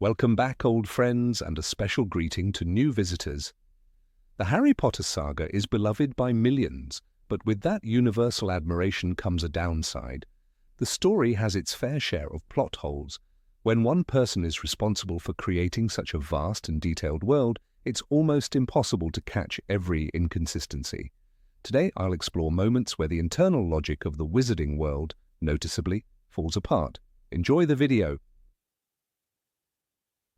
Welcome back, old friends, and a special greeting to new visitors. The Harry Potter saga is beloved by millions, but with that universal admiration comes a downside. The story has its fair share of plot holes. When one person is responsible for creating such a vast and detailed world, it's almost impossible to catch every inconsistency. Today I'll explore moments where the internal logic of the wizarding world noticeably falls apart. Enjoy the video.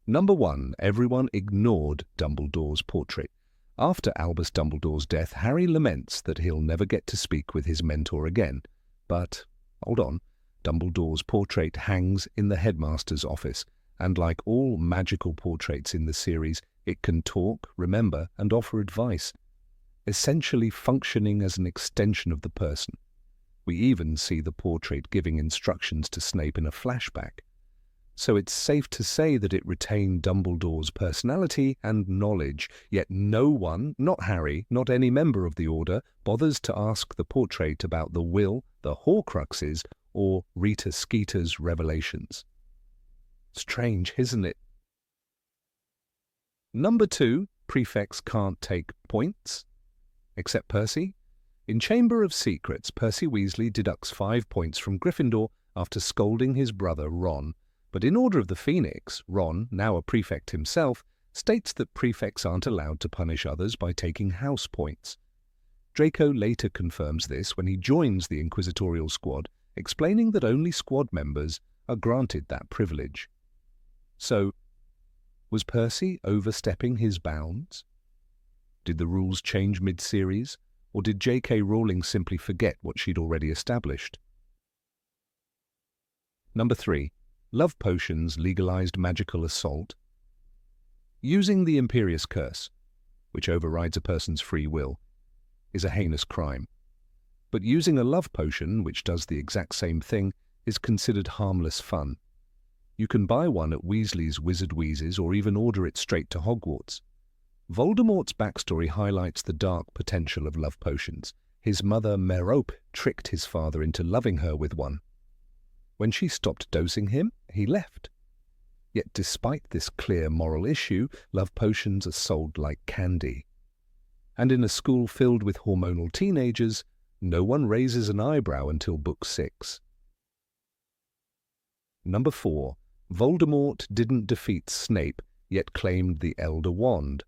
Number 1. Everyone ignored Dumbledore's portrait. After Albus Dumbledore's death, Harry laments that he'll never get to speak with his mentor again. But, hold on, Dumbledore's portrait hangs in the headmaster's office, and like all magical portraits in the series, it can talk, remember, and offer advice, essentially functioning as an extension of the person. We even see the portrait giving instructions to Snape in a flashback. So it's safe to say that it retained Dumbledore's personality and knowledge, yet no one, not Harry, not any member of the Order, bothers to ask the portrait about the will, the Horcruxes, or Rita Skeeter's revelations. Strange, isn't it? Number 2, prefects can't take points. Except Percy. In Chamber of Secrets, Percy Weasley deducts 5 points from Gryffindor after scolding his brother Ron. But in Order of the Phoenix, Ron, now a prefect himself, states that prefects aren't allowed to punish others by taking house points. Draco later confirms this when he joins the Inquisitorial Squad, explaining that only squad members are granted that privilege. So, was Percy overstepping his bounds? Did the rules change mid-series, or did J.K. Rowling simply forget what she'd already established? Number 3. Love potions legalized magical assault. Using the Imperius Curse, which overrides a person's free will, is a heinous crime. But using a love potion, which does the exact same thing, is considered harmless fun. You can buy one at Weasley's Wizard Wheezes or even order it straight to Hogwarts. Voldemort's backstory highlights the dark potential of love potions. His mother Merope tricked his father into loving her with one. When she stopped dosing him, he left. Yet despite this clear moral issue, love potions are sold like candy. And in a school filled with hormonal teenagers, no one raises an eyebrow until Book 6. Number 4. Voldemort didn't defeat Snape, yet claimed the Elder Wand.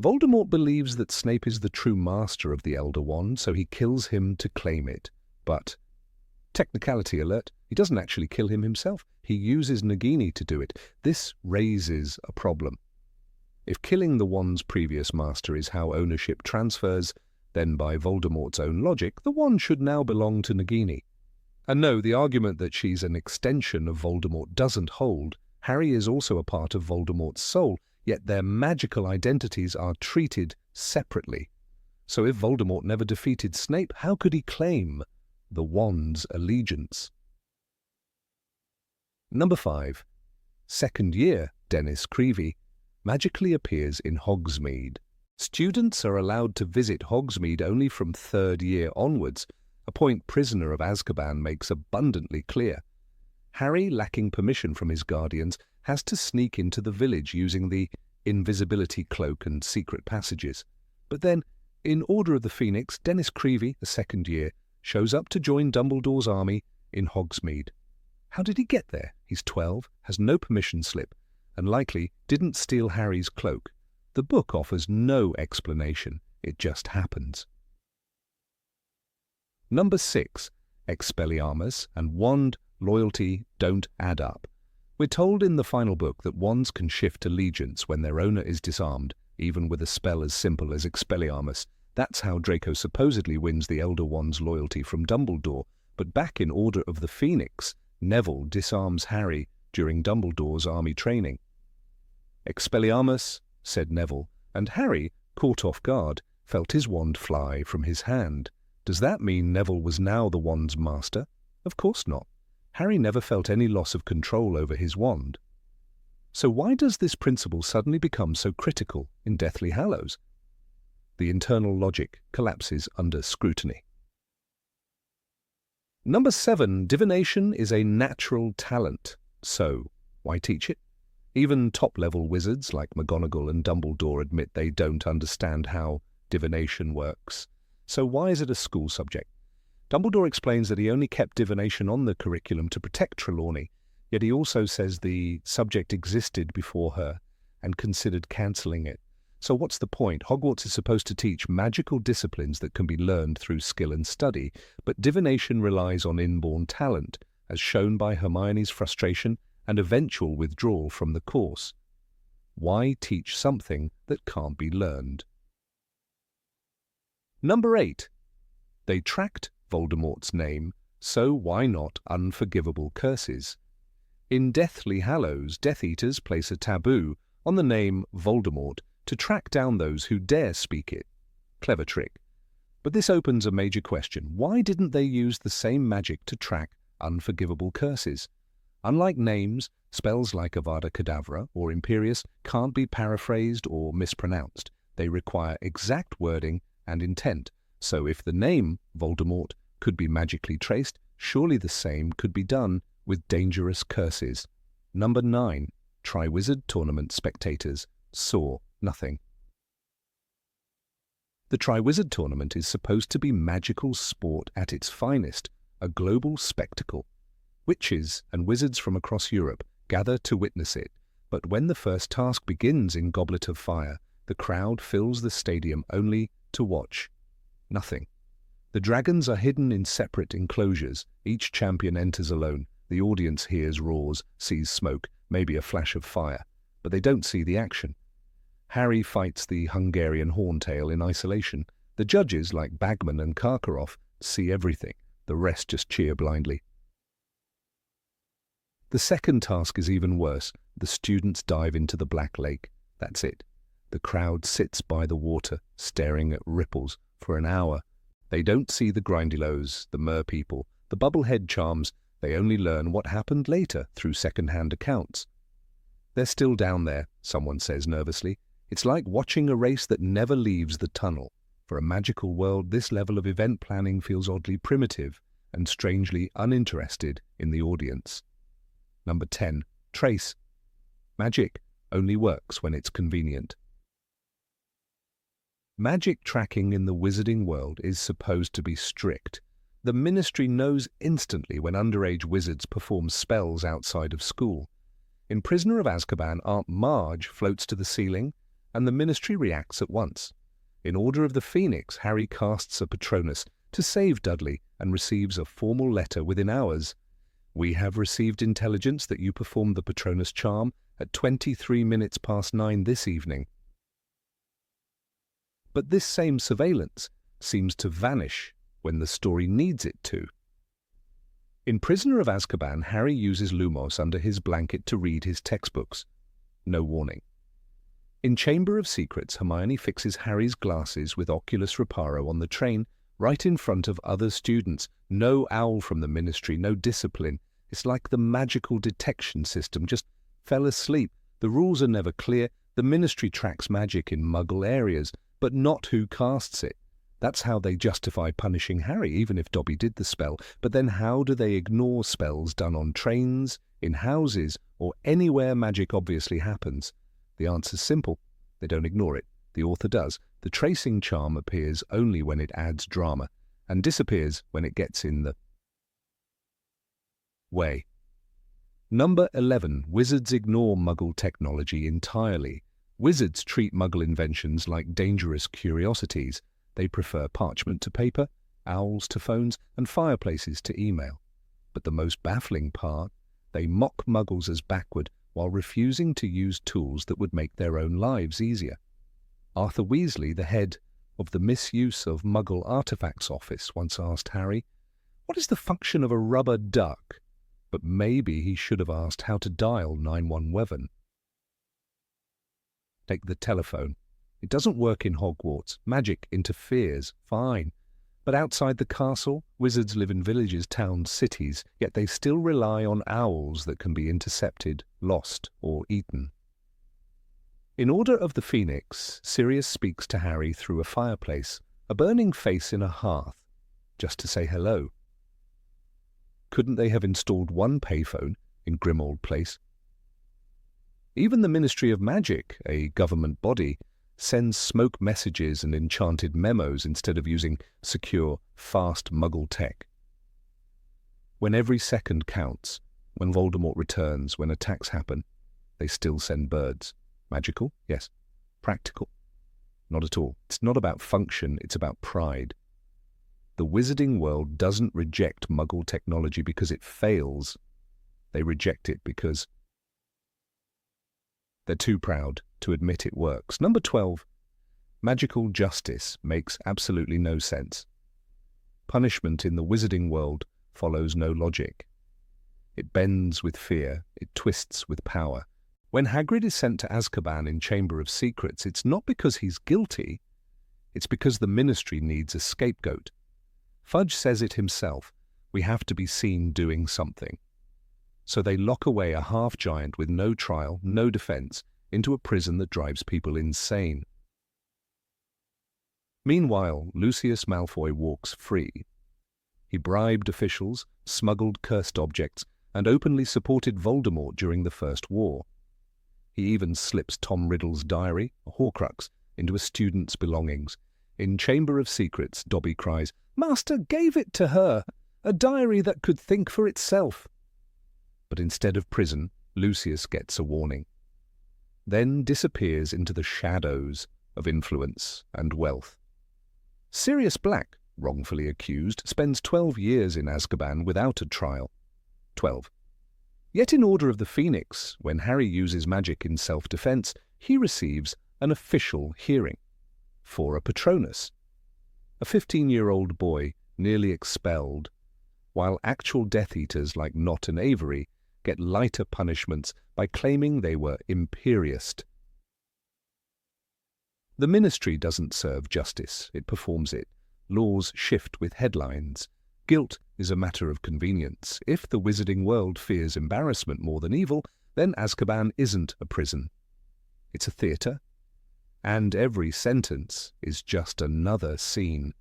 Voldemort believes that Snape is the true master of the Elder Wand, so he kills him to claim it. But, technicality alert, he doesn't actually kill him himself. He uses Nagini to do it. This raises a problem. If killing the wand's previous master is how ownership transfers, then by Voldemort's own logic, the wand should now belong to Nagini. And no, the argument that she's an extension of Voldemort doesn't hold. Harry is also a part of Voldemort's soul, yet their magical identities are treated separately. So if Voldemort never defeated Snape, how could he claim the wand's allegiance? Number 5. Second year Dennis Creevey magically appears in Hogsmeade. Students are allowed to visit Hogsmeade only from third year onwards, a point Prisoner of Azkaban makes abundantly clear. Harry, lacking permission from his guardians, has to sneak into the village using the invisibility cloak and secret passages. But then, in Order of the Phoenix, Dennis Creevey, a second year, shows up to join Dumbledore's army in Hogsmeade. How did he get there? He's 12, has no permission slip, and likely didn't steal Harry's cloak. The book offers no explanation. It just happens. Number 6. Expelliarmus and wand loyalty don't add up. We're told in the final book that wands can shift allegiance when their owner is disarmed, even with a spell as simple as Expelliarmus. That's how Draco supposedly wins the Elder Wand's loyalty from Dumbledore. But back in Order of the Phoenix, Neville disarms Harry during Dumbledore's army training. Expelliarmus, said Neville, and Harry, caught off guard, felt his wand fly from his hand. Does that mean Neville was now the wand's master? Of course not. Harry never felt any loss of control over his wand. So why does this principle suddenly become so critical in Deathly Hallows? The internal logic collapses under scrutiny. Number 7. Divination is a natural talent. So, why teach it? Even top-level wizards like McGonagall and Dumbledore admit they don't understand how divination works. So why is it a school subject? Dumbledore explains that he only kept divination on the curriculum to protect Trelawney, yet he also says the subject existed before her and considered cancelling it. So what's the point? Hogwarts is supposed to teach magical disciplines that can be learned through skill and study, but divination relies on inborn talent, as shown by Hermione's frustration and eventual withdrawal from the course. Why teach something that can't be learned? Number 8. They tracked Voldemort's name, so why not unforgivable curses? In Deathly Hallows, Death Eaters place a taboo on the name Voldemort to track down those who dare speak it. Clever trick. But this opens a major question. Why didn't they use the same magic to track unforgivable curses? Unlike names, spells like Avada Kedavra or Imperius can't be paraphrased or mispronounced. They require exact wording and intent. So if the name Voldemort could be magically traced, surely the same could be done with dangerous curses. Number 9. Triwizard Tournament spectators saw nothing. The Triwizard Tournament is supposed to be magical sport at its finest, a global spectacle. Witches and wizards from across Europe gather to witness it, but when the first task begins in Goblet of Fire, the crowd fills the stadium only to watch nothing. The dragons are hidden in separate enclosures. Each champion enters alone. The audience hears roars, sees smoke, maybe a flash of fire, but they don't see the action. Harry fights the Hungarian Horntail in isolation. The judges, like Bagman and Karkaroff, see everything. The rest just cheer blindly. The second task is even worse. The students dive into the Black Lake. That's it. The crowd sits by the water, staring at ripples for an hour. They don't see the Grindylows, the Mer-people, the Bubblehead charms. They only learn what happened later through second-hand accounts. They're still down there, someone says nervously. It's like watching a race that never leaves the tunnel. For a magical world, this level of event planning feels oddly primitive and strangely uninterested in the audience. Number 10. Trace. Magic only works when it's convenient. Magic tracking in the wizarding world is supposed to be strict. The Ministry knows instantly when underage wizards perform spells outside of school. In Prisoner of Azkaban, Aunt Marge floats to the ceiling, and the Ministry reacts at once. In Order of the Phoenix, Harry casts a Patronus to save Dudley and receives a formal letter within hours. We have received intelligence that you performed the Patronus charm at 9:23 this evening. But this same surveillance seems to vanish when the story needs it to. In Prisoner of Azkaban, Harry uses Lumos under his blanket to read his textbooks. No warning. In Chamber of Secrets, Hermione fixes Harry's glasses with Oculus Reparo on the train right in front of other students. No owl from the Ministry, no discipline. It's like the magical detection system just fell asleep. The rules are never clear. The Ministry tracks magic in Muggle areas, but not who casts it. That's how they justify punishing Harry, even if Dobby did the spell. But then how do they ignore spells done on trains, in houses, or anywhere magic obviously happens? The answer's simple. They don't ignore it. The author does. The tracing charm appears only when it adds drama, and disappears when it gets in the way. Number 11. Wizards ignore Muggle technology entirely. Wizards treat Muggle inventions like dangerous curiosities. They prefer parchment to paper, owls to phones, and fireplaces to email. But the most baffling part, they mock Muggles as backward while refusing to use tools that would make their own lives easier. Arthur Weasley, the head of the Misuse of Muggle Artifacts Office, once asked Harry, "What is the function of a rubber duck?" But maybe he should have asked how to dial 911. Take the telephone. It doesn't work in Hogwarts. Magic interferes, fine. But outside the castle, wizards live in villages, towns, cities, yet they still rely on owls that can be intercepted, lost, or eaten. In Order of the Phoenix, Sirius speaks to Harry through a fireplace, a burning face in a hearth, just to say hello. Couldn't they have installed one payphone in Grimmauld Place? Even the Ministry of Magic, a government body, sends smoke messages and enchanted memos instead of using secure, fast Muggle tech. When every second counts, when Voldemort returns, when attacks happen, they still send birds. Magical? Yes. Practical? Not at all. It's not about function, it's about pride. The wizarding world doesn't reject Muggle technology because it fails. They reject it because they're too proud to admit it works. Number 12. Magical justice makes absolutely no sense. Punishment in the wizarding world follows no logic. It bends with fear, it twists with power. When Hagrid is sent to Azkaban in Chamber of Secrets, it's not because he's guilty, it's because the Ministry needs a scapegoat. Fudge says it himself, we have to be seen doing something. So they lock away a half-giant with no trial, no defense, into a prison that drives people insane. Meanwhile, Lucius Malfoy walks free. He bribed officials, smuggled cursed objects, and openly supported Voldemort during the First War. He even slips Tom Riddle's diary, a Horcrux, into a student's belongings. In Chamber of Secrets, Dobby cries, "Master gave it to her, a diary that could think for itself." But instead of prison, Lucius gets a warning. Then disappears into the shadows of influence and wealth. Sirius Black, wrongfully accused, spends 12 years in Azkaban without a trial. 12. Yet in Order of the Phoenix, when Harry uses magic in self-defense, he receives an official hearing for a Patronus. A 15-year-old boy nearly expelled, while actual Death Eaters like Nott and Avery get lighter punishments by claiming they were imperious. The Ministry doesn't serve justice, it performs it. Laws shift with headlines. Guilt is a matter of convenience. If the wizarding world fears embarrassment more than evil, then Azkaban isn't a prison. It's a theatre, and every sentence is just another scene.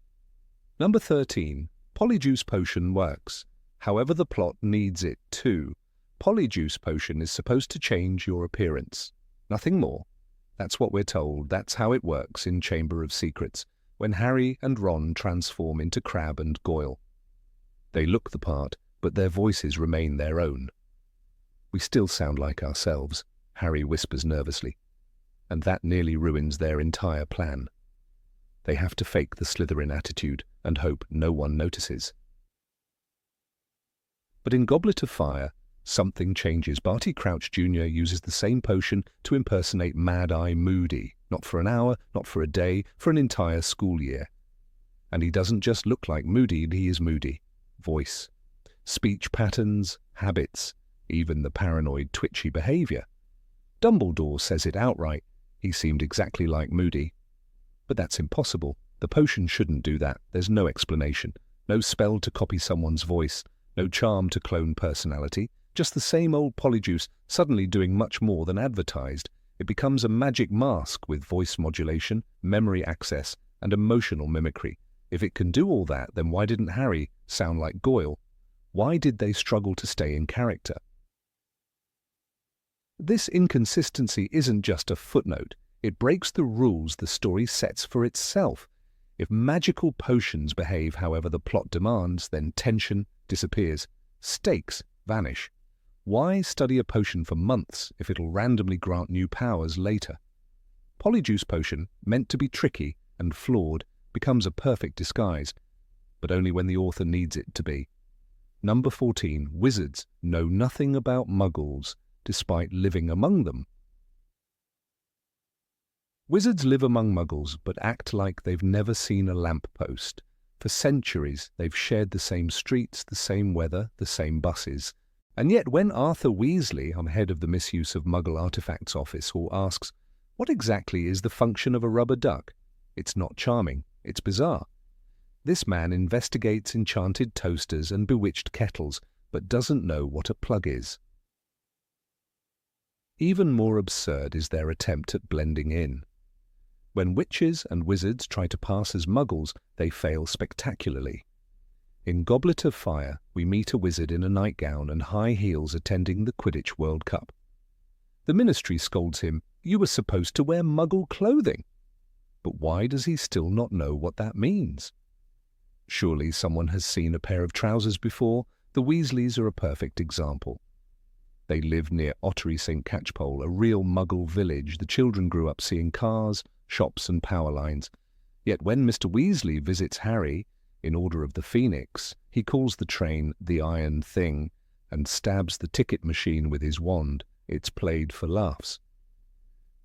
Number 13. Polyjuice Potion works. However, the plot needs it too. Polyjuice Potion is supposed to change your appearance. Nothing more. That's what we're told. That's how it works in Chamber of Secrets, when Harry and Ron transform into Crabbe and Goyle. They look the part, but their voices remain their own. "We still sound like ourselves," Harry whispers nervously, and that nearly ruins their entire plan. They have to fake the Slytherin attitude and hope no one notices. But in Goblet of Fire, something changes. Barty Crouch Jr. uses the same potion to impersonate Mad-Eye Moody, not for an hour, not for a day, for an entire school year. And he doesn't just look like Moody, he is Moody. Voice, speech patterns, habits, even the paranoid, twitchy behavior. Dumbledore says it outright. He seemed exactly like Moody. But that's impossible. The potion shouldn't do that. There's no explanation. No spell to copy someone's voice. No charm to clone personality. Just the same old Polyjuice suddenly doing much more than advertised. It becomes a magic mask with voice modulation, memory access, and emotional mimicry. If it can do all that, then why didn't Harry sound like Goyle? Why did they struggle to stay in character? This inconsistency isn't just a footnote. It breaks the rules the story sets for itself. If magical potions behave however the plot demands, then tension disappears. Stakes vanish. Why study a potion for months if it'll randomly grant new powers later? Polyjuice Potion, meant to be tricky and flawed, becomes a perfect disguise, but only when the author needs it to be. Number 14. Wizards know nothing about Muggles, despite living among them. Wizards live among Muggles, but act like they've never seen a lamppost. For centuries, they've shared the same streets, the same weather, the same buses. And yet when Arthur Weasley, on head of the Misuse of Muggle Artifacts Office, asks, "What exactly is the function of a rubber duck?" It's not charming, it's bizarre. This man investigates enchanted toasters and bewitched kettles, but doesn't know what a plug is. Even more absurd is their attempt at blending in. When witches and wizards try to pass as Muggles, they fail spectacularly. In Goblet of Fire, we meet a wizard in a nightgown and high heels attending the Quidditch World Cup. The Ministry scolds him, "You were supposed to wear Muggle clothing." But why does he still not know what that means? Surely someone has seen a pair of trousers before. The Weasleys are a perfect example. They lived near Ottery St. Catchpole, a real Muggle village. The children grew up seeing cars, shops and power lines. Yet when Mr. Weasley visits Harry, in Order of the Phoenix, he calls the train the Iron Thing and stabs the ticket machine with his wand. It's played for laughs.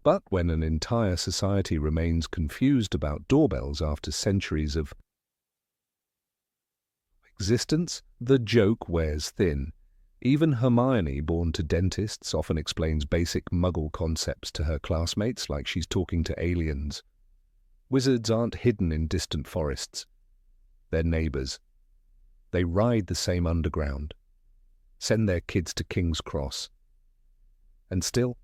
But when an entire society remains confused about doorbells after centuries of existence, the joke wears thin. Even Hermione, born to dentists, often explains basic Muggle concepts to her classmates like she's talking to aliens. Wizards aren't hidden in distant forests. They're neighbours. They ride the same underground, send their kids to King's Cross. And still,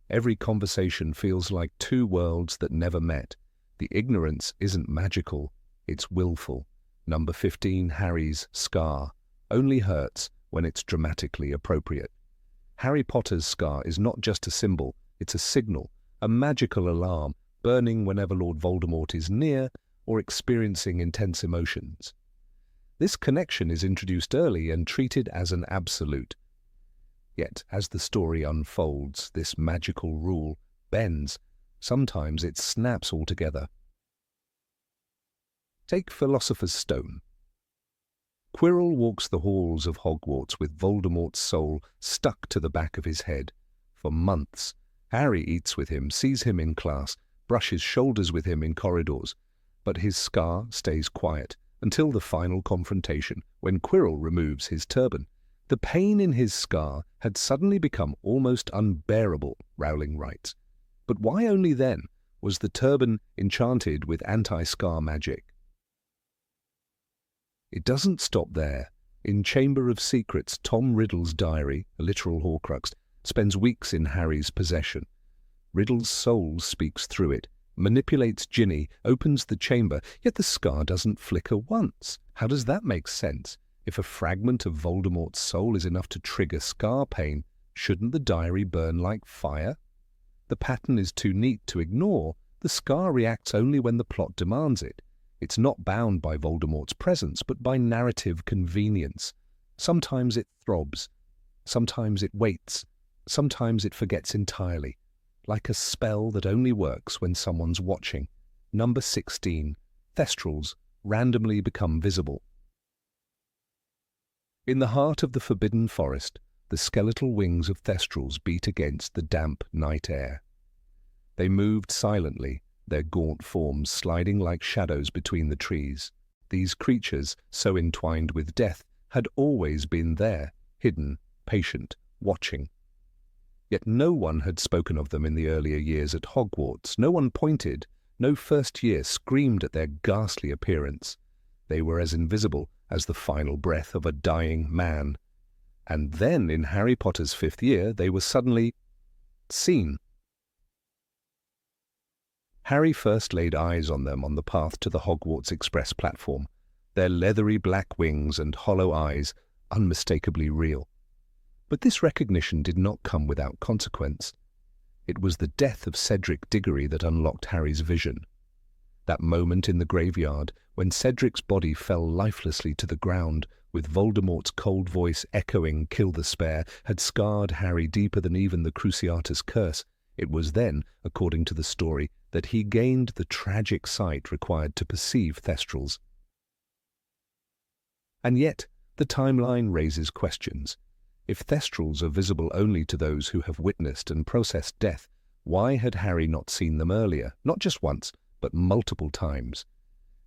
every conversation feels like two worlds that never met. The ignorance isn't magical, it's willful. Number 15, Harry's scar, only hurts when it's dramatically appropriate. Harry Potter's scar is not just a symbol, it's a signal, a magical alarm, burning whenever Lord Voldemort is near or experiencing intense emotions. This connection is introduced early and treated as an absolute. Yet, as the story unfolds, this magical rule bends. Sometimes it snaps altogether. Take Philosopher's Stone. Quirrell walks the halls of Hogwarts with Voldemort's soul stuck to the back of his head. For months, Harry eats with him, sees him in class, brushes shoulders with him in corridors. But his scar stays quiet until the final confrontation, when Quirrell removes his turban. The pain in his scar had suddenly become almost unbearable, Rowling writes. But why only then was the turban enchanted with anti-scar magic? It doesn't stop there. In Chamber of Secrets, Tom Riddle's diary, a literal Horcrux, spends weeks in Harry's possession. Riddle's soul speaks through it, manipulates Ginny, opens the chamber, yet the scar doesn't flicker once. How does that make sense? If a fragment of Voldemort's soul is enough to trigger scar pain, shouldn't the diary burn like fire? The pattern is too neat to ignore. The scar reacts only when the plot demands it. It's not bound by Voldemort's presence, but by narrative convenience. Sometimes it throbs, sometimes it waits, sometimes it forgets entirely, like a spell that only works when someone's watching. Number 16. Thestrals randomly become visible. In the heart of the Forbidden Forest, the skeletal wings of Thestrals beat against the damp night air. They moved silently, their gaunt forms sliding like shadows between the trees. These creatures, so entwined with death, had always been there, hidden, patient, watching. Yet no one had spoken of them in the earlier years at Hogwarts. No one pointed, no first year screamed at their ghastly appearance. They were as invisible as the final breath of a dying man. And then, in Harry Potter's 5th year, they were suddenly seen. Harry first laid eyes on them on the path to the Hogwarts Express platform, their leathery black wings and hollow eyes unmistakably real. But this recognition did not come without consequence. It was the death of Cedric Diggory that unlocked Harry's vision. That moment in the graveyard, when Cedric's body fell lifelessly to the ground, with Voldemort's cold voice echoing "Kill the Spare," had scarred Harry deeper than even the Cruciatus curse. It was then, according to the story, that he gained the tragic sight required to perceive Thestrals. And yet, the timeline raises questions. If Thestrals are visible only to those who have witnessed and processed death, why had Harry not seen them earlier, not just once, but multiple times?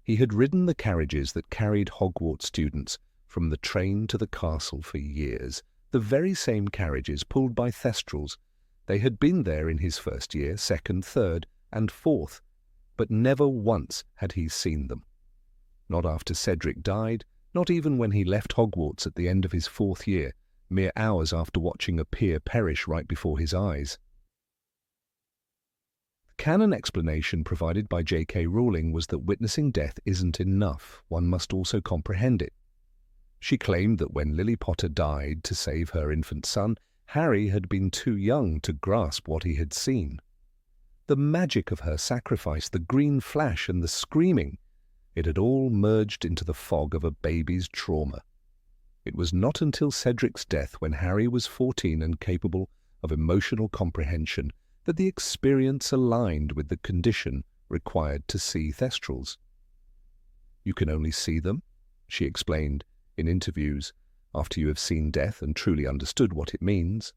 He had ridden the carriages that carried Hogwarts students from the train to the castle for years, the very same carriages pulled by Thestrals. They had been there in his first year, second, third, and fourth, but never once had he seen them. Not after Cedric died, not even when he left Hogwarts at the end of his 4th year, mere hours after watching a peer perish right before his eyes. The canon explanation provided by J.K. Rowling was that witnessing death isn't enough, one must also comprehend it. She claimed that when Lily Potter died to save her infant son, Harry had been too young to grasp what he had seen. The magic of her sacrifice, the green flash and the screaming, it had all merged into the fog of a baby's trauma. It was not until Cedric's death, when Harry was 14 and capable of emotional comprehension, that the experience aligned with the condition required to see Thestrals. "You can only see them," she explained in interviews, "after you have seen death and truly understood what it means."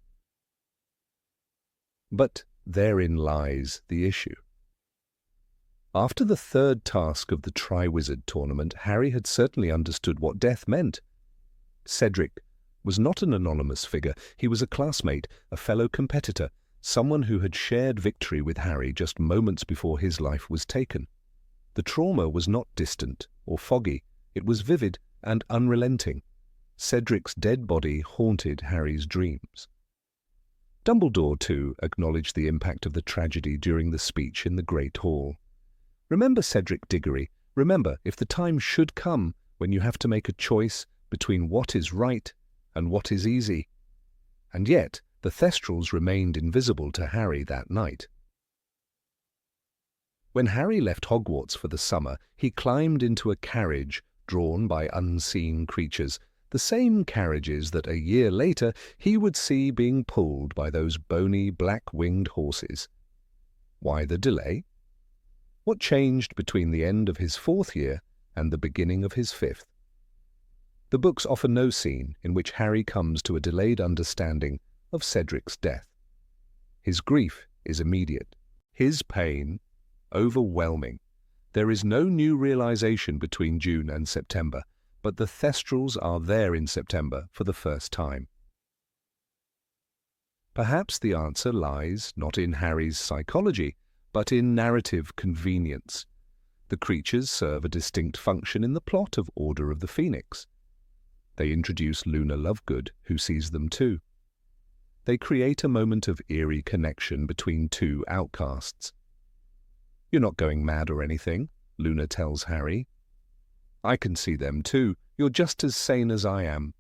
But therein lies the issue. After the third task of the Triwizard Tournament, Harry had certainly understood what death meant. Cedric was not an anonymous figure. He was a classmate, a fellow competitor, someone who had shared victory with Harry just moments before his life was taken. The trauma was not distant or foggy. It was vivid and unrelenting. Cedric's dead body haunted Harry's dreams. Dumbledore, too, acknowledged the impact of the tragedy during the speech in the Great Hall. "Remember, Cedric Diggory, remember, if the time should come when you have to make a choice between what is right and what is easy." And yet, the Thestrals remained invisible to Harry that night. When Harry left Hogwarts for the summer, he climbed into a carriage drawn by unseen creatures, the same carriages that a year later he would see being pulled by those bony black-winged horses. Why the delay? What changed between the end of his 4th year and the beginning of his 5th? The books offer no scene in which Harry comes to a delayed understanding of Cedric's death. His grief is immediate, his pain overwhelming. There is no new realization between June and September, but the Thestrals are there in September for the first time. Perhaps the answer lies not in Harry's psychology, but in narrative convenience. The creatures serve a distinct function in the plot of Order of the Phoenix. They introduce Luna Lovegood, who sees them too. They create a moment of eerie connection between two outcasts. "You're not going mad or anything," Luna tells Harry. "I can see them too. You're just as sane as I am."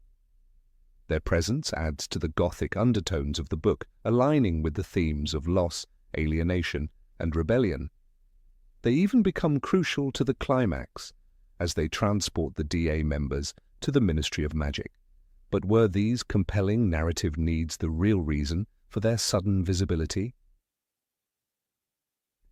Their presence adds to the gothic undertones of the book, aligning with the themes of loss, alienation, and rebellion. They even become crucial to the climax, as they transport the DA members to the Ministry of Magic. But were these compelling narrative needs the real reason for their sudden visibility?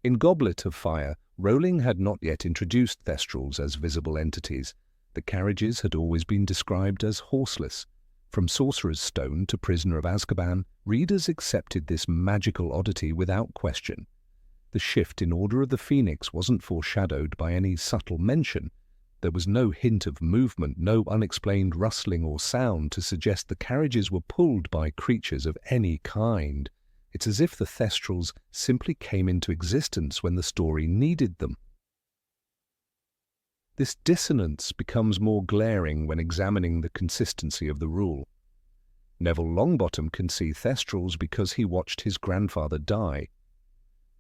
In Goblet of Fire, Rowling had not yet introduced Thestrals as visible entities. The carriages had always been described as horseless. From Sorcerer's Stone to Prisoner of Azkaban, readers accepted this magical oddity without question. The shift in Order of the Phoenix wasn't foreshadowed by any subtle mention. There was no hint of movement, no unexplained rustling or sound to suggest the carriages were pulled by creatures of any kind. It's as if the Thestrals simply came into existence when the story needed them. This dissonance becomes more glaring when examining the consistency of the rule. Neville Longbottom can see Thestrals because he watched his grandfather die.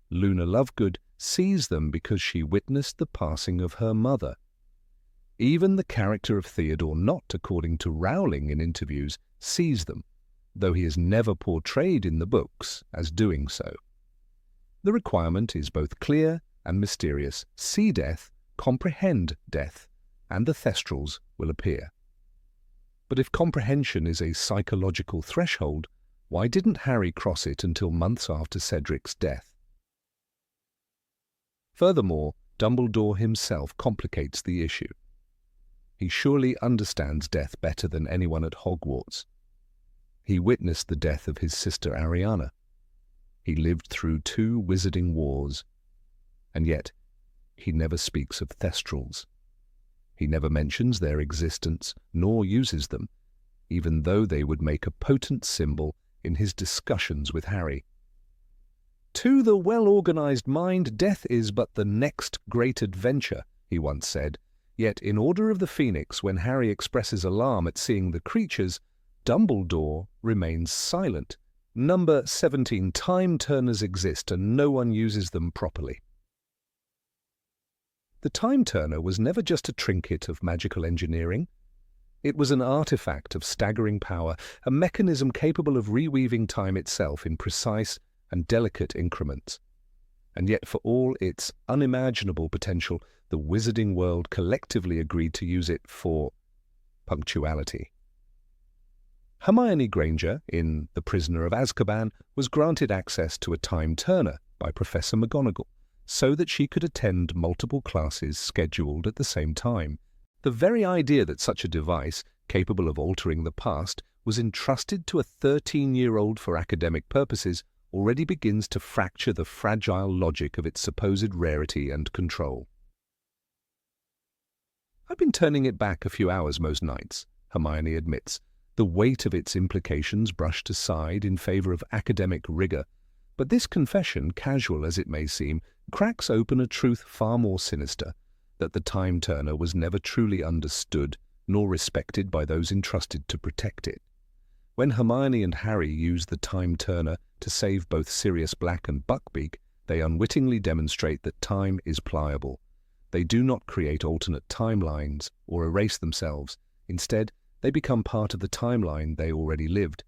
Luna Lovegood sees them because she witnessed the passing of her mother. Even the character of Theodore Nott, according to Rowling in interviews, sees them, though he is never portrayed in the books as doing so. The requirement is both clear and mysterious. See death, comprehend death, and the Thestrals will appear. But if comprehension is a psychological threshold, why didn't Harry cross it until months after Cedric's death? Furthermore, Dumbledore himself complicates the issue. He surely understands death better than anyone at Hogwarts. He witnessed the death of his sister Ariana. He lived through 2 wizarding wars, and yet he never speaks of Thestrals. He never mentions their existence, nor uses them, even though they would make a potent symbol in his discussions with Harry. "To the well-organized mind, death is but the next great adventure," he once said. Yet in Order of the Phoenix, when Harry expresses alarm at seeing the creatures, Dumbledore remains silent. Number 17 time turners exist and no one uses them properly. The time turner was never just a trinket of magical engineering. It was an artifact of staggering power, a mechanism capable of reweaving time itself in precise and delicate increments. And yet, for all its unimaginable potential, the wizarding world collectively agreed to use it for punctuality. Hermione Granger, in The Prisoner of Azkaban, was granted access to a time turner by Professor McGonagall, so that she could attend multiple classes scheduled at the same time. The very idea that such a device, capable of altering the past, was entrusted to a 13-year-old for academic purposes already begins to fracture the fragile logic of its supposed rarity and control. "I've been turning it back a few hours most nights," Hermione admits, the weight of its implications brushed aside in favor of academic rigor. But this confession, casual as it may seem, cracks open a truth far more sinister, that the time turner was never truly understood nor respected by those entrusted to protect it. When Hermione and Harry use the time turner to save both Sirius Black and Buckbeak, they unwittingly demonstrate that time is pliable. They do not create alternate timelines or erase themselves. Instead, they become part of the timeline they already lived.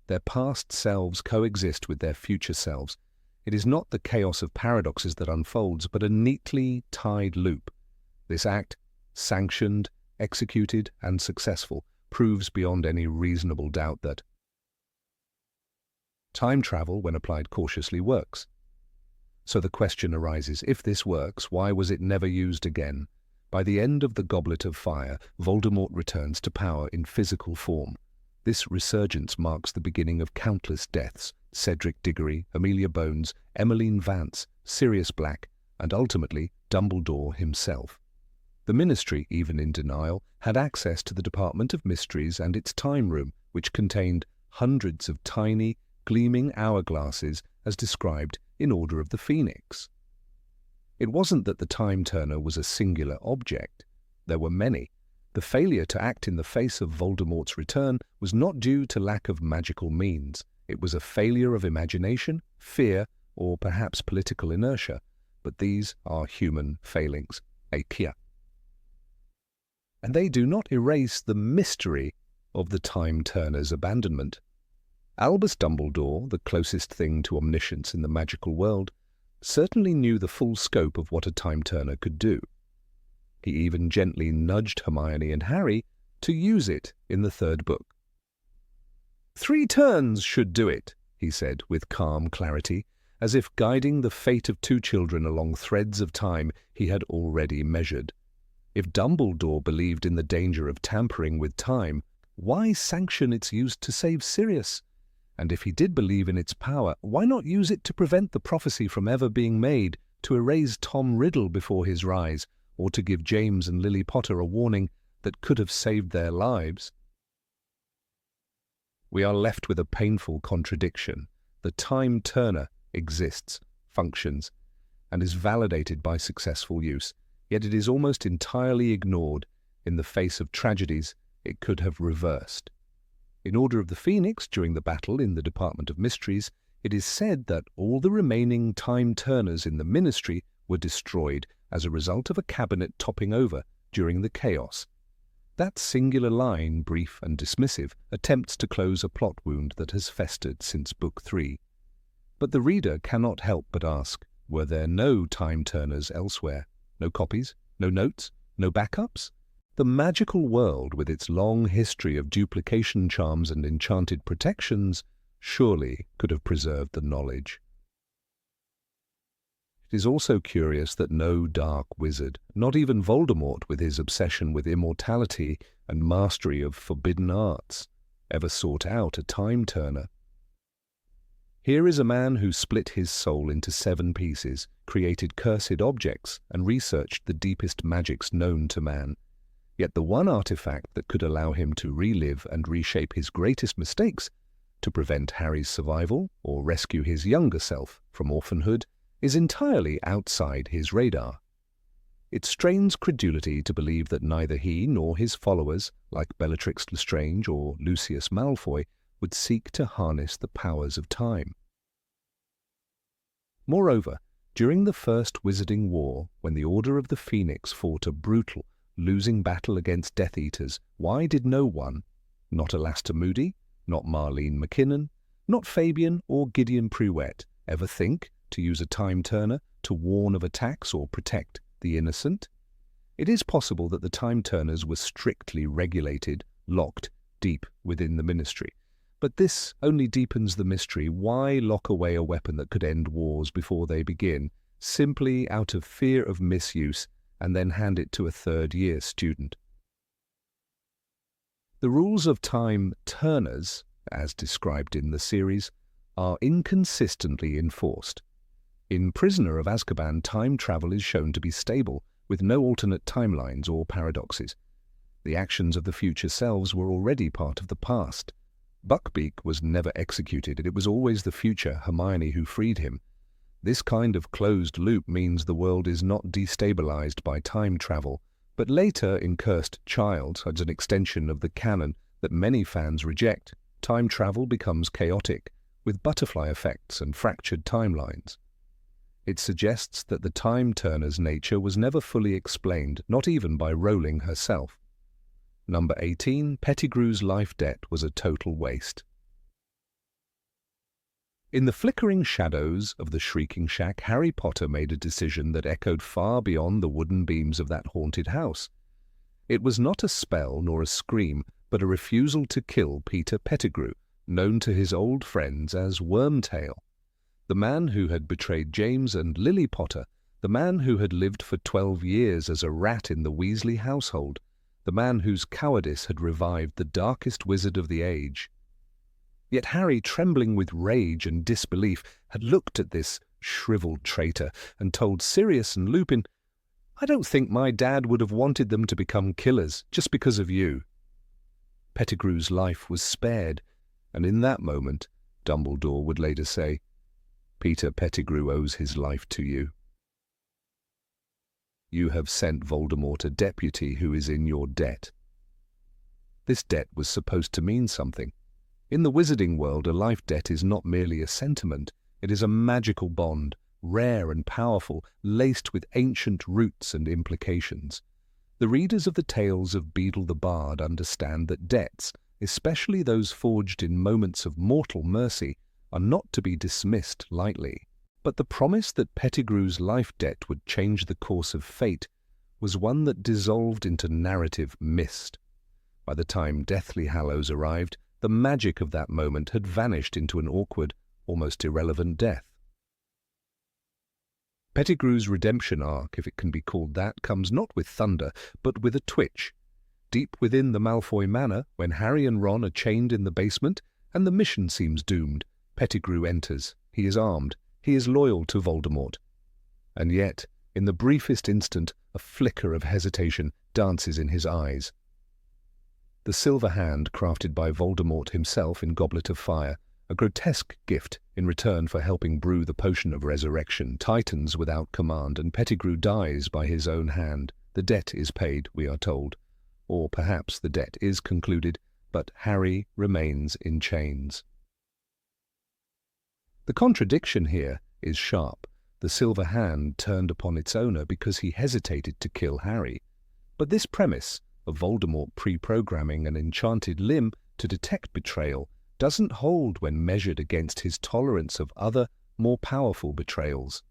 Their past selves coexist with their future selves. It is not the chaos of paradoxes that unfolds, but a neatly tied loop. This act, sanctioned, executed, and successful, proves beyond any reasonable doubt that time travel, when applied cautiously, works. So the question arises, if this works, why was it never used again? By the end of the Goblet of Fire, Voldemort returns to power in physical form. This resurgence marks the beginning of countless deaths: Cedric Diggory, Amelia Bones, Emmeline Vance, Sirius Black, and ultimately Dumbledore himself. The Ministry, even in denial, had access to the Department of Mysteries and its time room, which contained hundreds of tiny, gleaming hourglasses as described in Order of the Phoenix. It wasn't that the time turner was a singular object. There were many. The failure to act in the face of Voldemort's return was not due to lack of magical means. It was a failure of imagination, fear, or perhaps political inertia. But these are human failings, akia. And they do not erase the mystery of the time turner's abandonment. Albus Dumbledore, the closest thing to omniscience in the magical world, certainly knew the full scope of what a time turner could do. He even gently nudged Hermione and Harry to use it in the third book. 3 turns should do it, he said with calm clarity, as if guiding the fate of 2 children along threads of time he had already measured. If Dumbledore believed in the danger of tampering with time, why sanction its use to save Sirius? And if he did believe in its power, why not use it to prevent the prophecy from ever being made, to erase Tom Riddle before his rise, or to give James and Lily Potter a warning that could have saved their lives? We are left with a painful contradiction. The time turner exists, functions, and is validated by successful use, yet it is almost entirely ignored in the face of tragedies it could have reversed. In Order of the Phoenix, during the battle in the Department of Mysteries, it is said that all the remaining time turners in the Ministry were destroyed as a result of a cabinet topping over during the chaos. That singular line, brief and dismissive, attempts to close a plot wound that has festered since Book 3. But the reader cannot help but ask, were there no time turners elsewhere? No copies? No notes? No backups? The magical world, with its long history of duplication charms and enchanted protections, surely could have preserved the knowledge. It is also curious that no dark wizard, not even Voldemort with his obsession with immortality and mastery of forbidden arts, ever sought out a time turner. Here is a man who split his soul into 7 pieces, created cursed objects, and researched the deepest magics known to man. Yet the one artifact that could allow him to relive and reshape his greatest mistakes, to prevent Harry's survival or rescue his younger self from orphanhood, is entirely outside his radar. It strains credulity to believe that neither he nor his followers, like Bellatrix Lestrange or Lucius Malfoy, would seek to harness the powers of time. Moreover, during the First Wizarding War, when the Order of the Phoenix fought a brutal, losing battle against Death Eaters, why did no one, not Alastair Moody, not Marlene McKinnon, not Fabian or Gideon Prewett, ever think to use a time turner to warn of attacks or protect the innocent? It is possible that the time turners were strictly regulated, locked deep within the Ministry. But this only deepens the mystery. Why lock away a weapon that could end wars before they begin, simply out of fear of misuse, and then hand it to a third-year student? The rules of time turners, as described in the series, are inconsistently enforced. In Prisoner of Azkaban, time travel is shown to be stable, with no alternate timelines or paradoxes. The actions of the future selves were already part of the past. Buckbeak was never executed, and it was always the future Hermione who freed him. This kind of closed loop means the world is not destabilized by time travel, but later in Cursed Child, as an extension of the canon that many fans reject, time travel becomes chaotic, with butterfly effects and fractured timelines. It suggests that the time turner's nature was never fully explained, not even by Rowling herself. Number 18, Pettigrew's life debt was a total waste. In the flickering shadows of the Shrieking Shack, Harry Potter made a decision that echoed far beyond the wooden beams of that haunted house. It was not a spell nor a scream, but a refusal to kill Peter Pettigrew, known to his old friends as Wormtail. The man who had betrayed James and Lily Potter, the man who had lived for 12 years as a rat in the Weasley household, the man whose cowardice had revived the darkest wizard of the age. Yet Harry, trembling with rage and disbelief, had looked at this shriveled traitor and told Sirius and Lupin, "I don't think my dad would have wanted them to become killers just because of you." Pettigrew's life was spared, and in that moment, Dumbledore would later say, "Peter Pettigrew owes his life to you. You have sent Voldemort a deputy who is in your debt." This debt was supposed to mean something. In the wizarding world, a life debt is not merely a sentiment. It is a magical bond, rare and powerful, laced with ancient roots and implications. The readers of the tales of Beedle the Bard understand that debts, especially those forged in moments of mortal mercy, are not to be dismissed lightly. But the promise that Pettigrew's life debt would change the course of fate was one that dissolved into narrative mist. By the time Deathly Hallows arrived, the magic of that moment had vanished into an awkward, almost irrelevant death. Pettigrew's redemption arc, if it can be called that, comes not with thunder, but with a twitch. Deep within the Malfoy Manor, when Harry and Ron are chained in the basement, and the mission seems doomed, Pettigrew enters. He is armed. He is loyal to Voldemort. And yet, in the briefest instant, a flicker of hesitation dances in his eyes. The silver hand, crafted by Voldemort himself in Goblet of Fire, a grotesque gift in return for helping brew the potion of resurrection, tightens without command, and Pettigrew dies by his own hand. The debt is paid, we are told. Or perhaps the debt is concluded, but Harry remains in chains. The contradiction here is sharp. The silver hand turned upon its owner because he hesitated to kill Harry. But this premise of Voldemort pre-programming an enchanted limb to detect betrayal doesn't hold when measured against his tolerance of other, more powerful betrayals.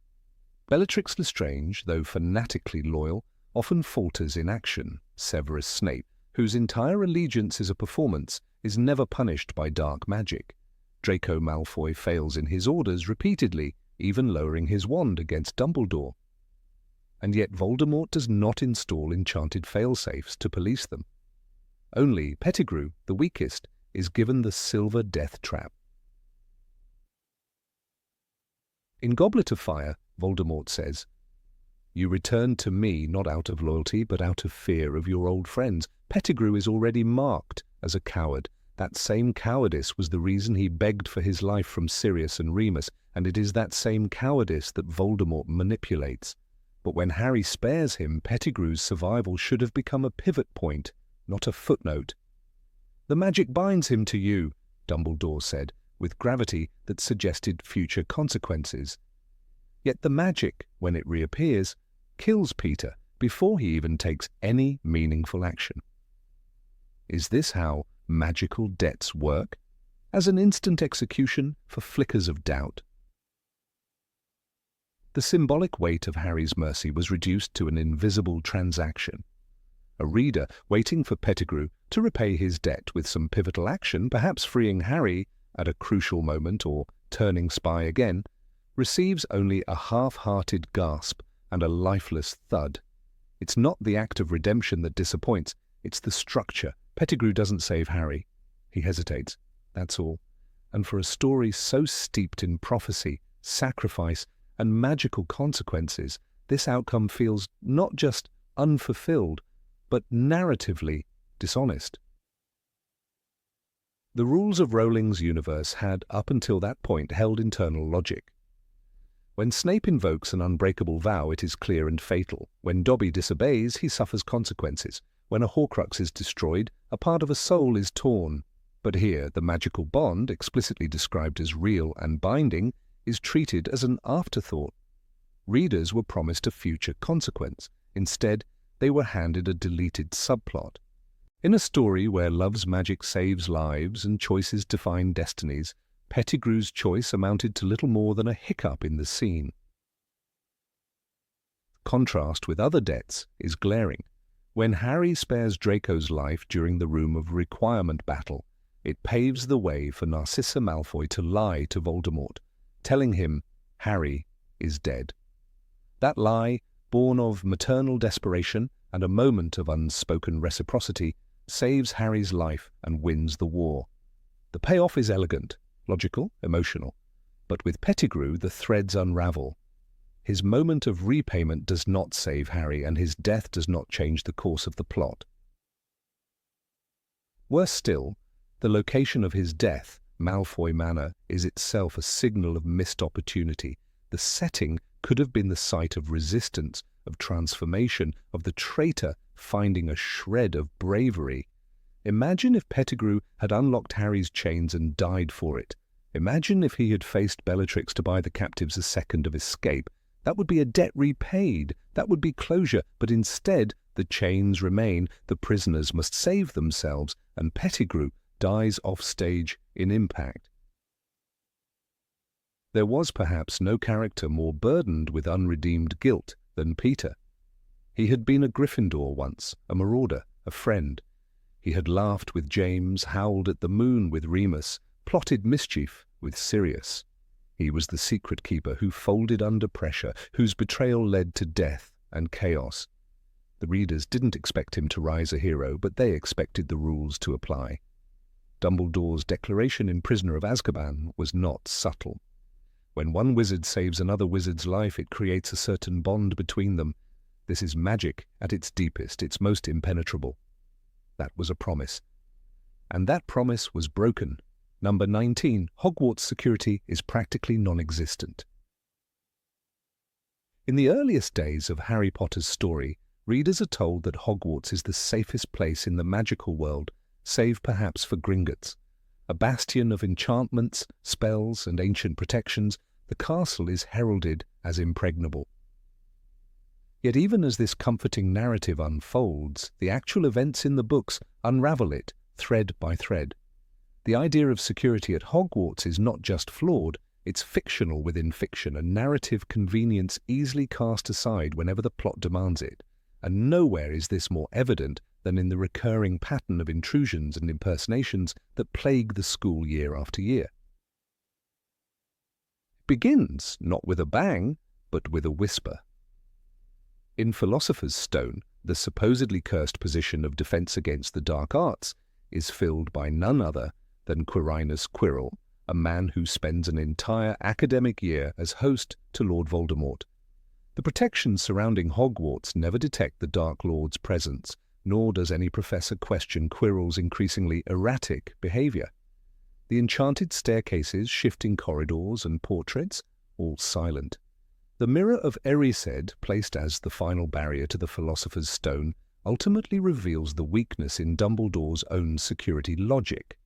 Bellatrix Lestrange, though fanatically loyal, often falters in action. Severus Snape, whose entire allegiance is a performance, is never punished by dark magic. Draco Malfoy fails in his orders repeatedly, even lowering his wand against Dumbledore. And yet Voldemort does not install enchanted failsafes to police them. Only Pettigrew, the weakest, is given the silver death trap. In Goblet of Fire, Voldemort says, "You returned to me not out of loyalty, but out of fear of your old friends." Pettigrew is already marked as a coward. That same cowardice was the reason he begged for his life from Sirius and Remus, and it is that same cowardice that Voldemort manipulates. But when Harry spares him, Pettigrew's survival should have become a pivot point, not a footnote. "The magic binds him to you," Dumbledore said, with gravity that suggested future consequences. Yet the magic, when it reappears, kills Peter, before he even takes any meaningful action. Is this how magical debts work? As an instant execution for flickers of doubt? The symbolic weight of Harry's mercy was reduced to an invisible transaction. A reader waiting for Pettigrew to repay his debt with some pivotal action, perhaps freeing Harry at a crucial moment or turning spy again, receives only a half-hearted gasp and a lifeless thud. It's not the act of redemption that disappoints, it's the structure. Pettigrew doesn't save Harry. He hesitates, that's all. And for a story so steeped in prophecy, sacrifice, and magical consequences, this outcome feels not just unfulfilled, but narratively dishonest. The rules of Rowling's universe had, up until that point, held internal logic. When Snape invokes an unbreakable vow, it is clear and fatal. When Dobby disobeys, he suffers consequences. When a Horcrux is destroyed, a part of a soul is torn. But here, the magical bond, explicitly described as real and binding, is treated as an afterthought. Readers were promised a future consequence. Instead, they were handed a deleted subplot. In a story where love's magic saves lives and choices define destinies, Pettigrew's choice amounted to little more than a hiccup in the scene. Contrast with other debts is glaring. When Harry spares Draco's life during the Room of Requirement battle, it paves the way for Narcissa Malfoy to lie to Voldemort, telling him Harry is dead. That lie, born of maternal desperation and a moment of unspoken reciprocity, saves Harry's life and wins the war. The payoff is elegant, logical, emotional, but with Pettigrew the threads unravel. His moment of repayment does not save Harry, and his death does not change the course of the plot. Worse still, the location of his death, Malfoy Manor, is itself a signal of missed opportunity. The setting could have been the site of resistance, of transformation, of the traitor finding a shred of bravery. Imagine if Pettigrew had unlocked Harry's chains and died for it. Imagine if he had faced Bellatrix to buy the captives a second of escape. That would be a debt repaid. That would be closure. But instead, the chains remain, the prisoners must save themselves, and Pettigrew dies off-stage in impact. There was perhaps no character more burdened with unredeemed guilt than Peter. He had been a Gryffindor once, a marauder, a friend. He had laughed with James, howled at the moon with Remus, plotted mischief with Sirius. He was the secret keeper who folded under pressure, whose betrayal led to death and chaos. The readers didn't expect him to rise a hero, but they expected the rules to apply. Dumbledore's declaration in Prisoner of Azkaban was not subtle. When one wizard saves another wizard's life, it creates a certain bond between them. This is magic at its deepest, its most impenetrable. That was a promise. And that promise was broken. Number 19, Hogwarts security is practically non-existent. In the earliest days of Harry Potter's story, readers are told that Hogwarts is the safest place in the magical world, save perhaps for Gringotts. A bastion of enchantments, spells, and ancient protections, the castle is heralded as impregnable. Yet even as this comforting narrative unfolds, the actual events in the books unravel it, thread by thread. The idea of security at Hogwarts is not just flawed, it's fictional within fiction, a narrative convenience easily cast aside whenever the plot demands it. And nowhere is this more evident than in the recurring pattern of intrusions and impersonations that plague the school year after year. It begins not with a bang, but with a whisper. In Philosopher's Stone, the supposedly cursed position of defense against the dark arts is filled by none other than Quirinus Quirrell, a man who spends an entire academic year as host to Lord Voldemort. The protections surrounding Hogwarts never detect the Dark Lord's presence, nor does any professor question Quirrell's increasingly erratic behavior. The enchanted staircases, shifting corridors, and portraits, all silent. The Mirror of Erised, placed as the final barrier to the Philosopher's Stone, ultimately reveals the weakness in Dumbledore's own security logic.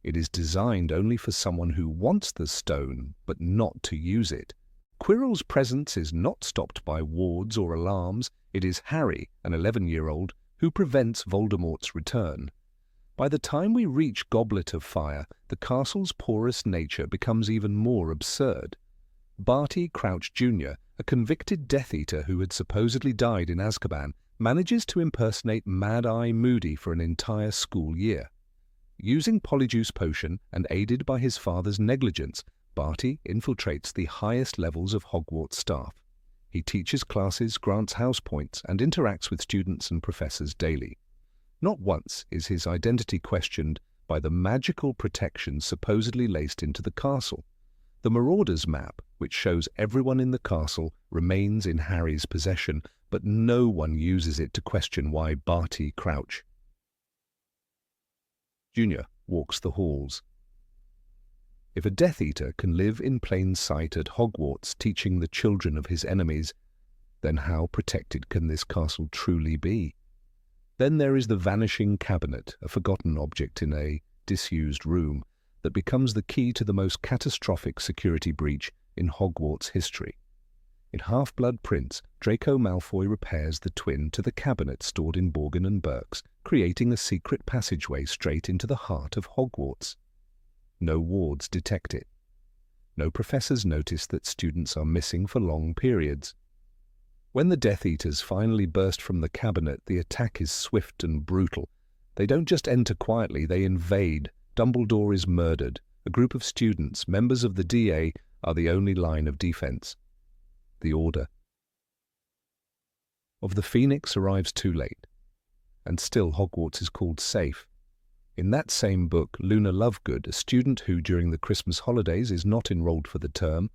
It is designed only for someone who wants the stone, but not to use it. Quirrell's presence is not stopped by wards or alarms. It is Harry, an 11-year-old, who prevents Voldemort's return. By the time we reach Goblet of Fire, the castle's porous nature becomes even more absurd. Barty Crouch Jr., a convicted Death Eater who had supposedly died in Azkaban, manages to impersonate Mad-Eye Moody for an entire school year. Using Polyjuice Potion and aided by his father's negligence, Barty infiltrates the highest levels of Hogwarts staff. He teaches classes, grants house points, and interacts with students and professors daily. Not once is his identity questioned by the magical protection supposedly laced into the castle. The Marauders map, which shows everyone in the castle, remains in Harry's possession, but no one uses it to question why Barty Crouch Jr. walks the halls. If a Death Eater can live in plain sight at Hogwarts teaching the children of his enemies, then how protected can this castle truly be? Then there is the Vanishing Cabinet, a forgotten object in a disused room that becomes the key to the most catastrophic security breach in Hogwarts history. In Half-Blood Prince, Draco Malfoy repairs the twin to the cabinet stored in Borgin and Burke's, creating a secret passageway straight into the heart of Hogwarts. No wards detect it. No professors notice that students are missing for long periods. When the Death Eaters finally burst from the cabinet, the attack is swift and brutal. They don't just enter quietly, they invade. Dumbledore is murdered. A group of students, members of the DA, are the only line of defense. The Order of the Phoenix arrives too late, and still Hogwarts is called safe. In that same book, Luna Lovegood, a student who during the Christmas holidays is not enrolled for the term,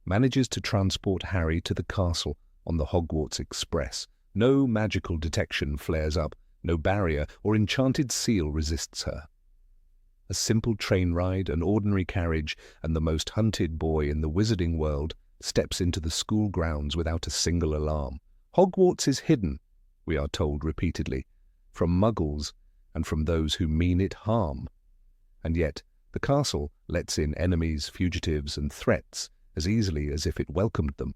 manages to transport Harry to the castle on the Hogwarts Express. No magical detection flares up, no barrier or enchanted seal resists her. A simple train ride, an ordinary carriage, and the most hunted boy in the wizarding world steps into the school grounds without a single alarm. Hogwarts is hidden, we are told repeatedly, from muggles and from those who mean it harm. And yet, the castle lets in enemies, fugitives, and threats as easily as if it welcomed them.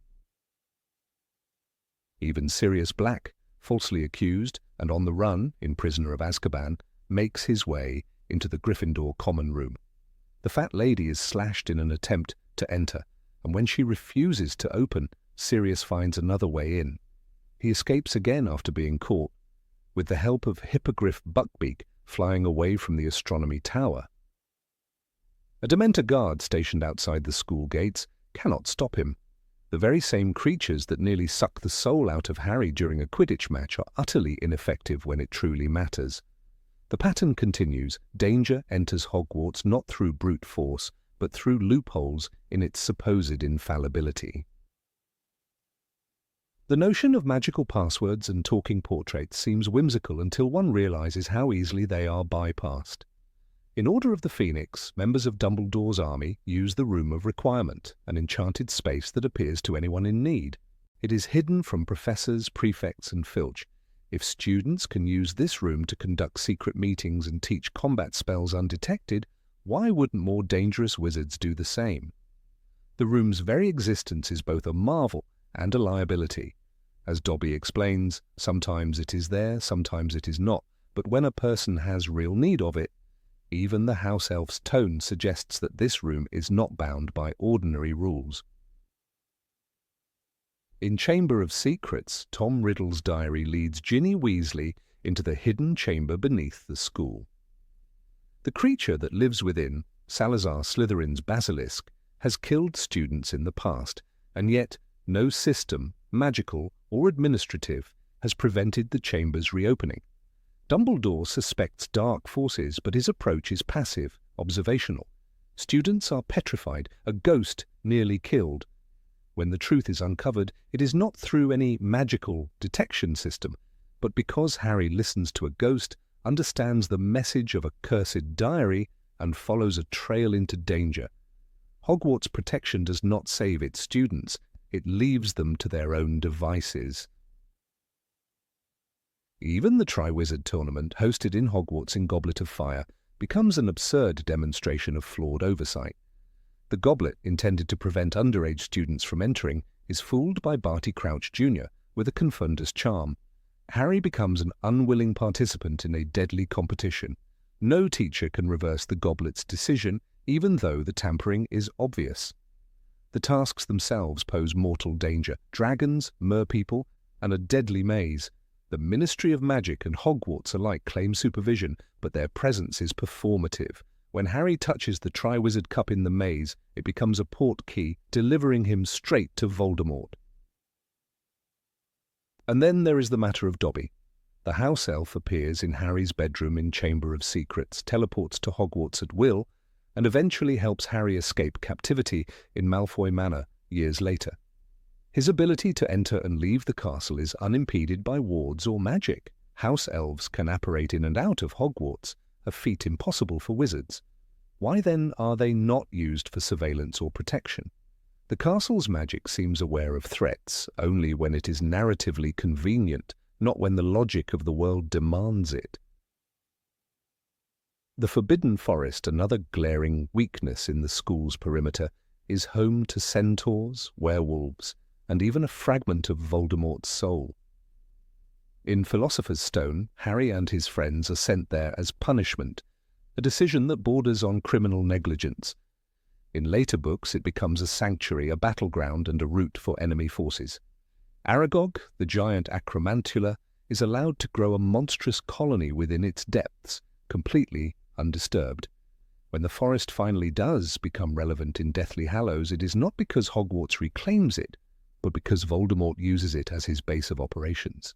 Even Sirius Black, falsely accused and on the run in Prisoner of Azkaban, makes his way into the Gryffindor common room. The fat lady is slashed in an attempt to enter, and when she refuses to open, Sirius finds another way in. He escapes again after being caught, with the help of Hippogriff Buckbeak flying away from the astronomy tower. A Dementor guard stationed outside the school gates cannot stop him. The very same creatures that nearly suck the soul out of Harry during a Quidditch match are utterly ineffective when it truly matters. The pattern continues. Danger enters Hogwarts not through brute force, but through loopholes in its supposed infallibility. The notion of magical passwords and talking portraits seems whimsical until one realizes how easily they are bypassed. In Order of the Phoenix, members of Dumbledore's army use the Room of Requirement, an enchanted space that appears to anyone in need. It is hidden from professors, prefects, and Filch. If students can use this room to conduct secret meetings and teach combat spells undetected, why wouldn't more dangerous wizards do the same? The room's very existence is both a marvel and a liability. As Dobby explains, sometimes it is there, sometimes it is not, but when a person has real need of it, even the house elf's tone suggests that this room is not bound by ordinary rules. In Chamber of Secrets, Tom Riddle's diary leads Ginny Weasley into the hidden chamber beneath the school. The creature that lives within, Salazar Slytherin's basilisk, has killed students in the past, and yet no system, magical or administrative, has prevented the chamber's reopening. Dumbledore suspects dark forces, but his approach is passive, observational. Students are petrified, a ghost nearly killed. When the truth is uncovered, it is not through any magical detection system, but because Harry listens to a ghost, understands the message of a cursed diary, and follows a trail into danger. Hogwarts protection does not save its students, it leaves them to their own devices. Even the Triwizard Tournament, hosted in Hogwarts in Goblet of Fire, becomes an absurd demonstration of flawed oversight. The goblet, intended to prevent underage students from entering, is fooled by Barty Crouch Jr. with a Confundus charm. Harry becomes an unwilling participant in a deadly competition. No teacher can reverse the goblet's decision, even though the tampering is obvious. The tasks themselves pose mortal danger: dragons, merpeople, and a deadly maze. The Ministry of Magic and Hogwarts alike claim supervision, but their presence is performative. When Harry touches the Triwizard Cup in the maze, it becomes a portkey, delivering him straight to Voldemort. And then there is the matter of Dobby. The house elf appears in Harry's bedroom in Chamber of Secrets, teleports to Hogwarts at will, and eventually helps Harry escape captivity in Malfoy Manor years later. His ability to enter and leave the castle is unimpeded by wards or magic. House elves can apparate in and out of Hogwarts, a feat impossible for wizards. Why then are they not used for surveillance or protection? The castle's magic seems aware of threats only when it is narratively convenient, not when the logic of the world demands it. The Forbidden Forest, another glaring weakness in the school's perimeter, is home to centaurs, werewolves, and even a fragment of Voldemort's soul. In Philosopher's Stone, Harry and his friends are sent there as punishment, a decision that borders on criminal negligence. In later books, it becomes a sanctuary, a battleground, and a route for enemy forces. Aragog, the giant acromantula, is allowed to grow a monstrous colony within its depths, completely undisturbed. When the forest finally does become relevant in Deathly Hallows, it is not because Hogwarts reclaims it, but because Voldemort uses it as his base of operations.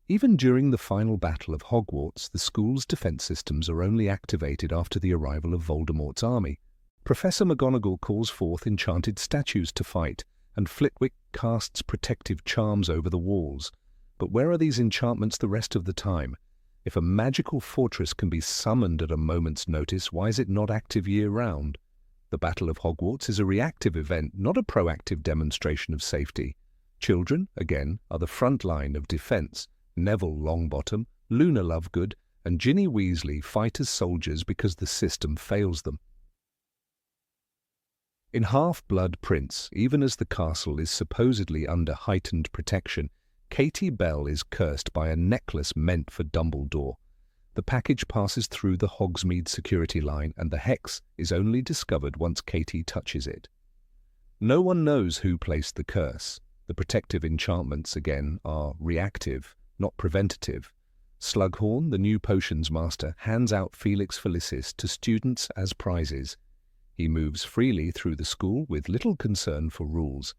Even during the final battle of Hogwarts, the school's defense systems are only activated after the arrival of Voldemort's army. Professor McGonagall calls forth enchanted statues to fight, and Flitwick casts protective charms over the walls. But where are these enchantments the rest of the time? If a magical fortress can be summoned at a moment's notice, why is it not active year-round? The Battle of Hogwarts is a reactive event, not a proactive demonstration of safety. Children, again, are the front line of defense. Neville Longbottom, Luna Lovegood, and Ginny Weasley fight as soldiers because the system fails them. In Half-Blood Prince, even as the castle is supposedly under heightened protection, Katie Bell is cursed by a necklace meant for Dumbledore. The package passes through the Hogsmeade security line, and the hex is only discovered once Katie touches it. No one knows who placed the curse. The protective enchantments, again, are reactive, not preventative. Slughorn, the new potions master, hands out Felix Felicis to students as prizes. He moves freely through the school with little concern for rules.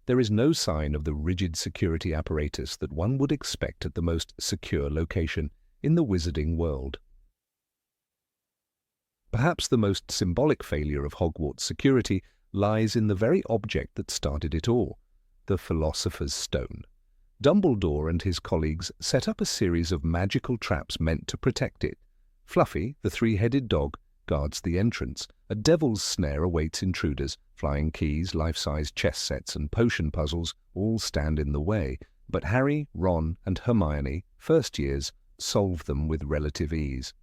There is no sign of the rigid security apparatus that one would expect at the most secure location in the wizarding world. Perhaps the most symbolic failure of Hogwarts security lies in the very object that started it all, the Philosopher's Stone. Dumbledore and his colleagues set up a series of magical traps meant to protect it. Fluffy, the three-headed dog, guards the entrance. A devil's snare awaits intruders. Flying keys, life-size chess sets, and potion puzzles all stand in the way. But Harry, Ron, and Hermione, first years, solve them with relative ease.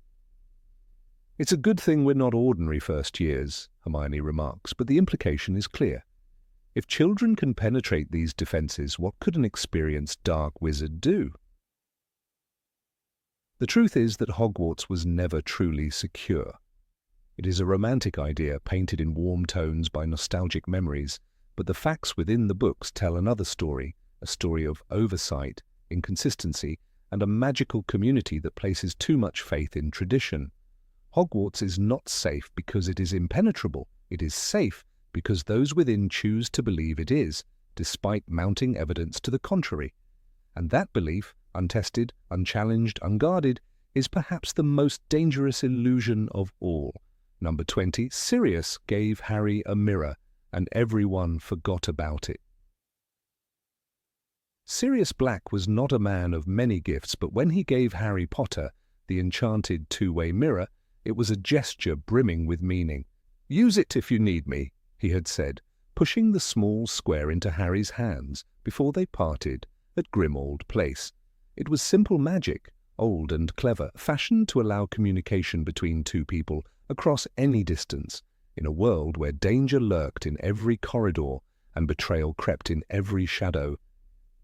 "It's a good thing we're not ordinary first years," Hermione remarks, but the implication is clear. If children can penetrate these defenses, what could an experienced dark wizard do? The truth is that Hogwarts was never truly secure. It is a romantic idea painted in warm tones by nostalgic memories, but the facts within the books tell another story, a story of oversight, inconsistency, and a magical community that places too much faith in tradition. Hogwarts is not safe because it is impenetrable. It is safe because those within choose to believe it is, despite mounting evidence to the contrary. And that belief, untested, unchallenged, unguarded, is perhaps the most dangerous illusion of all. Number 20, Sirius gave Harry a mirror, and everyone forgot about it. Sirius Black was not a man of many gifts, but when he gave Harry Potter the enchanted two-way mirror, it was a gesture brimming with meaning. "Use it if you need me," he had said, pushing the small square into Harry's hands before they parted at Grimmauld Place. It was simple magic, old and clever, fashioned to allow communication between two people across any distance. In a world where danger lurked in every corridor and betrayal crept in every shadow,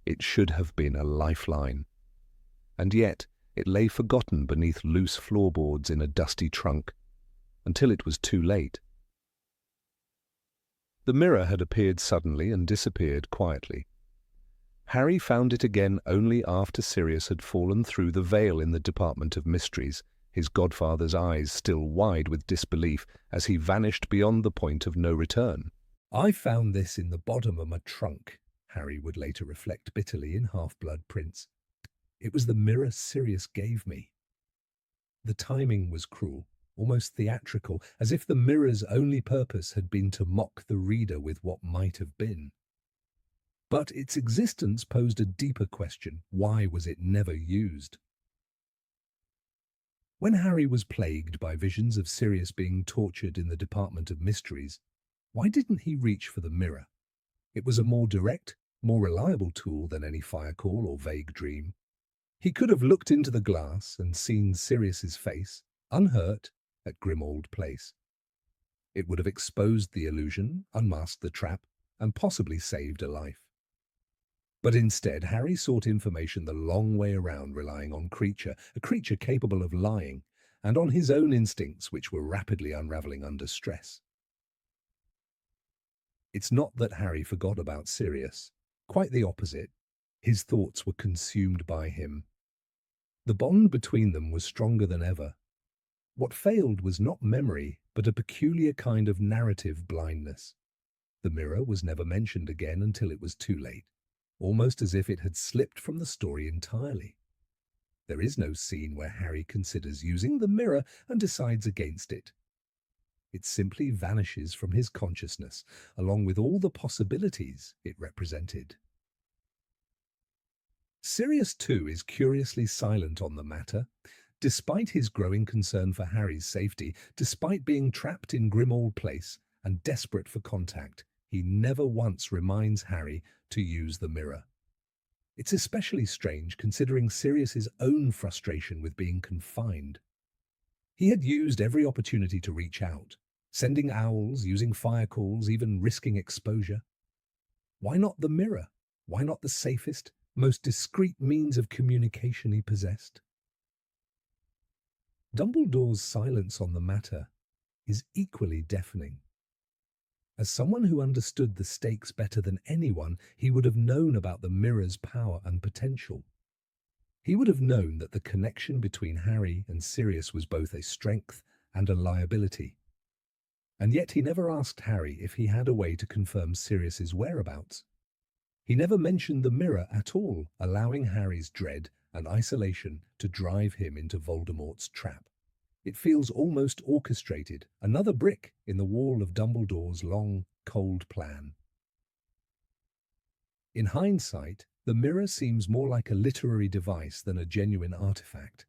it should have been a lifeline. And yet it lay forgotten beneath loose floorboards in a dusty trunk, until it was too late. The mirror had appeared suddenly and disappeared quietly. Harry found it again only after Sirius had fallen through the veil in the Department of Mysteries, his godfather's eyes still wide with disbelief as he vanished beyond the point of no return. "I found this in the bottom of my trunk," Harry would later reflect bitterly in Half-Blood Prince. "It was the mirror Sirius gave me." The timing was cruel, almost theatrical, as if the mirror's only purpose had been to mock the reader with what might have been. But its existence posed a deeper question: why was it never used? When Harry was plagued by visions of Sirius being tortured in the Department of Mysteries, why didn't he reach for the mirror? It was a more direct, more reliable tool than any fire call or vague dream. He could have looked into the glass and seen Sirius's face, unhurt, at Grimmauld Place. It would have exposed the illusion, unmasked the trap, and possibly saved a life. But instead, Harry sought information the long way around, relying on a creature capable of lying, and on his own instincts, which were rapidly unraveling under stress. It's not that Harry forgot about Sirius. Quite the opposite. His thoughts were consumed by him. The bond between them was stronger than ever. What failed was not memory, but a peculiar kind of narrative blindness. The mirror was never mentioned again until it was too late, almost as if it had slipped from the story entirely. There is no scene where Harry considers using the mirror and decides against it. It simply vanishes from his consciousness, along with all the possibilities it represented. Sirius, too, is curiously silent on the matter. Despite his growing concern for Harry's safety, despite being trapped in Grimmauld Place and desperate for contact, he never once reminds Harry to use the mirror. It's especially strange considering Sirius's own frustration with being confined. He had used every opportunity to reach out, sending owls, using fire calls, even risking exposure. Why not the mirror? Why not the safest, most discreet means of communication he possessed? Dumbledore's silence on the matter is equally deafening. As someone who understood the stakes better than anyone, he would have known about the mirror's power and potential. He would have known that the connection between Harry and Sirius was both a strength and a liability. And yet he never asked Harry if he had a way to confirm Sirius's whereabouts. He never mentioned the mirror at all, allowing Harry's dread and isolation to drive him into Voldemort's trap. It feels almost orchestrated, another brick in the wall of Dumbledore's long, cold plan. In hindsight, the mirror seems more like a literary device than a genuine artifact.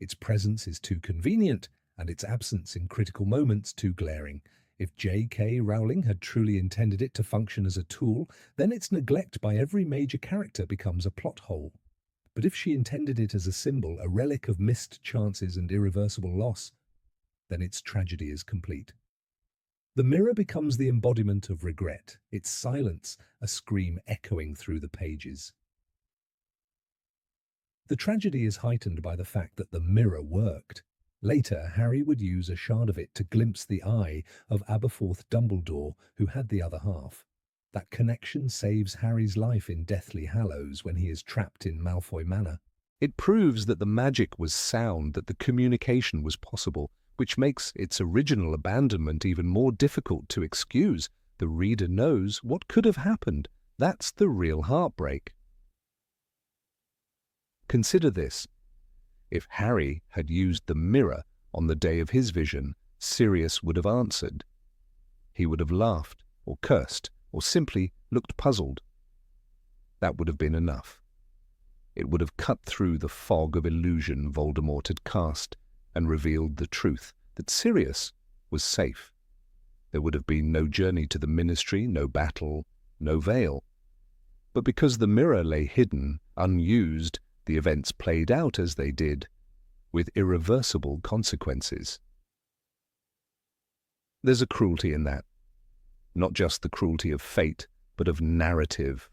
Its presence is too convenient, and its absence in critical moments too glaring. If J.K. Rowling had truly intended it to function as a tool, then its neglect by every major character becomes a plot hole. But if she intended it as a symbol, a relic of missed chances and irreversible loss, then its tragedy is complete. The mirror becomes the embodiment of regret, its silence a scream echoing through the pages. The tragedy is heightened by the fact that the mirror worked. Later, Harry would use a shard of it to glimpse the eye of Aberforth Dumbledore, who had the other half. That connection saves Harry's life in Deathly Hallows when he is trapped in Malfoy Manor. It proves that the magic was sound, that the communication was possible, which makes its original abandonment even more difficult to excuse. The reader knows what could have happened. That's the real heartbreak. Consider this. If Harry had used the mirror on the day of his vision, Sirius would have answered. He would have laughed, or cursed, or simply looked puzzled. That would have been enough. It would have cut through the fog of illusion Voldemort had cast and revealed the truth that Sirius was safe. There would have been no journey to the Ministry, no battle, no veil. But because the mirror lay hidden, unused, the events played out as they did, with irreversible consequences. There's a cruelty in that. Not just the cruelty of fate, but of narrative.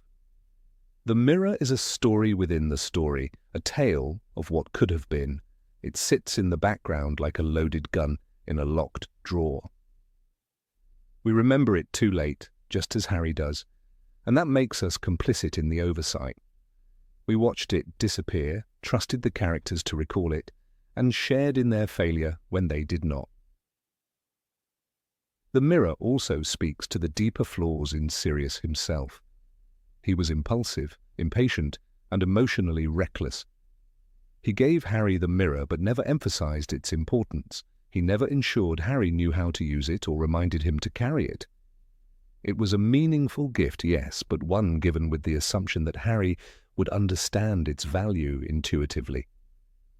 The mirror is a story within the story, a tale of what could have been. It sits in the background like a loaded gun in a locked drawer. We remember it too late, just as Harry does, and that makes us complicit in the oversight. We watched it disappear, trusted the characters to recall it, and shared in their failure when they did not. The mirror also speaks to the deeper flaws in Sirius himself. He was impulsive, impatient, and emotionally reckless. He gave Harry the mirror but never emphasized its importance. He never ensured Harry knew how to use it or reminded him to carry it. It was a meaningful gift, yes, but one given with the assumption that Harry would understand its value intuitively.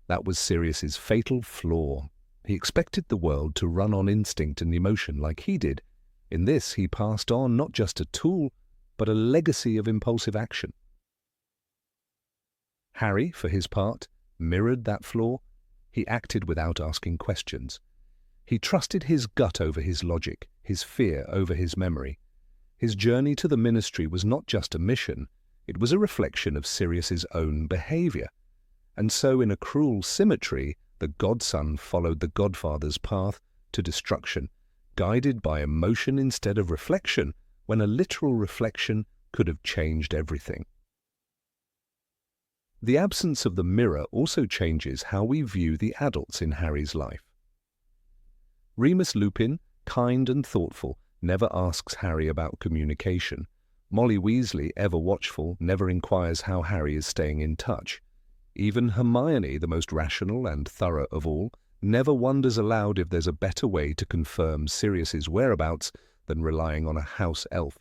That was Sirius's fatal flaw. He expected the world to run on instinct and emotion like he did. In this, he passed on not just a tool, but a legacy of impulsive action. Harry, for his part, mirrored that flaw. He acted without asking questions. He trusted his gut over his logic, his fear over his memory. His journey to the Ministry was not just a mission, it was a reflection of Sirius's own behavior. And so, in a cruel symmetry, the godson followed the godfather's path to destruction, guided by emotion instead of reflection, when a literal reflection could have changed everything. The absence of the mirror also changes how we view the adults in Harry's life. Remus Lupin, kind and thoughtful, never asks Harry about communication. Molly Weasley, ever watchful, never inquires how Harry is staying in touch. Even Hermione, the most rational and thorough of all, never wonders aloud if there's a better way to confirm Sirius's whereabouts than relying on a house elf.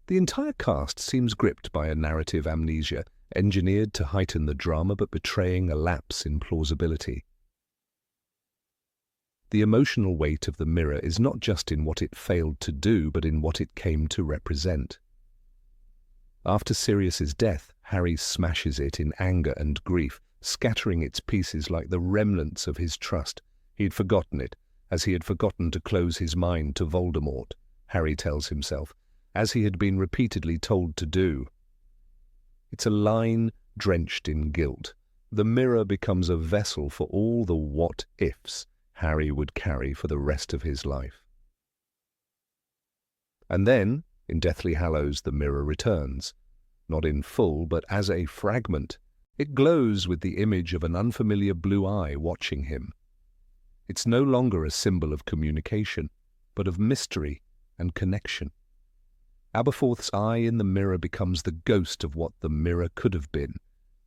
The entire cast seems gripped by a narrative amnesia, engineered to heighten the drama but betraying a lapse in plausibility. The emotional weight of the mirror is not just in what it failed to do, but in what it came to represent. After Sirius's death, Harry smashes it in anger and grief, scattering its pieces like the remnants of his trust. He had forgotten it, as he had forgotten to close his mind to Voldemort, Harry tells himself, as he had been repeatedly told to do. It's a line drenched in guilt. The mirror becomes a vessel for all the what-ifs Harry would carry for the rest of his life. And then, in Deathly Hallows, the mirror returns, not in full, but as a fragment. It glows with the image of an unfamiliar blue eye watching him. It's no longer a symbol of communication, but of mystery and connection. Aberforth's eye in the mirror becomes the ghost of what the mirror could have been,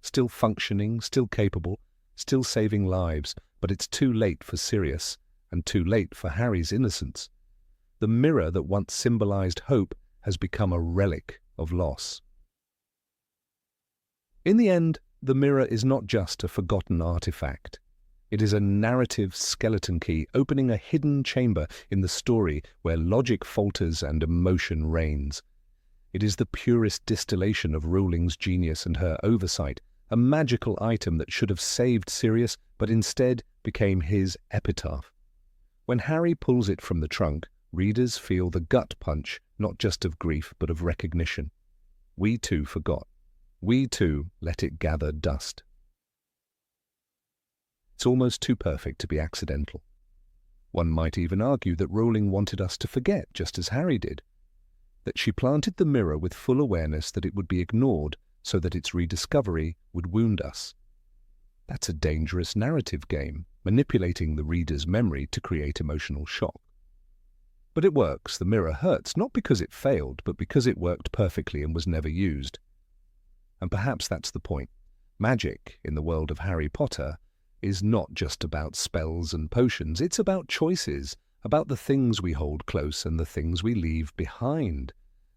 still functioning, still capable, still saving lives, but it's too late for Sirius, and too late for Harry's innocence. The mirror that once symbolized hope has become a relic of loss. In the end, the mirror is not just a forgotten artifact. It is a narrative skeleton key opening a hidden chamber in the story where logic falters and emotion reigns. It is the purest distillation of Rowling's genius and her oversight, a magical item that should have saved Sirius but instead became his epitaph. When Harry pulls it from the trunk, readers feel the gut punch, not just of grief but of recognition. We too forgot. We too let it gather dust. It's almost too perfect to be accidental. One might even argue that Rowling wanted us to forget, just as Harry did, that she planted the mirror with full awareness that it would be ignored so that its rediscovery would wound us. That's a dangerous narrative game, manipulating the reader's memory to create emotional shock. But it works. The mirror hurts, not because it failed, but because it worked perfectly and was never used. And perhaps that's the point. Magic, in the world of Harry Potter, is not just about spells and potions. It's about choices, about the things we hold close and the things we leave behind.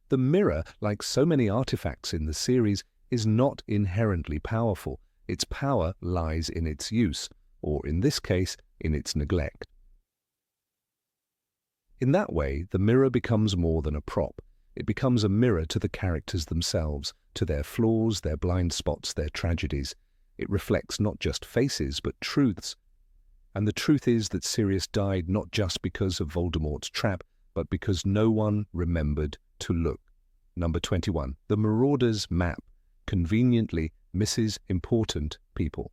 The mirror, like so many artifacts in the series, is not inherently powerful. Its power lies in its use, or in this case, in its neglect. In that way, the mirror becomes more than a prop. It becomes a mirror to the characters themselves, to their flaws, their blind spots, their tragedies. It reflects not just faces, but truths. And the truth is that Sirius died not just because of Voldemort's trap, but because no one remembered to look. Number 21. The Marauder's Map conveniently misses important people.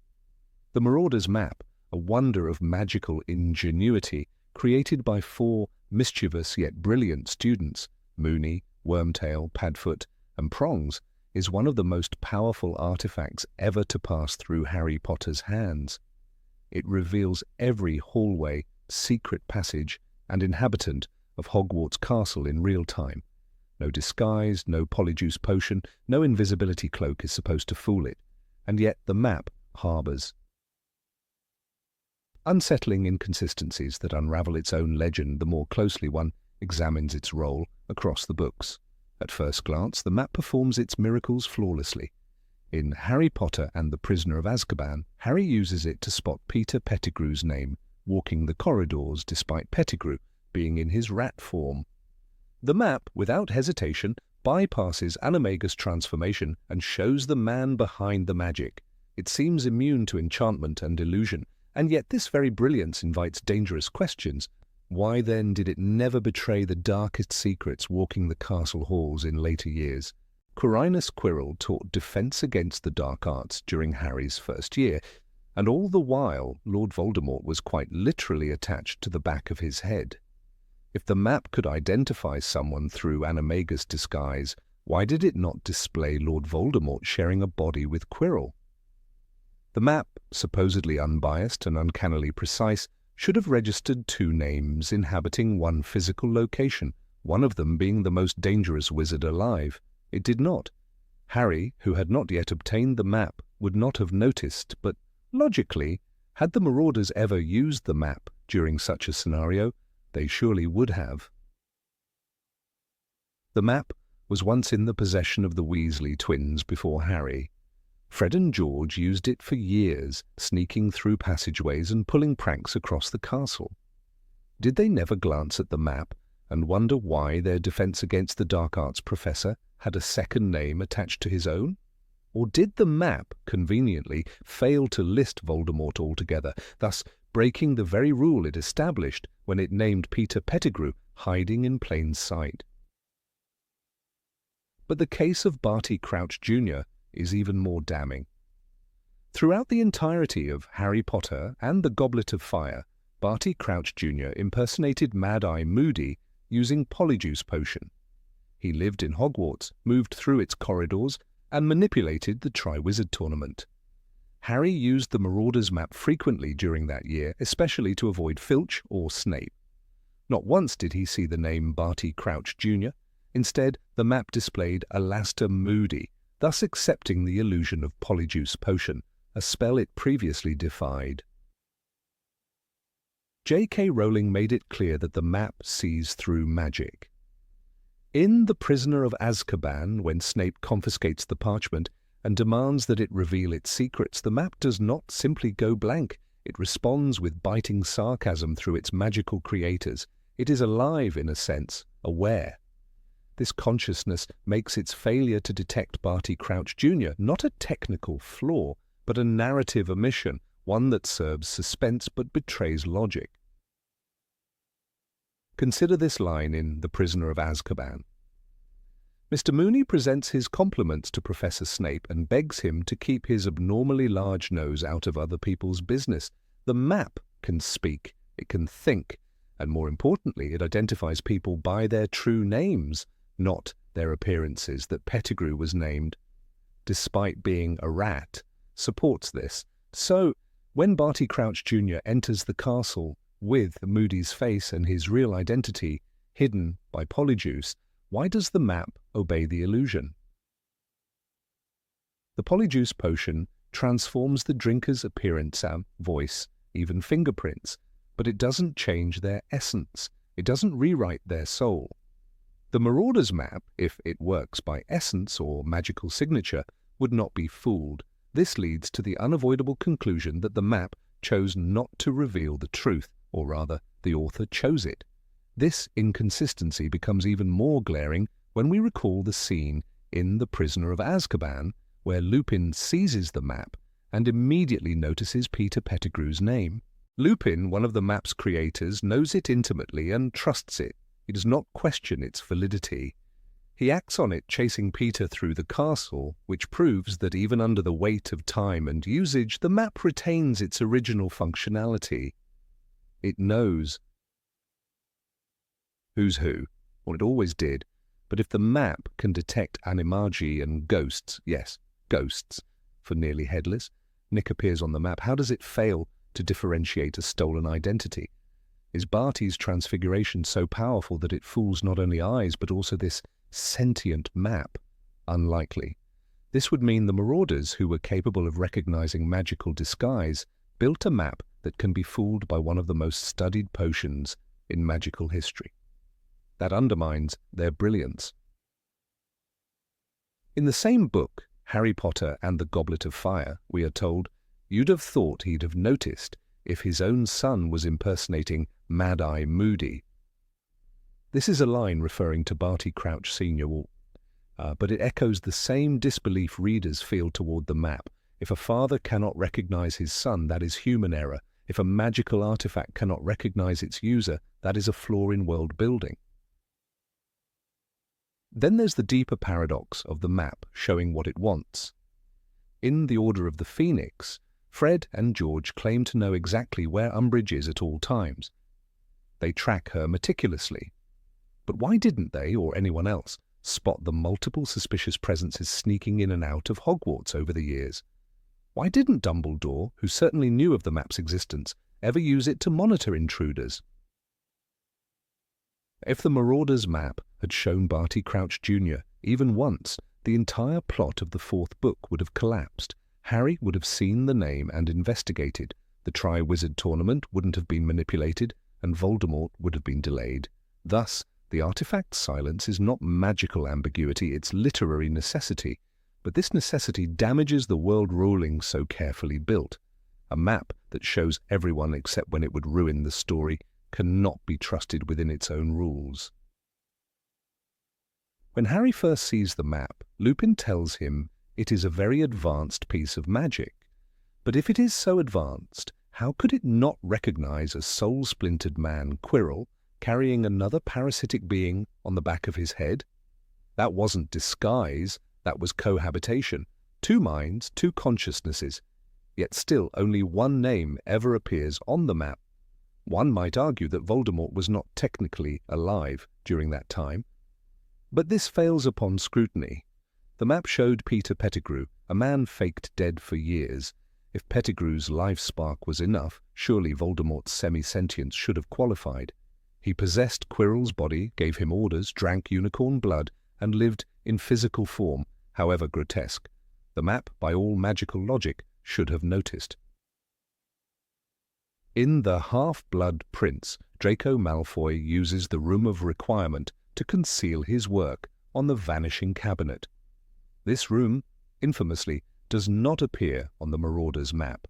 The Marauder's Map, a wonder of magical ingenuity, created by 4 mischievous yet brilliant students, Moony, Wormtail, Padfoot, and Prongs, is one of the most powerful artifacts ever to pass through Harry Potter's hands. It reveals every hallway, secret passage, and inhabitant of Hogwarts Castle in real time. No disguise, no Polyjuice potion, no invisibility cloak is supposed to fool it, and yet the map harbours unsettling inconsistencies that unravel its own legend the more closely one examines its role across the books. At first glance, the map performs its miracles flawlessly. In Harry Potter and the Prisoner of Azkaban, Harry uses it to spot Peter Pettigrew's name walking the corridors despite Pettigrew being in his rat form. The map, without hesitation, bypasses Animagus transformation and shows the man behind the magic. It seems immune to enchantment and illusion, and yet this very brilliance invites dangerous questions. Why then did it never betray the darkest secrets walking the castle halls in later years? Quirinus Quirrell taught defense against the dark arts during Harry's first year, and all the while Lord Voldemort was quite literally attached to the back of his head. If the map could identify someone through Animagus disguise, why did it not display Lord Voldemort sharing a body with Quirrell? The map, supposedly unbiased and uncannily precise, should have registered 2 names inhabiting one physical location, one of them being the most dangerous wizard alive. It did not. Harry, who had not yet obtained the map, would not have noticed, but logically, had the Marauders ever used the map during such a scenario, they surely would have. The map was once in the possession of the Weasley twins before Harry. Fred and George used it for years, sneaking through passageways and pulling pranks across the castle. Did they never glance at the map and wonder why their defense against the dark arts professor had a second name attached to his own? Or did the map, conveniently, fail to list Voldemort altogether, thus breaking the very rule it established when it named Peter Pettigrew hiding in plain sight? But the case of Barty Crouch Jr. is even more damning. Throughout the entirety of Harry Potter and the Goblet of Fire, Barty Crouch Jr. impersonated Mad-Eye Moody using Polyjuice potion. He lived in Hogwarts, moved through its corridors, and manipulated the Triwizard Tournament. Harry used the Marauder's Map frequently during that year, especially to avoid Filch or Snape. Not once did he see the name Barty Crouch Jr. Instead, the map displayed Alastor Moody, thus accepting the illusion of Polyjuice potion, a spell it previously defied. J.K. Rowling made it clear that the map sees through magic. In The Prisoner of Azkaban, when Snape confiscates the parchment and demands that it reveal its secrets, the map does not simply go blank. It responds with biting sarcasm through its magical creators. It is alive, in a sense, aware. This consciousness makes its failure to detect Barty Crouch Jr. not a technical flaw, but a narrative omission, one that serves suspense but betrays logic. Consider this line in The Prisoner of Azkaban. Mr. Moony presents his compliments to Professor Snape and begs him to keep his abnormally large nose out of other people's business. The map can speak, it can think, and more importantly, it identifies people by their true names, not their appearances. That Pettigrew was named, despite being a rat, supports this. So, when Barty Crouch Jr. enters the castle with Moody's face and his real identity hidden by Polyjuice, why does the map obey the illusion? The Polyjuice potion transforms the drinker's appearance and voice, even fingerprints, but it doesn't change their essence. It doesn't rewrite their soul. The Marauder's Map, if it works by essence or magical signature, would not be fooled. This leads to the unavoidable conclusion that the map chose not to reveal the truth, or rather, the author chose it. This inconsistency becomes even more glaring when we recall the scene in The Prisoner of Azkaban, where Lupin seizes the map and immediately notices Peter Pettigrew's name. Lupin, one of the map's creators, knows it intimately and trusts it. He does not question its validity. He acts on it, chasing Peter through the castle, which proves that even under the weight of time and usage, the map retains its original functionality. It knows who's who, or it always did, but if the map can detect animagi and ghosts, yes, ghosts, for Nearly Headless, Nick appears on the map, how does it fail to differentiate a stolen identity? Is Barty's transfiguration so powerful that it fools not only eyes but also this sentient map? Unlikely. This would mean the Marauders, who were capable of recognizing magical disguise, built a map that can be fooled by one of the most studied potions in magical history. That undermines their brilliance. In the same book, Harry Potter and the Goblet of Fire, we are told, you'd have thought he'd have noticed if his own son was impersonating Mad-Eye Moody. This is a line referring to Barty Crouch Sr., but it echoes the same disbelief readers feel toward the map. If a father cannot recognize his son, that is human error. If a magical artifact cannot recognize its user, that is a flaw in world building. Then there's the deeper paradox of the map showing what it wants. In The Order of the Phoenix, Fred and George claim to know exactly where Umbridge is at all times. They track her meticulously. But why didn't they, or anyone else, spot the multiple suspicious presences sneaking in and out of Hogwarts over the years? Why didn't Dumbledore, who certainly knew of the map's existence, ever use it to monitor intruders? If the Marauders' map had shown Barty Crouch Jr. even once, the entire plot of the fourth book would have collapsed. Harry would have seen the name and investigated. The Triwizard Tournament wouldn't have been manipulated, and Voldemort would have been delayed. Thus, the artifact's silence is not magical ambiguity, it's literary necessity. But this necessity damages the world ruling so carefully built. A map that shows everyone except when it would ruin the story cannot be trusted within its own rules. When Harry first sees the map, Lupin tells him it is a very advanced piece of magic. But if it is so advanced, how could it not recognize a soul-splintered man, Quirrell, carrying another parasitic being on the back of his head? That wasn't disguise, that was cohabitation. Two minds, two consciousnesses. Yet still only one name ever appears on the map. One might argue that Voldemort was not technically alive during that time. But this fails upon scrutiny. The map showed Peter Pettigrew, a man faked dead for years. If Pettigrew's life spark was enough, surely Voldemort's semi-sentience should have qualified. He possessed Quirrell's body, gave him orders, drank unicorn blood, and lived in physical form, however grotesque. The map, by all magical logic, should have noticed. In The Half-Blood Prince, Draco Malfoy uses the Room of Requirement to conceal his work on the Vanishing Cabinet. This room, infamously, does not appear on the Marauders' map.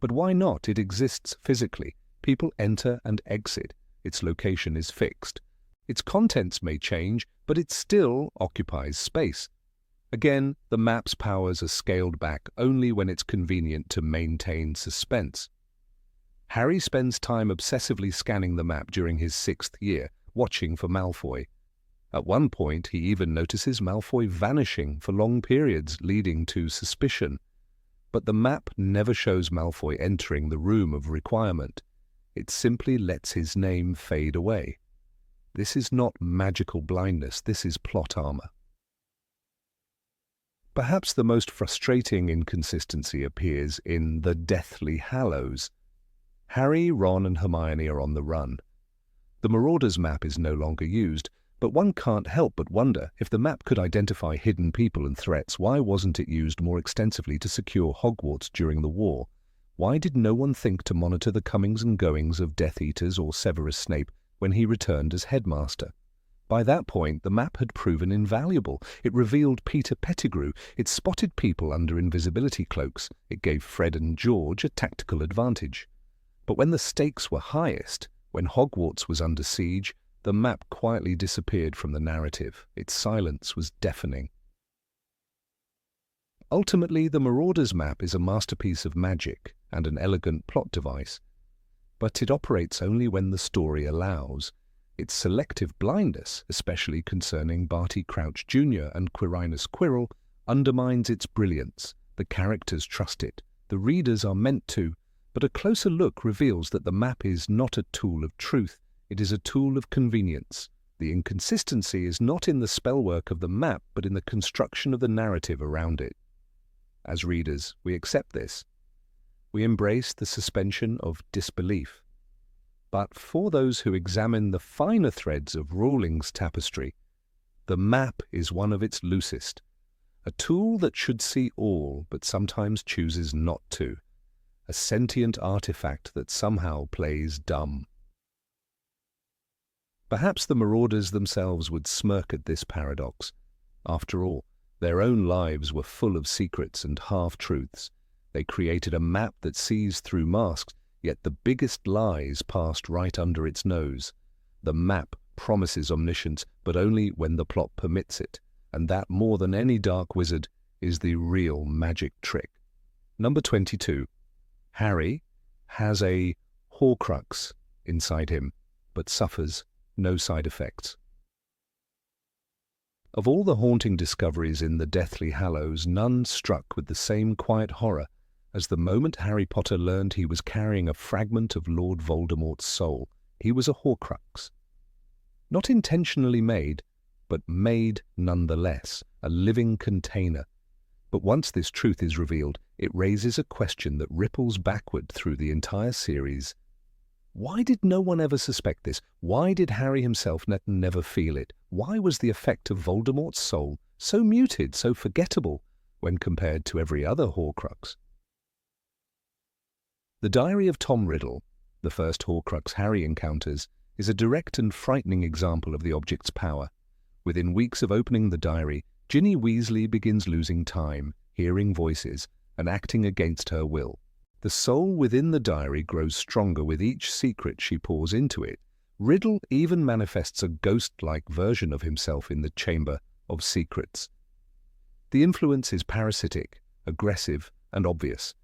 But why not? It exists physically. People enter and exit. Its location is fixed. Its contents may change, but it still occupies space. Again, the map's powers are scaled back only when it's convenient to maintain suspense. Harry spends time obsessively scanning the map during his 6th year, watching for Malfoy. At one point, he even notices Malfoy vanishing for long periods, leading to suspicion. But the map never shows Malfoy entering the Room of Requirement. It simply lets his name fade away. This is not magical blindness, this is plot armor. Perhaps the most frustrating inconsistency appears in the Deathly Hallows. Harry, Ron, and Hermione are on the run. The Marauders' map is no longer used, but one can't help but wonder if the map could identify hidden people and threats, why wasn't it used more extensively to secure Hogwarts during the war? Why did no one think to monitor the comings and goings of Death Eaters or Severus Snape when he returned as headmaster? By that point, the map had proven invaluable. It revealed Peter Pettigrew. It spotted people under invisibility cloaks. It gave Fred and George a tactical advantage. But when the stakes were highest, when Hogwarts was under siege, the map quietly disappeared from the narrative. Its silence was deafening. Ultimately, the Marauders' map is a masterpiece of magic and an elegant plot device. But it operates only when the story allows. Its selective blindness, especially concerning Barty Crouch Jr. and Quirinus Quirrell, undermines its brilliance. The characters trust it. The readers are meant to, but a closer look reveals that the map is not a tool of truth, it is a tool of convenience. The inconsistency is not in the spellwork of the map, but in the construction of the narrative around it. As readers, we accept this. We embrace the suspension of disbelief. But for those who examine the finer threads of Rowling's tapestry, the map is one of its loosest, a tool that should see all but sometimes chooses not to, a sentient artifact that somehow plays dumb. Perhaps the Marauders themselves would smirk at this paradox. After all, their own lives were full of secrets and half-truths. They created a map that sees through masks, yet the biggest lies passed right under its nose. The map promises omniscience, but only when the plot permits it, and that, more than any dark wizard, is the real magic trick. Number 22. Harry has a Horcrux inside him, but suffers no side effects. Of all the haunting discoveries in the Deathly Hallows, none struck with the same quiet horror as the moment Harry Potter learned he was carrying a fragment of Lord Voldemort's soul. He was a Horcrux. Not intentionally made, but made nonetheless, a living container. But once this truth is revealed, it raises a question that ripples backward through the entire series. Why did no one ever suspect this? Why did Harry himself never feel it? Why was the effect of Voldemort's soul so muted, so forgettable, when compared to every other Horcrux? The Diary of Tom Riddle, the first Horcrux Harry encounters, is a direct and frightening example of the object's power. Within weeks of opening the diary, Ginny Weasley begins losing time, hearing voices, and acting against her will. The soul within the diary grows stronger with each secret she pours into it. Riddle even manifests a ghost-like version of himself in the Chamber of Secrets. The influence is parasitic, aggressive, and obvious.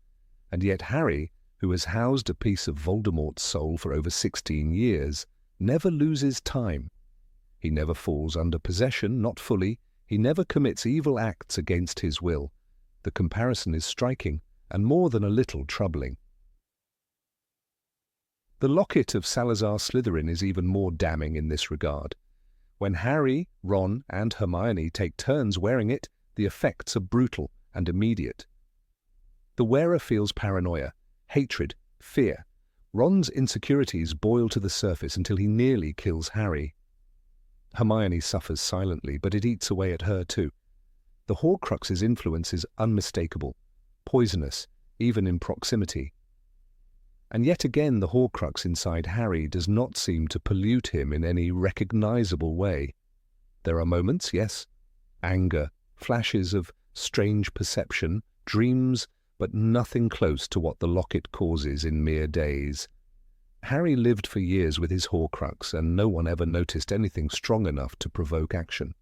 And yet Harry, who has housed a piece of Voldemort's soul for over 16 years, never loses time. He never falls under possession, not fully. He never commits evil acts against his will. The comparison is striking, and more than a little troubling. The locket of Salazar Slytherin is even more damning in this regard. When Harry, Ron, and Hermione take turns wearing it, the effects are brutal and immediate. The wearer feels paranoia, hatred, fear. Ron's insecurities boil to the surface until he nearly kills Harry. Hermione suffers silently, but it eats away at her too. The Horcrux's influence is unmistakable, poisonous, even in proximity. And yet again the Horcrux inside Harry does not seem to pollute him in any recognizable way. There are moments, yes, anger, flashes of strange perception, dreams, but nothing close to what the locket causes in mere days. Harry lived for years with his Horcrux, and no one ever noticed anything strong enough to provoke action.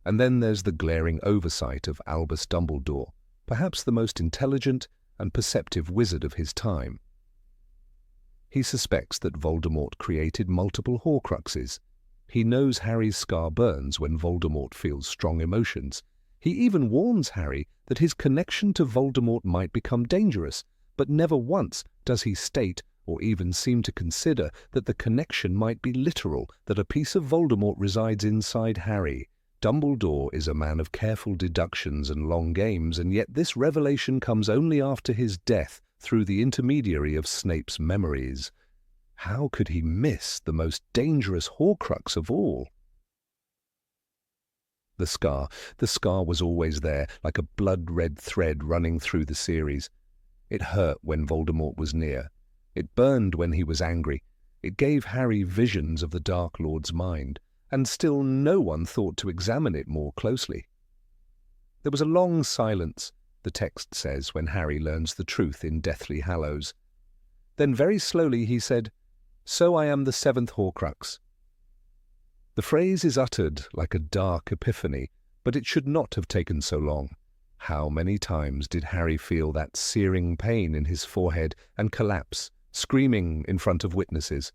And then there's the glaring oversight of Albus Dumbledore, perhaps the most intelligent and perceptive wizard of his time. He suspects that Voldemort created multiple Horcruxes. He knows Harry's scar burns when Voldemort feels strong emotions. He even warns Harry that his connection to Voldemort might become dangerous, but never once does he state or even seem to consider that the connection might be literal, that a piece of Voldemort resides inside Harry. Dumbledore is a man of careful deductions and long games, and yet this revelation comes only after his death through the intermediary of Snape's memories. How could he miss the most dangerous Horcrux of all? The scar was always there, like a blood-red thread running through the series. It hurt when Voldemort was near. It burned when he was angry. It gave Harry visions of the Dark Lord's mind, and still no one thought to examine it more closely. There was a long silence, the text says, when Harry learns the truth in Deathly Hallows. Then very slowly he said, "So I am the seventh Horcrux." The phrase is uttered like a dark epiphany, but it should not have taken so long. How many times did Harry feel that searing pain in his forehead and collapse, screaming in front of witnesses?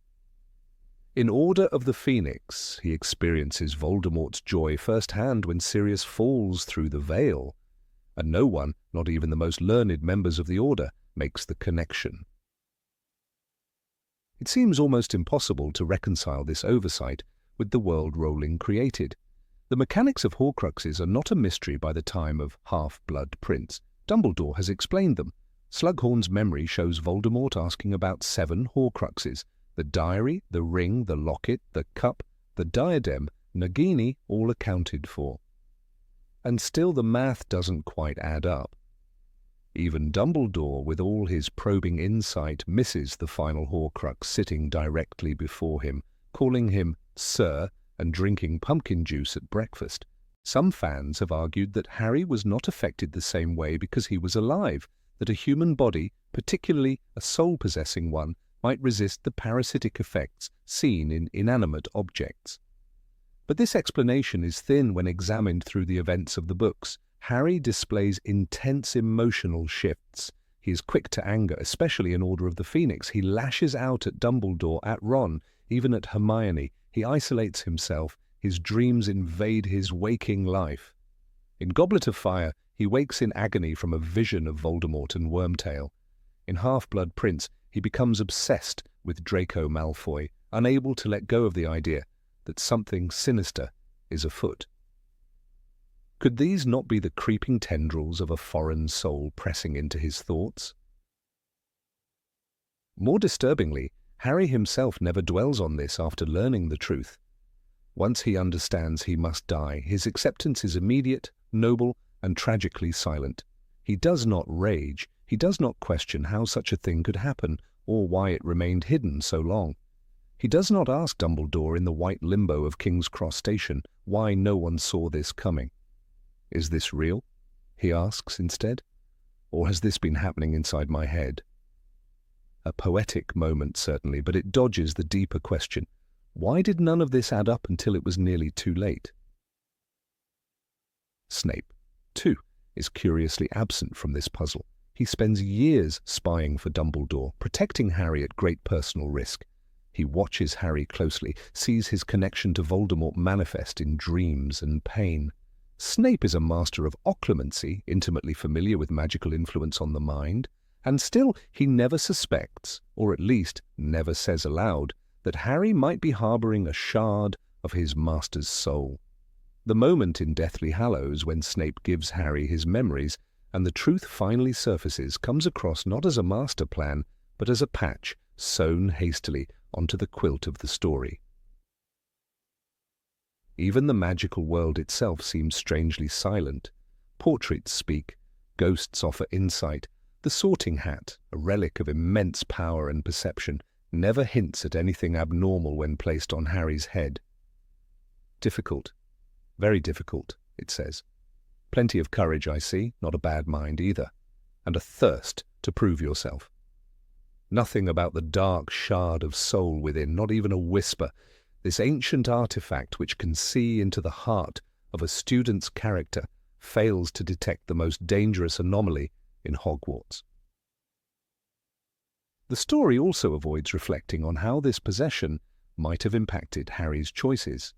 In Order of the Phoenix, he experiences Voldemort's joy firsthand when Sirius falls through the veil, and no one, not even the most learned members of the Order, makes the connection. It seems almost impossible to reconcile this oversight with the world Rowling created. The mechanics of Horcruxes are not a mystery by the time of Half-Blood Prince. Dumbledore has explained them. Slughorn's memory shows Voldemort asking about 7 Horcruxes: the diary, the ring, the locket, the cup, the diadem, Nagini, all accounted for. And still the math doesn't quite add up. Even Dumbledore, with all his probing insight, misses the final Horcrux sitting directly before him, calling him Sir and drinking pumpkin juice at breakfast. Some fans have argued that Harry was not affected the same way because he was alive, that a human body, particularly a soul-possessing one, might resist the parasitic effects seen in inanimate objects. But this explanation is thin when examined through the events of the books. Harry displays intense emotional shifts. He is quick to anger, especially in Order of the Phoenix. He lashes out at Dumbledore, at Ron, even at Hermione. He isolates himself. His dreams invade his waking life. In Goblet of Fire, he wakes in agony from a vision of Voldemort and Wormtail. In Half-Blood Prince, he becomes obsessed with Draco Malfoy, unable to let go of the idea that something sinister is afoot. Could these not be the creeping tendrils of a foreign soul pressing into his thoughts? More disturbingly, Harry himself never dwells on this after learning the truth. Once he understands he must die, his acceptance is immediate, noble, and tragically silent. He does not rage. He does not question how such a thing could happen or why it remained hidden so long. He does not ask Dumbledore in the white limbo of King's Cross Station why no one saw this coming. Is this real? He asks instead. Or has this been happening inside my head? A poetic moment, certainly, but it dodges the deeper question. Why did none of this add up until it was nearly too late? Snape, too, is curiously absent from this puzzle. He spends years spying for Dumbledore, protecting Harry at great personal risk. He watches Harry closely, sees his connection to Voldemort manifest in dreams and pain. Snape is a master of occlumency, intimately familiar with magical influence on the mind, and still he never suspects, or at least never says aloud, that Harry might be harboring a shard of his master's soul. The moment in Deathly Hallows when Snape gives Harry his memories and the truth finally surfaces comes across not as a master plan, but as a patch sewn hastily onto the quilt of the story. Even the magical world itself seems strangely silent. Portraits speak, ghosts offer insight. The Sorting Hat, a relic of immense power and perception, never hints at anything abnormal when placed on Harry's head. Difficult, very difficult, it says. Plenty of courage, I see, not a bad mind either, and a thirst to prove yourself. Nothing about the dark shard of soul within, not even a whisper. This ancient artifact which can see into the heart of a student's character fails to detect the most dangerous anomaly in Hogwarts. The story also avoids reflecting on how this possession might have impacted Harry's choices.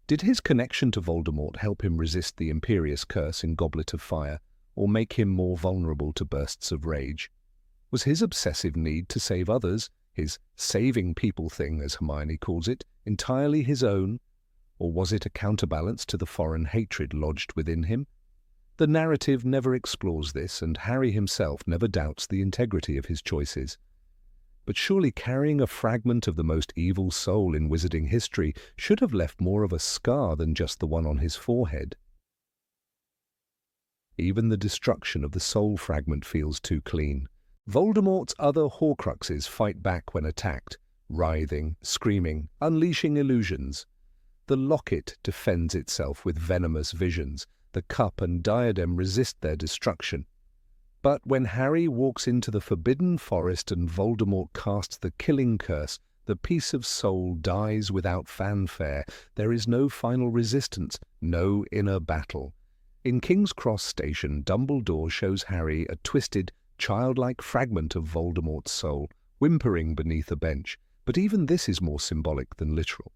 Did his connection to Voldemort help him resist the Imperious Curse in Goblet of Fire, or make him more vulnerable to bursts of rage? Was his obsessive need to save others, his saving people thing, as Hermione calls it, entirely his own, or was it a counterbalance to the foreign hatred lodged within him? The narrative never explores this, and Harry himself never doubts the integrity of his choices. But surely carrying a fragment of the most evil soul in wizarding history should have left more of a scar than just the one on his forehead. Even the destruction of the soul fragment feels too clean. Voldemort's other Horcruxes fight back when attacked, writhing, screaming, unleashing illusions. The locket defends itself with venomous visions. The cup and diadem resist their destruction. But when Harry walks into the Forbidden Forest and Voldemort casts the killing curse, the piece of soul dies without fanfare. There is no final resistance, no inner battle. In King's Cross Station, Dumbledore shows Harry a twisted, childlike fragment of Voldemort's soul, whimpering beneath a bench, but even this is more symbolic than literal.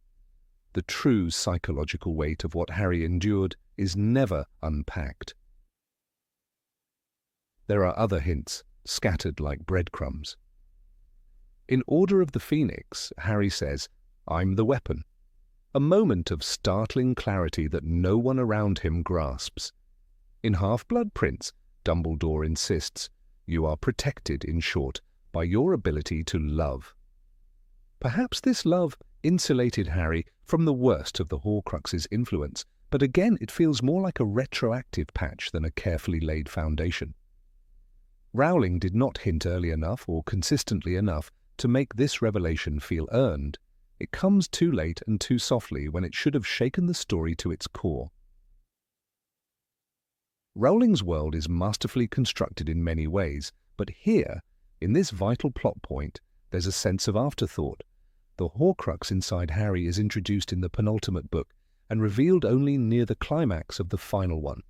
The true psychological weight of what Harry endured is never unpacked. There are other hints, scattered like breadcrumbs. In Order of the Phoenix, Harry says, "I'm the weapon," a moment of startling clarity that no one around him grasps. In Half-Blood Prince, Dumbledore insists, "You are protected, in short, by your ability to love." Perhaps this love insulated Harry from the worst of the Horcrux's influence, but again it feels more like a retroactive patch than a carefully laid foundation. Rowling did not hint early enough or consistently enough to make this revelation feel earned. It comes too late and too softly when it should have shaken the story to its core. Rowling's world is masterfully constructed in many ways, but here, in this vital plot point, there's a sense of afterthought. The Horcrux inside Harry is introduced in the penultimate book and revealed only near the climax of the final one.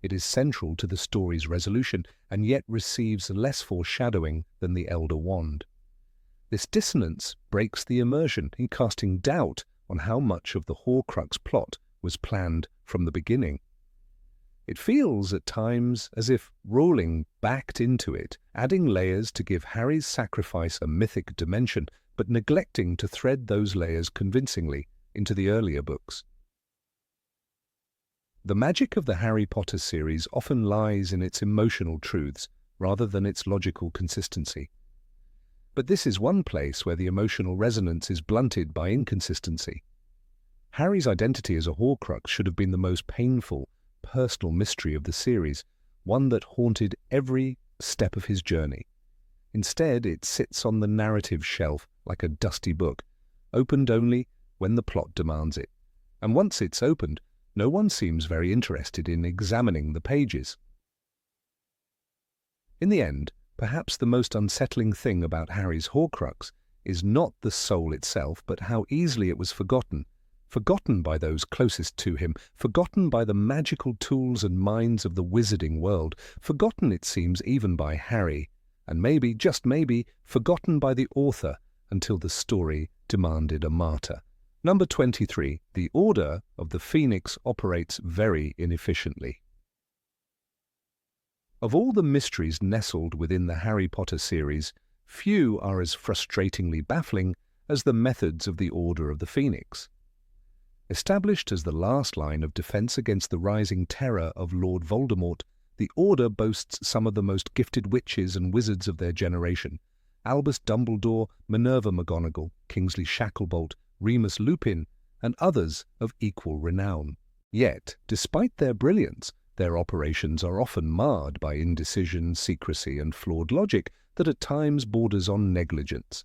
It is central to the story's resolution and yet receives less foreshadowing than the Elder Wand. This dissonance breaks the immersion in casting doubt on how much of the Horcrux plot was planned from the beginning. It feels at times as if Rowling backed into it, adding layers to give Harry's sacrifice a mythic dimension, but neglecting to thread those layers convincingly into the earlier books. The magic of the Harry Potter series often lies in its emotional truths rather than its logical consistency. But this is one place where the emotional resonance is blunted by inconsistency. Harry's identity as a Horcrux should have been the most painful, personal mystery of the series, one that haunted every step of his journey. Instead, it sits on the narrative shelf like a dusty book, opened only when the plot demands it. And once it's opened, no one seems very interested in examining the pages. In the end, perhaps the most unsettling thing about Harry's Horcrux is not the soul itself, but how easily it was forgotten by those closest to him, forgotten by the magical tools and minds of the wizarding world, forgotten, it seems, even by Harry, and maybe, just maybe, forgotten by the author until the story demanded a martyr. Number 23. The Order of the Phoenix operates very inefficiently. Of all the mysteries nestled within the Harry Potter series, few are as frustratingly baffling as the methods of the Order of the Phoenix. Established as the last line of defense against the rising terror of Lord Voldemort, the Order boasts some of the most gifted witches and wizards of their generation: Albus Dumbledore, Minerva McGonagall, Kingsley Shacklebolt, Remus Lupin, and others of equal renown. Yet, despite their brilliance, their operations are often marred by indecision, secrecy, and flawed logic that at times borders on negligence.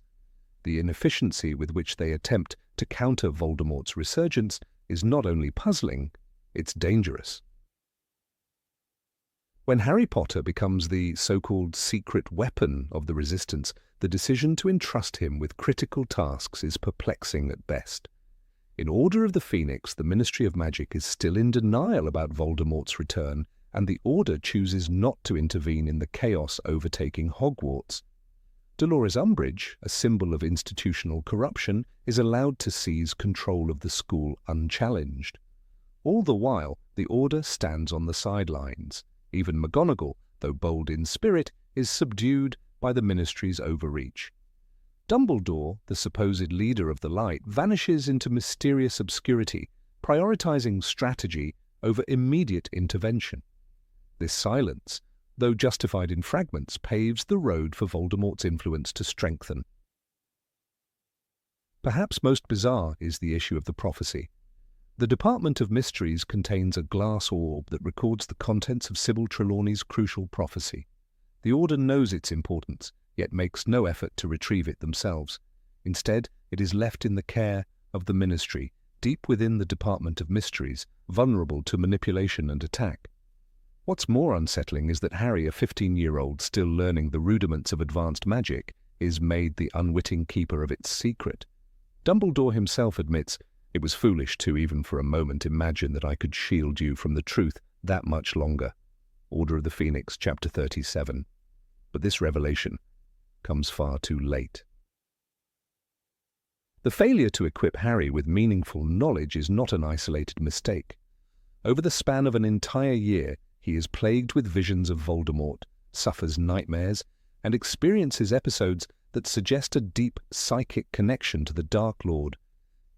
The inefficiency with which they attempt to counter Voldemort's resurgence is not only puzzling, it's dangerous. When Harry Potter becomes the so-called secret weapon of the Resistance, the decision to entrust him with critical tasks is perplexing at best. In Order of the Phoenix, the Ministry of Magic is still in denial about Voldemort's return, and the Order chooses not to intervene in the chaos overtaking Hogwarts. Dolores Umbridge, a symbol of institutional corruption, is allowed to seize control of the school unchallenged. All the while, the Order stands on the sidelines. Even McGonagall, though bold in spirit, is subdued by the Ministry's overreach. Dumbledore, the supposed leader of the light, vanishes into mysterious obscurity, prioritizing strategy over immediate intervention. This silence, though justified in fragments, paves the road for Voldemort's influence to strengthen. Perhaps most bizarre is the issue of the prophecy. The Department of Mysteries contains a glass orb that records the contents of Sybil Trelawney's crucial prophecy. The Order knows its importance, yet makes no effort to retrieve it themselves. Instead, it is left in the care of the Ministry, deep within the Department of Mysteries, vulnerable to manipulation and attack. What's more unsettling is that Harry, a 15-year-old still learning the rudiments of advanced magic, is made the unwitting keeper of its secret. Dumbledore himself admits, "It was foolish to, even for a moment, imagine that I could shield you from the truth that much longer. Order of the Phoenix, Chapter 37. But this revelation comes far too late. The failure to equip Harry with meaningful knowledge is not an isolated mistake. Over the span of an entire year, he is plagued with visions of Voldemort, suffers nightmares, and experiences episodes that suggest a deep psychic connection to the Dark Lord.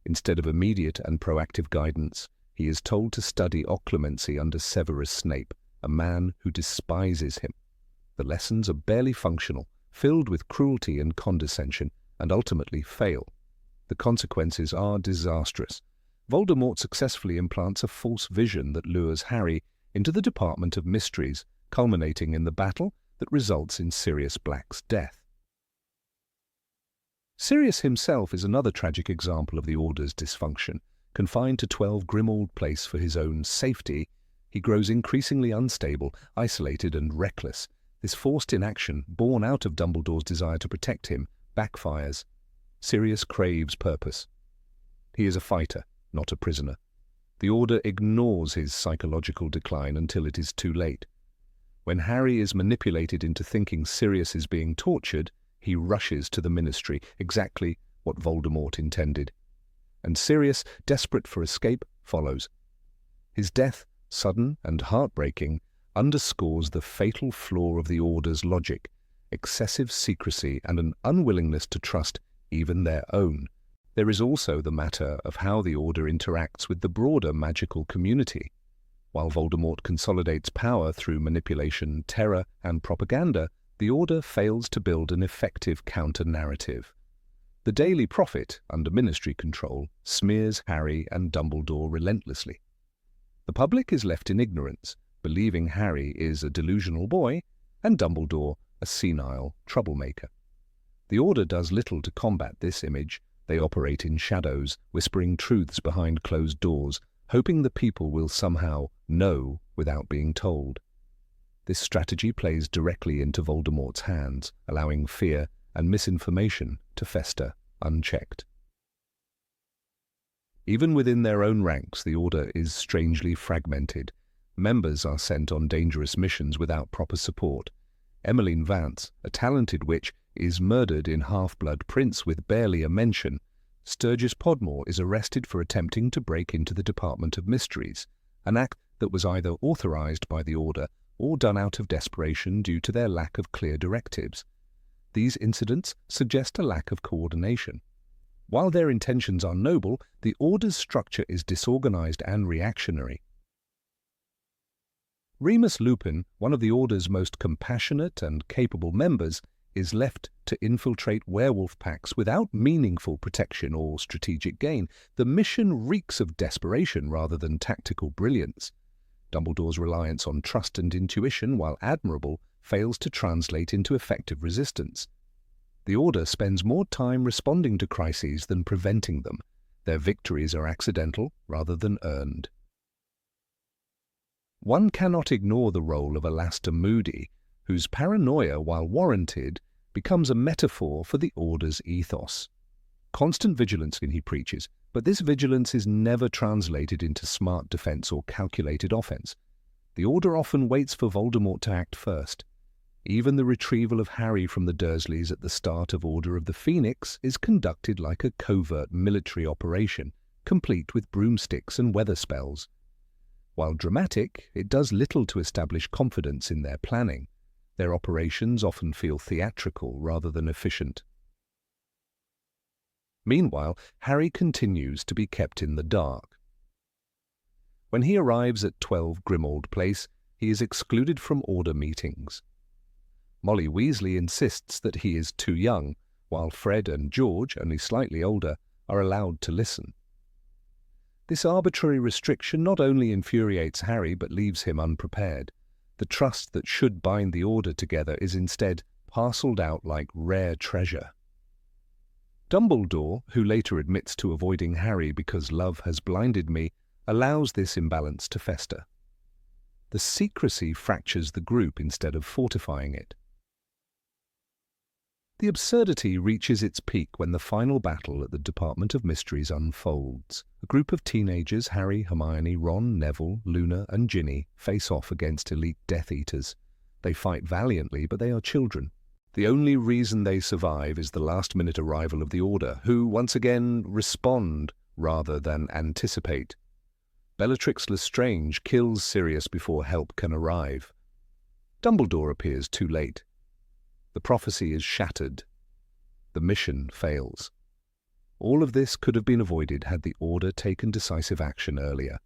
Instead of immediate and proactive guidance, he is told to study occlumency under Severus Snape, a man who despises him. The lessons are barely functional, filled with cruelty and condescension, and ultimately fail. The consequences are disastrous. Voldemort successfully implants a false vision that lures Harry into the Department of Mysteries, culminating in the battle that results in Sirius Black's death. Sirius himself is another tragic example of the Order's dysfunction. Confined to 12 Grimmauld Place for his own safety, he grows increasingly unstable, isolated and reckless. This forced inaction, born out of Dumbledore's desire to protect him, backfires. Sirius craves purpose. He is a fighter, not a prisoner. The Order ignores his psychological decline until it is too late. When Harry is manipulated into thinking Sirius is being tortured, he rushes to the Ministry, exactly what Voldemort intended. And Sirius, desperate for escape, follows. His death, sudden and heartbreaking, underscores the fatal flaw of the Order's logic, excessive secrecy and an unwillingness to trust even their own. There is also the matter of how the Order interacts with the broader magical community. While Voldemort consolidates power through manipulation, terror, and propaganda, the Order fails to build an effective counter-narrative. The Daily Prophet, under Ministry control, smears Harry and Dumbledore relentlessly. The public is left in ignorance, believing Harry is a delusional boy and Dumbledore a senile troublemaker. The Order does little to combat this image. They operate in shadows, whispering truths behind closed doors, hoping the people will somehow know without being told. This strategy plays directly into Voldemort's hands, allowing fear and misinformation to fester unchecked. Even within their own ranks, the Order is strangely fragmented. Members are sent on dangerous missions without proper support. Emmeline Vance, a talented witch, is murdered in Half-Blood Prince with barely a mention. Sturgis Podmore is arrested for attempting to break into the Department of Mysteries, an act that was either authorized by the Order or done out of desperation due to their lack of clear directives. These incidents suggest a lack of coordination. While their intentions are noble, the Order's structure is disorganized and reactionary. Remus Lupin, one of the Order's most compassionate and capable members, is left to infiltrate werewolf packs without meaningful protection or strategic gain. The mission reeks of desperation rather than tactical brilliance. Dumbledore's reliance on trust and intuition, while admirable, fails to translate into effective resistance. The Order spends more time responding to crises than preventing them. Their victories are accidental rather than earned. One cannot ignore the role of Alastor Moody, whose paranoia, while warranted, becomes a metaphor for the Order's ethos. Constant vigilance he preaches, but this vigilance is never translated into smart defense or calculated offense. The Order often waits for Voldemort to act first. Even the retrieval of Harry from the Dursleys at the start of Order of the Phoenix is conducted like a covert military operation, complete with broomsticks and weather spells. While dramatic, it does little to establish confidence in their planning. Their operations often feel theatrical rather than efficient. Meanwhile, Harry continues to be kept in the dark. When he arrives at 12 Grimmauld Place, he is excluded from Order meetings. Molly Weasley insists that he is too young, while Fred and George, only slightly older, are allowed to listen. This arbitrary restriction not only infuriates Harry but leaves him unprepared. The trust that should bind the Order together is instead parcelled out like rare treasure. Dumbledore, who later admits to avoiding Harry because love has blinded me, allows this imbalance to fester. The secrecy fractures the group instead of fortifying it. The absurdity reaches its peak when the final battle at the Department of Mysteries unfolds. A group of teenagers, Harry, Hermione, Ron, Neville, Luna, and Ginny, face off against elite Death Eaters. They fight valiantly, but they are children. The only reason they survive is the last-minute arrival of the Order, who, once again, respond rather than anticipate. Bellatrix Lestrange kills Sirius before help can arrive. Dumbledore appears too late. The prophecy is shattered. The mission fails. All of this could have been avoided had the Order taken decisive action earlier.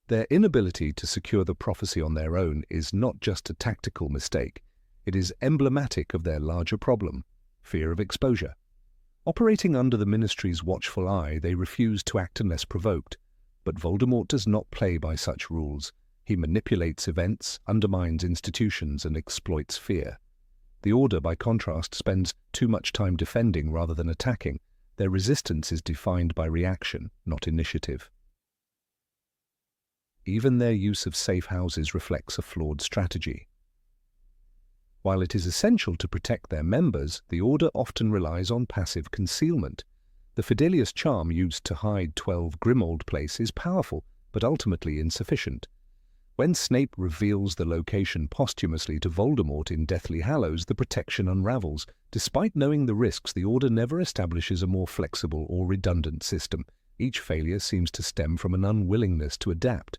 Their inability to secure the prophecy on their own is not just a tactical mistake. It is emblematic of their larger problem, fear of exposure. Operating under the Ministry's watchful eye, they refuse to act unless provoked. But Voldemort does not play by such rules. He manipulates events, undermines institutions, and exploits fear. The Order, by contrast, spends too much time defending rather than attacking. Their resistance is defined by reaction, not initiative. Even their use of safe houses reflects a flawed strategy. While it is essential to protect their members, the Order often relies on passive concealment. The Fidelius charm used to hide 12 Grimmauld Place is powerful, but ultimately insufficient. When Snape reveals the location posthumously to Voldemort in Deathly Hallows, the protection unravels. Despite knowing the risks, the Order never establishes a more flexible or redundant system. Each failure seems to stem from an unwillingness to adapt.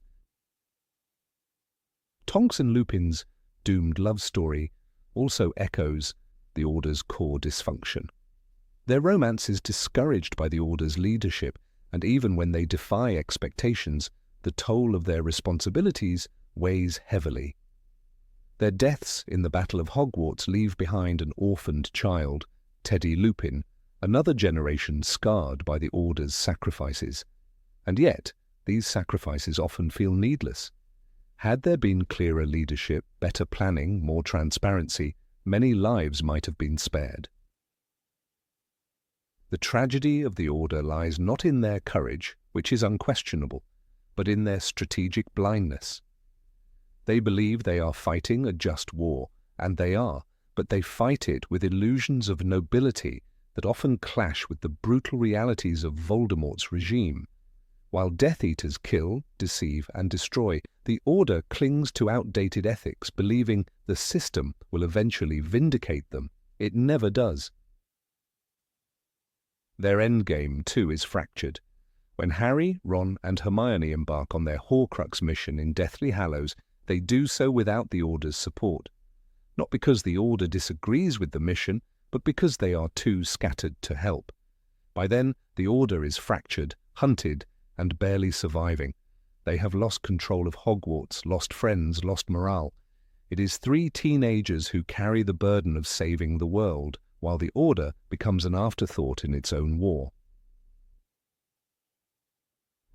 Tonks and Lupin's doomed love story also echoes the Order's core dysfunction. Their romance is discouraged by the Order's leadership, and even when they defy expectations, the toll of their responsibilities weighs heavily. Their deaths in the Battle of Hogwarts leave behind an orphaned child, Teddy Lupin, another generation scarred by the Order's sacrifices. And yet, these sacrifices often feel needless. Had there been clearer leadership, better planning, more transparency, many lives might have been spared. The tragedy of the Order lies not in their courage, which is unquestionable, but in their strategic blindness. They believe they are fighting a just war, and they are, but they fight it with illusions of nobility that often clash with the brutal realities of Voldemort's regime. While Death Eaters kill, deceive, and destroy, the Order clings to outdated ethics, believing the system will eventually vindicate them. It never does. Their endgame, too, is fractured. When Harry, Ron, and Hermione embark on their Horcrux mission in Deathly Hallows, they do so without the Order's support. Not because the Order disagrees with the mission, but because they are too scattered to help. By then, the Order is fractured, hunted, and barely surviving. They have lost control of Hogwarts, lost friends, lost morale. It is 3 teenagers who carry the burden of saving the world, while the Order becomes an afterthought in its own war.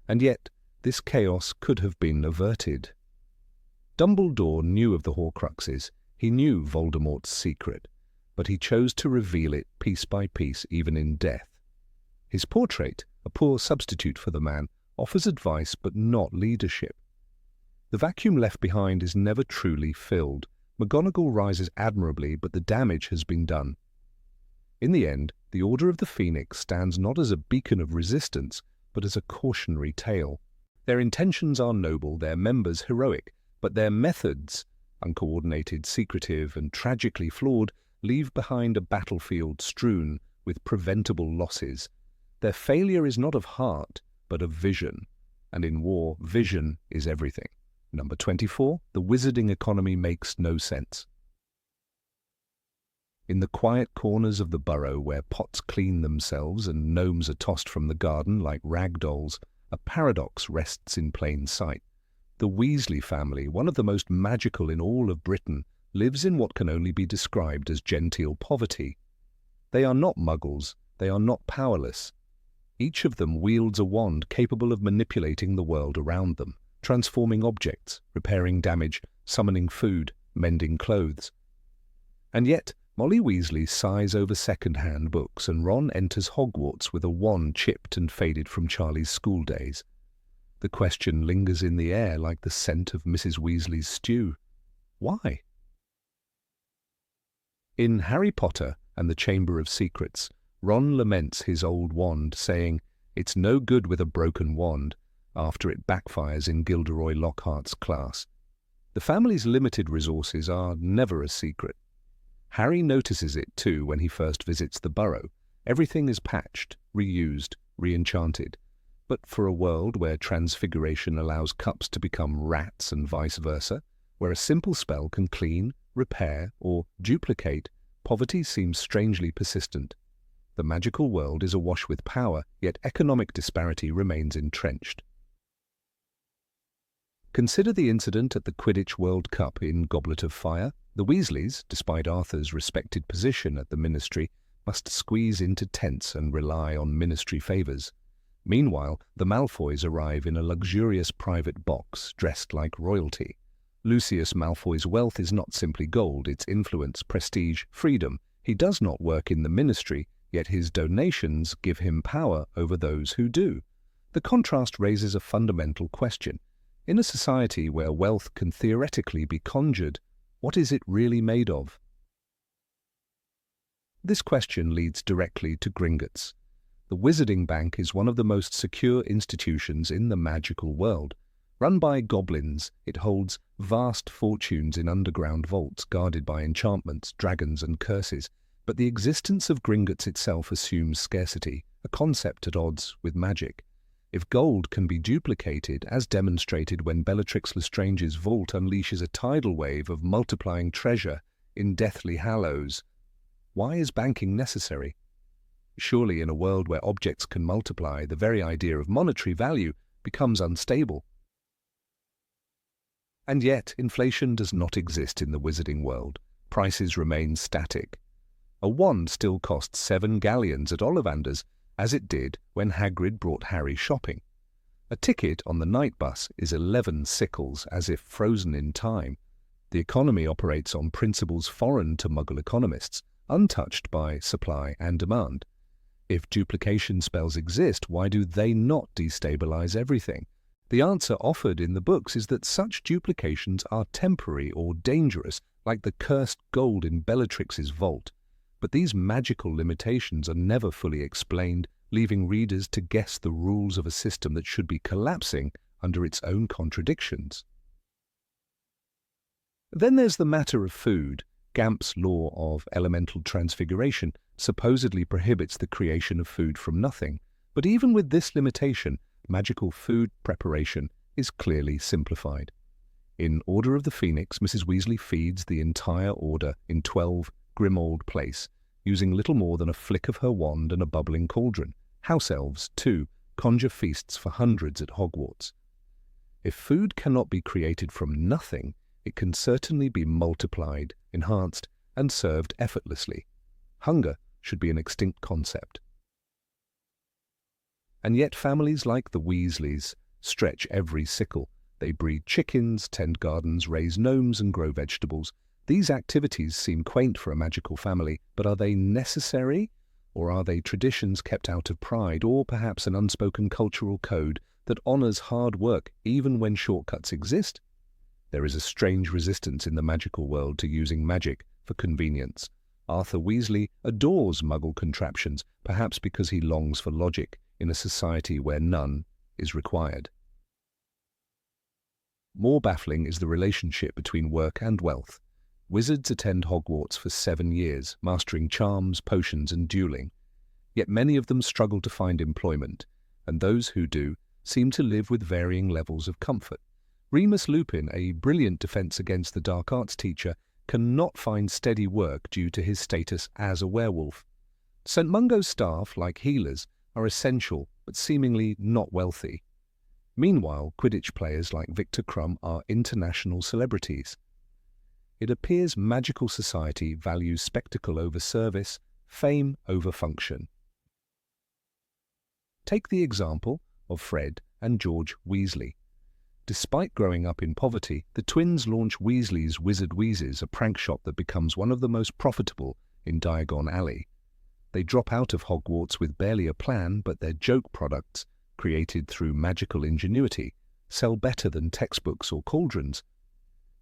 And yet, this chaos could have been averted. Dumbledore knew of the Horcruxes. He knew Voldemort's secret, but he chose to reveal it piece by piece, even in death. His portrait, a poor substitute for the man, offers advice but not leadership. The vacuum left behind is never truly filled. McGonagall rises admirably, but the damage has been done. In the end, the Order of the Phoenix stands not as a beacon of resistance, but as a cautionary tale. Their intentions are noble, their members heroic, but their methods, uncoordinated, secretive, and tragically flawed, leave behind a battlefield strewn with preventable losses. Their failure is not of heart, but of vision. And in war, vision is everything. Number 24, the wizarding economy makes no sense. In the quiet corners of the burrow where pots clean themselves and gnomes are tossed from the garden like rag dolls, a paradox rests in plain sight. The Weasley family, one of the most magical in all of Britain, lives in what can only be described as genteel poverty. They are not muggles, they are not powerless. Each of them wields a wand capable of manipulating the world around them, transforming objects, repairing damage, summoning food, mending clothes. And yet, Molly Weasley sighs over second-hand books, and Ron enters Hogwarts with a wand chipped and faded from Charlie's school days. The question lingers in the air like the scent of Mrs. Weasley's stew. Why? In Harry Potter and the Chamber of Secrets, Ron laments his old wand, saying, "It's no good with a broken wand," after it backfires in Gilderoy Lockhart's class. The family's limited resources are never a secret. Harry notices it too when he first visits the burrow. Everything is patched, reused, re-enchanted. But for a world where transfiguration allows cups to become rats and vice versa, where a simple spell can clean, repair, or duplicate, poverty seems strangely persistent. The magical world is awash with power, yet economic disparity remains entrenched. Consider the incident at the Quidditch World Cup in Goblet of Fire. The Weasleys, despite Arthur's respected position at the Ministry, must squeeze into tents and rely on Ministry favours. Meanwhile, the Malfoys arrive in a luxurious private box, dressed like royalty. Lucius Malfoy's wealth is not simply gold, it's influence, prestige, freedom. He does not work in the Ministry, yet his donations give him power over those who do. The contrast raises a fundamental question. In a society where wealth can theoretically be conjured, what is it really made of? This question leads directly to Gringotts. The Wizarding Bank is one of the most secure institutions in the magical world. Run by goblins, it holds vast fortunes in underground vaults guarded by enchantments, dragons, and curses. But the existence of Gringotts itself assumes scarcity, a concept at odds with magic. If gold can be duplicated, as demonstrated when Bellatrix Lestrange's vault unleashes a tidal wave of multiplying treasure in Deathly Hallows, why is banking necessary? Surely in a world where objects can multiply, the very idea of monetary value becomes unstable. And yet, inflation does not exist in the wizarding world. Prices remain static. A wand still costs 7 galleons at Ollivander's, as it did when Hagrid brought Harry shopping. A ticket on the night bus is 11 sickles, as if frozen in time. The economy operates on principles foreign to Muggle economists, untouched by supply and demand. If duplication spells exist, why do they not destabilize everything? The answer offered in the books is that such duplications are temporary or dangerous, like the cursed gold in Bellatrix's vault. But these magical limitations are never fully explained, leaving readers to guess the rules of a system that should be collapsing under its own contradictions. Then there's the matter of food. Gamp's law of elemental transfiguration supposedly prohibits the creation of food from nothing, but even with this limitation, magical food preparation is clearly simplified. In Order of the Phoenix, Mrs. Weasley feeds the entire Order in 12 Grimmauld Place, using little more than a flick of her wand and a bubbling cauldron. House elves, too, conjure feasts for hundreds at Hogwarts. If food cannot be created from nothing, it can certainly be multiplied, enhanced, and served effortlessly. Hunger should be an extinct concept. And yet families like the Weasleys stretch every sickle. They breed chickens, tend gardens, raise gnomes, and grow vegetables. These activities seem quaint for a magical family, but are they necessary? Or are they traditions kept out of pride, or perhaps an unspoken cultural code that honors hard work even when shortcuts exist? There is a strange resistance in the magical world to using magic for convenience. Arthur Weasley adores Muggle contraptions, perhaps because he longs for logic in a society where none is required. More baffling is the relationship between work and wealth. Wizards attend Hogwarts for 7 years, mastering charms, potions, and dueling. Yet many of them struggle to find employment, and those who do seem to live with varying levels of comfort. Remus Lupin, a brilliant defense against the dark arts teacher, cannot find steady work due to his status as a werewolf. St. Mungo's staff, like healers, are essential but seemingly not wealthy. Meanwhile, Quidditch players like Victor Crumb are international celebrities. It appears magical society values spectacle over service, fame over function. Take the example of Fred and George Weasley. Despite growing up in poverty, the twins launch Weasley's Wizard Wheezes, a prank shop that becomes one of the most profitable in Diagon Alley. They drop out of Hogwarts with barely a plan, but their joke products, created through magical ingenuity, sell better than textbooks or cauldrons.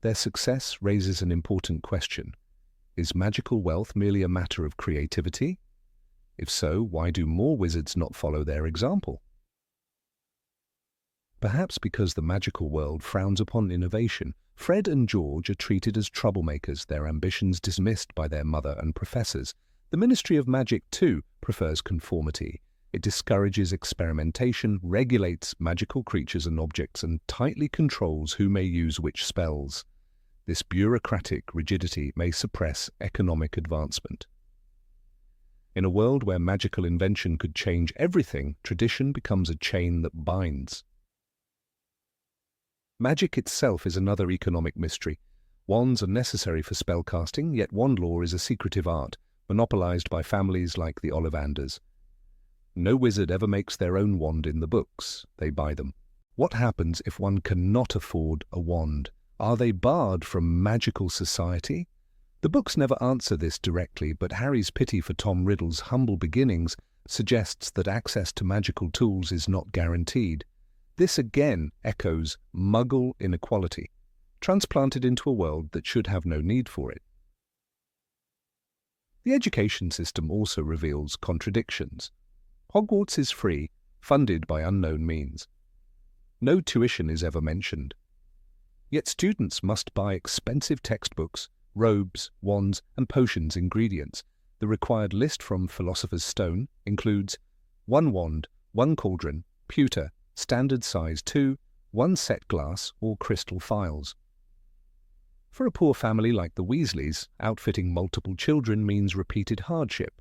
Their success raises an important question. Is magical wealth merely a matter of creativity? If so, why do more wizards not follow their example? Perhaps because the magical world frowns upon innovation, Fred and George are treated as troublemakers, their ambitions dismissed by their mother and professors. The Ministry of Magic, too, prefers conformity. It discourages experimentation, regulates magical creatures and objects, and tightly controls who may use which spells. This bureaucratic rigidity may suppress economic advancement. In a world where magical invention could change everything, tradition becomes a chain that binds. Magic itself is another economic mystery. Wands are necessary for spellcasting, yet wand lore is a secretive art, monopolized by families like the Ollivanders. No wizard ever makes their own wand in the books. They buy them. What happens if one cannot afford a wand? Are they barred from magical society? The books never answer this directly, but Harry's pity for Tom Riddle's humble beginnings suggests that access to magical tools is not guaranteed. This again echoes Muggle inequality, transplanted into a world that should have no need for it. The education system also reveals contradictions. Hogwarts is free, funded by unknown means. No tuition is ever mentioned. Yet students must buy expensive textbooks, robes, wands, and potions ingredients. The required list from Philosopher's Stone includes 1 wand, 1 cauldron, pewter, standard size 2, 1 set glass or crystal phials. For a poor family like the Weasleys, outfitting multiple children means repeated hardship.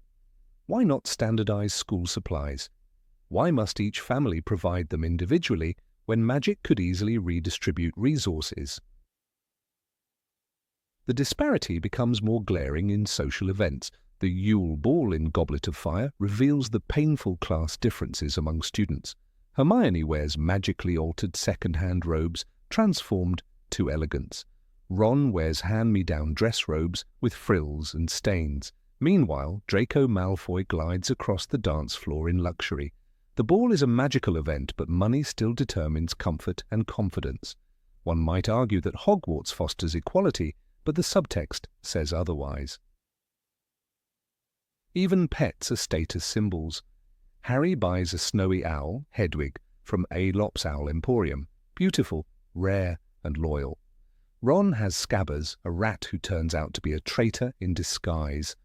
Why not standardize school supplies? Why must each family provide them individually when magic could easily redistribute resources? The disparity becomes more glaring in social events. The Yule Ball in Goblet of Fire reveals the painful class differences among students. Hermione wears magically altered second-hand robes, transformed to elegance. Ron wears hand-me-down dress robes with frills and stains. Meanwhile, Draco Malfoy glides across the dance floor in luxury. The ball is a magical event, but money still determines comfort and confidence. One might argue that Hogwarts fosters equality, but the subtext says otherwise. Even pets are status symbols. Harry buys a snowy owl, Hedwig, from Aesop's Owl Emporium. Beautiful, rare, and loyal. Ron has Scabbers, a rat who turns out to be a traitor in disguise.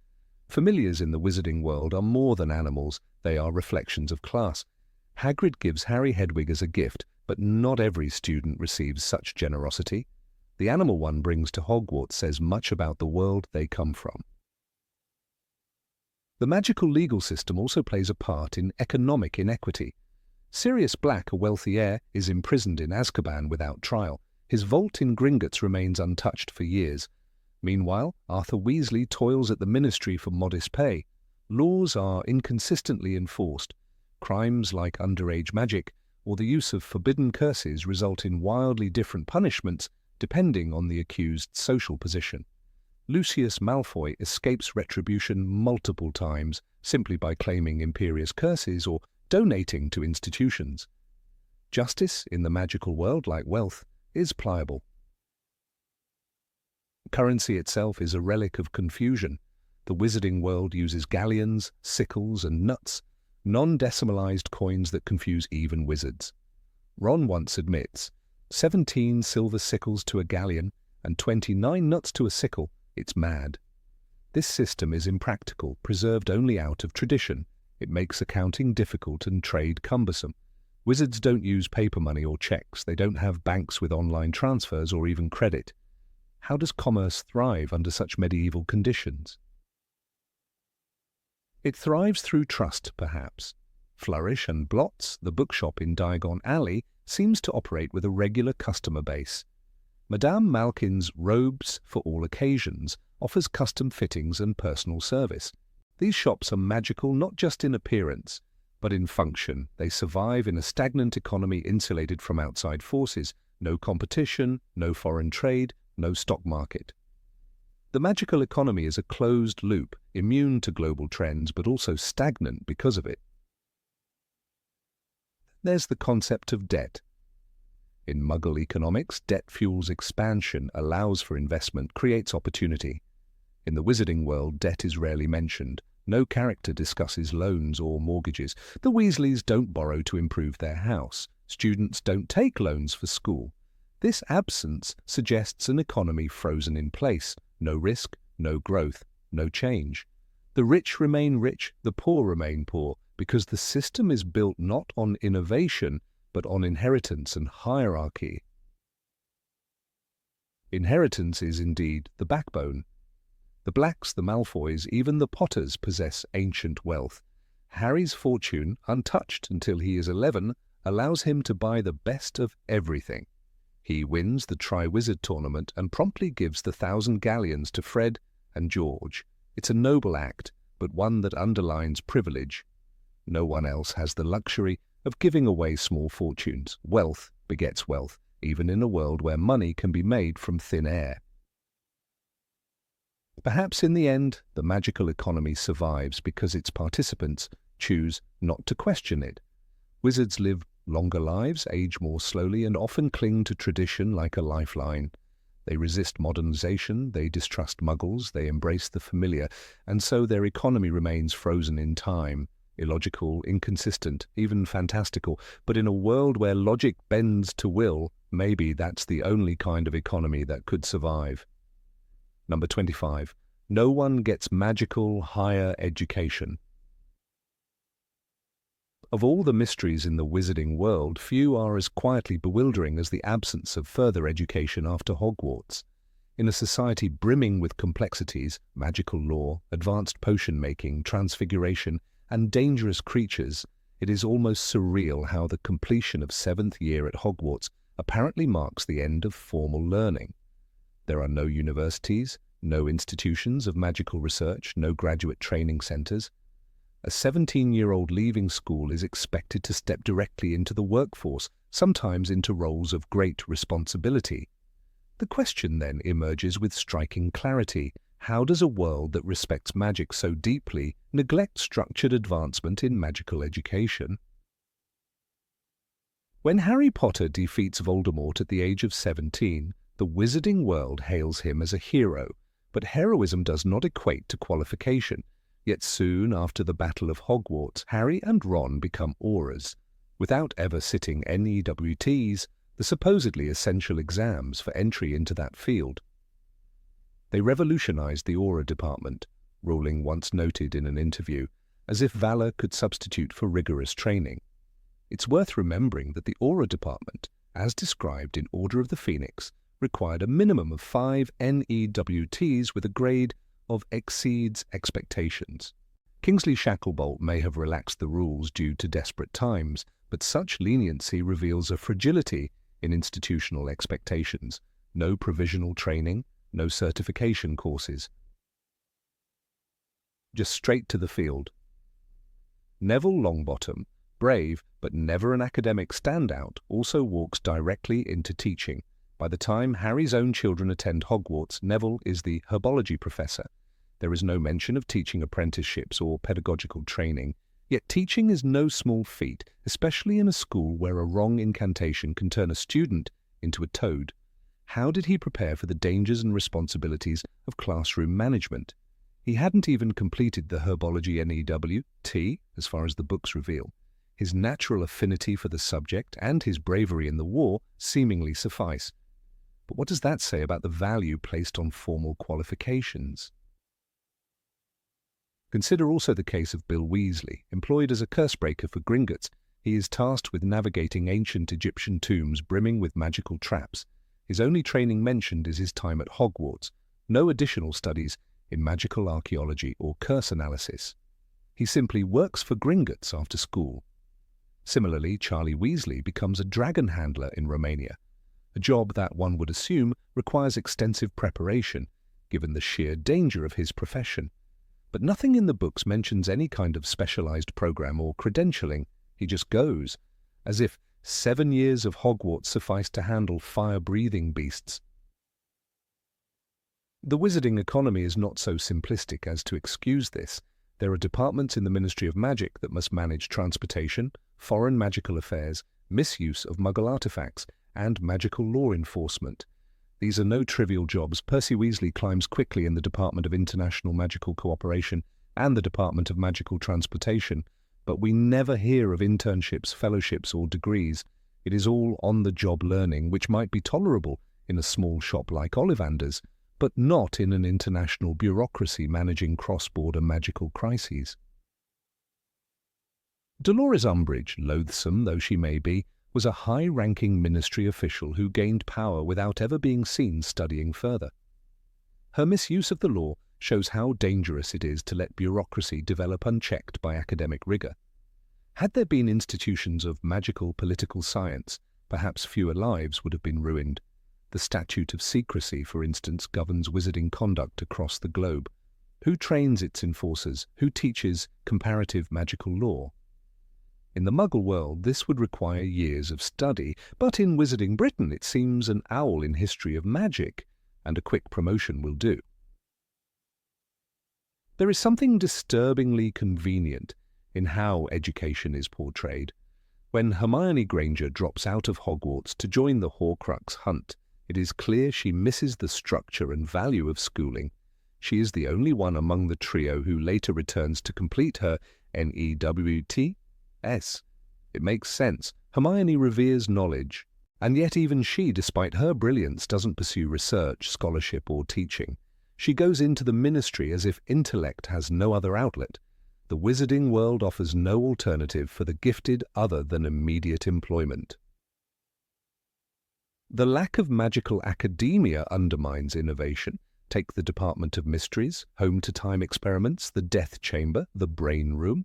Familiars in the wizarding world are more than animals, they are reflections of class. Hagrid gives Harry Hedwig as a gift, but not every student receives such generosity. The animal one brings to Hogwarts says much about the world they come from. The magical legal system also plays a part in economic inequity. Sirius Black, a wealthy heir, is imprisoned in Azkaban without trial. His vault in Gringotts remains untouched for years. Meanwhile, Arthur Weasley toils at the Ministry for modest pay. Laws are inconsistently enforced. Crimes like underage magic or the use of forbidden curses result in wildly different punishments depending on the accused's social position. Lucius Malfoy escapes retribution multiple times simply by claiming imperious curses or donating to institutions. Justice in the magical world, like wealth, is pliable. Currency itself is a relic of confusion. The wizarding world uses galleons, sickles, and nuts, non-decimalized coins that confuse even wizards. Ron once admits, 17 silver sickles to a galleon and 29 nuts to a sickle. It's mad. This system is impractical, preserved only out of tradition. It makes accounting difficult and trade cumbersome. Wizards don't use paper money or checks. They don't have banks with online transfers or even credit. How does commerce thrive under such medieval conditions? It thrives through trust, perhaps. Flourish and Blots, the bookshop in Diagon Alley, seems to operate with a regular customer base. Madame Malkin's Robes for All Occasions offers custom fittings and personal service. These shops are magical not just in appearance, but in function. They survive in a stagnant economy insulated from outside forces. No competition, no foreign trade, no stock market. The magical economy is a closed loop, immune to global trends, but also stagnant because of it. There's the concept of debt. In Muggle economics, debt fuels expansion, allows for investment, creates opportunity. In the wizarding world, debt is rarely mentioned. No character discusses loans or mortgages. The Weasleys don't borrow to improve their house. Students don't take loans for school. This absence suggests an economy frozen in place. No risk, no growth, no change. The rich remain rich, the poor remain poor, because the system is built not on innovation, but on inheritance and hierarchy. Inheritance is indeed the backbone. The Blacks, the Malfoys, even the Potters possess ancient wealth. Harry's fortune, untouched until he is 11, allows him to buy the best of everything. He wins the Triwizard Tournament and promptly gives the 1,000 galleons to Fred and George. It's a noble act, but one that underlines privilege. No one else has the luxury of giving away small fortunes. Wealth begets wealth, even in a world where money can be made from thin air. Perhaps in the end, the magical economy survives because its participants choose not to question it. Wizards live longer lives, age more slowly, and often cling to tradition like a lifeline. They resist modernization, they distrust muggles, they embrace the familiar, and so their economy remains frozen in time, illogical, inconsistent, even fantastical. But in a world where logic bends to will, maybe that's the only kind of economy that could survive. Number 25. No one gets magical higher education. Of all the mysteries in the wizarding world, few are as quietly bewildering as the absence of further education after Hogwarts. In a society brimming with complexities, magical lore, advanced potion-making, transfiguration, and dangerous creatures, it is almost surreal how the completion of 7th year at Hogwarts apparently marks the end of formal learning. There are no universities, no institutions of magical research, no graduate training centers. A 17-year-old leaving school is expected to step directly into the workforce, sometimes into roles of great responsibility. The question then emerges with striking clarity: how does a world that respects magic so deeply neglect structured advancement in magical education? When Harry Potter defeats Voldemort at the age of 17, the wizarding world hails him as a hero, but heroism does not equate to qualification. Yet soon after the Battle of Hogwarts, Harry and Ron become Aurors, without ever sitting NEWTs, the supposedly essential exams for entry into that field. They revolutionized the Auror department, Rowling once noted in an interview, as if valor could substitute for rigorous training. It's worth remembering that the Auror department, as described in Order of the Phoenix, required a minimum of 5 NEWTs with a grade of exceeds expectations. Kingsley Shacklebolt may have relaxed the rules due to desperate times, but such leniency reveals a fragility in institutional expectations. No provisional training, no certification courses. Just straight to the field. Neville Longbottom, brave but never an academic standout, also walks directly into teaching. By the time Harry's own children attend Hogwarts, Neville is the herbology professor. There is no mention of teaching apprenticeships or pedagogical training, yet teaching is no small feat, especially in a school where a wrong incantation can turn a student into a toad. How did he prepare for the dangers and responsibilities of classroom management? He hadn't even completed the herbology NEWT, as far as the books reveal. His natural affinity for the subject and his bravery in the war seemingly suffice. But what does that say about the value placed on formal qualifications? Consider also the case of Bill Weasley. Employed as a cursebreaker for Gringotts, he is tasked with navigating ancient Egyptian tombs brimming with magical traps. His only training mentioned is his time at Hogwarts. No additional studies in magical archaeology or curse analysis. He simply works for Gringotts after school. Similarly, Charlie Weasley becomes a dragon handler in Romania, a job that one would assume requires extensive preparation, given the sheer danger of his profession. But nothing in the books mentions any kind of specialized program or credentialing. He just goes, as if 7 years of Hogwarts sufficed to handle fire-breathing beasts. The wizarding economy is not so simplistic as to excuse this. There are departments in the Ministry of Magic that must manage transportation, foreign magical affairs, misuse of Muggle artifacts, and magical law enforcement. These are no trivial jobs. Percy Weasley climbs quickly in the Department of International Magical Cooperation and the Department of Magical Transportation, but we never hear of internships, fellowships, or degrees. It is all on-the-job learning, which might be tolerable in a small shop like Ollivander's, but not in an international bureaucracy managing cross-border magical crises. Dolores Umbridge, loathsome though she may be, was a high-ranking ministry official who gained power without ever being seen studying further. Her misuse of the law shows how dangerous it is to let bureaucracy develop unchecked by academic rigor. Had there been institutions of magical political science, perhaps fewer lives would have been ruined. The Statute of Secrecy, for instance, governs wizarding conduct across the globe. Who trains its enforcers? Who teaches comparative magical law? In the Muggle world, this would require years of study, but in Wizarding Britain it seems an owl in history of magic, and a quick promotion will do. There is something disturbingly convenient in how education is portrayed. When Hermione Granger drops out of Hogwarts to join the Horcrux hunt, it is clear she misses the structure and value of schooling. She is the only one among the trio who later returns to complete her NEWT. It makes sense. Hermione reveres knowledge, and yet even she, despite her brilliance, doesn't pursue research, scholarship, or teaching. She goes into the ministry as if intellect has no other outlet. The wizarding world offers no alternative for the gifted other than immediate employment. The lack of magical academia undermines innovation. Take the Department of Mysteries, Home to Time Experiments, the Death Chamber, the Brain Room.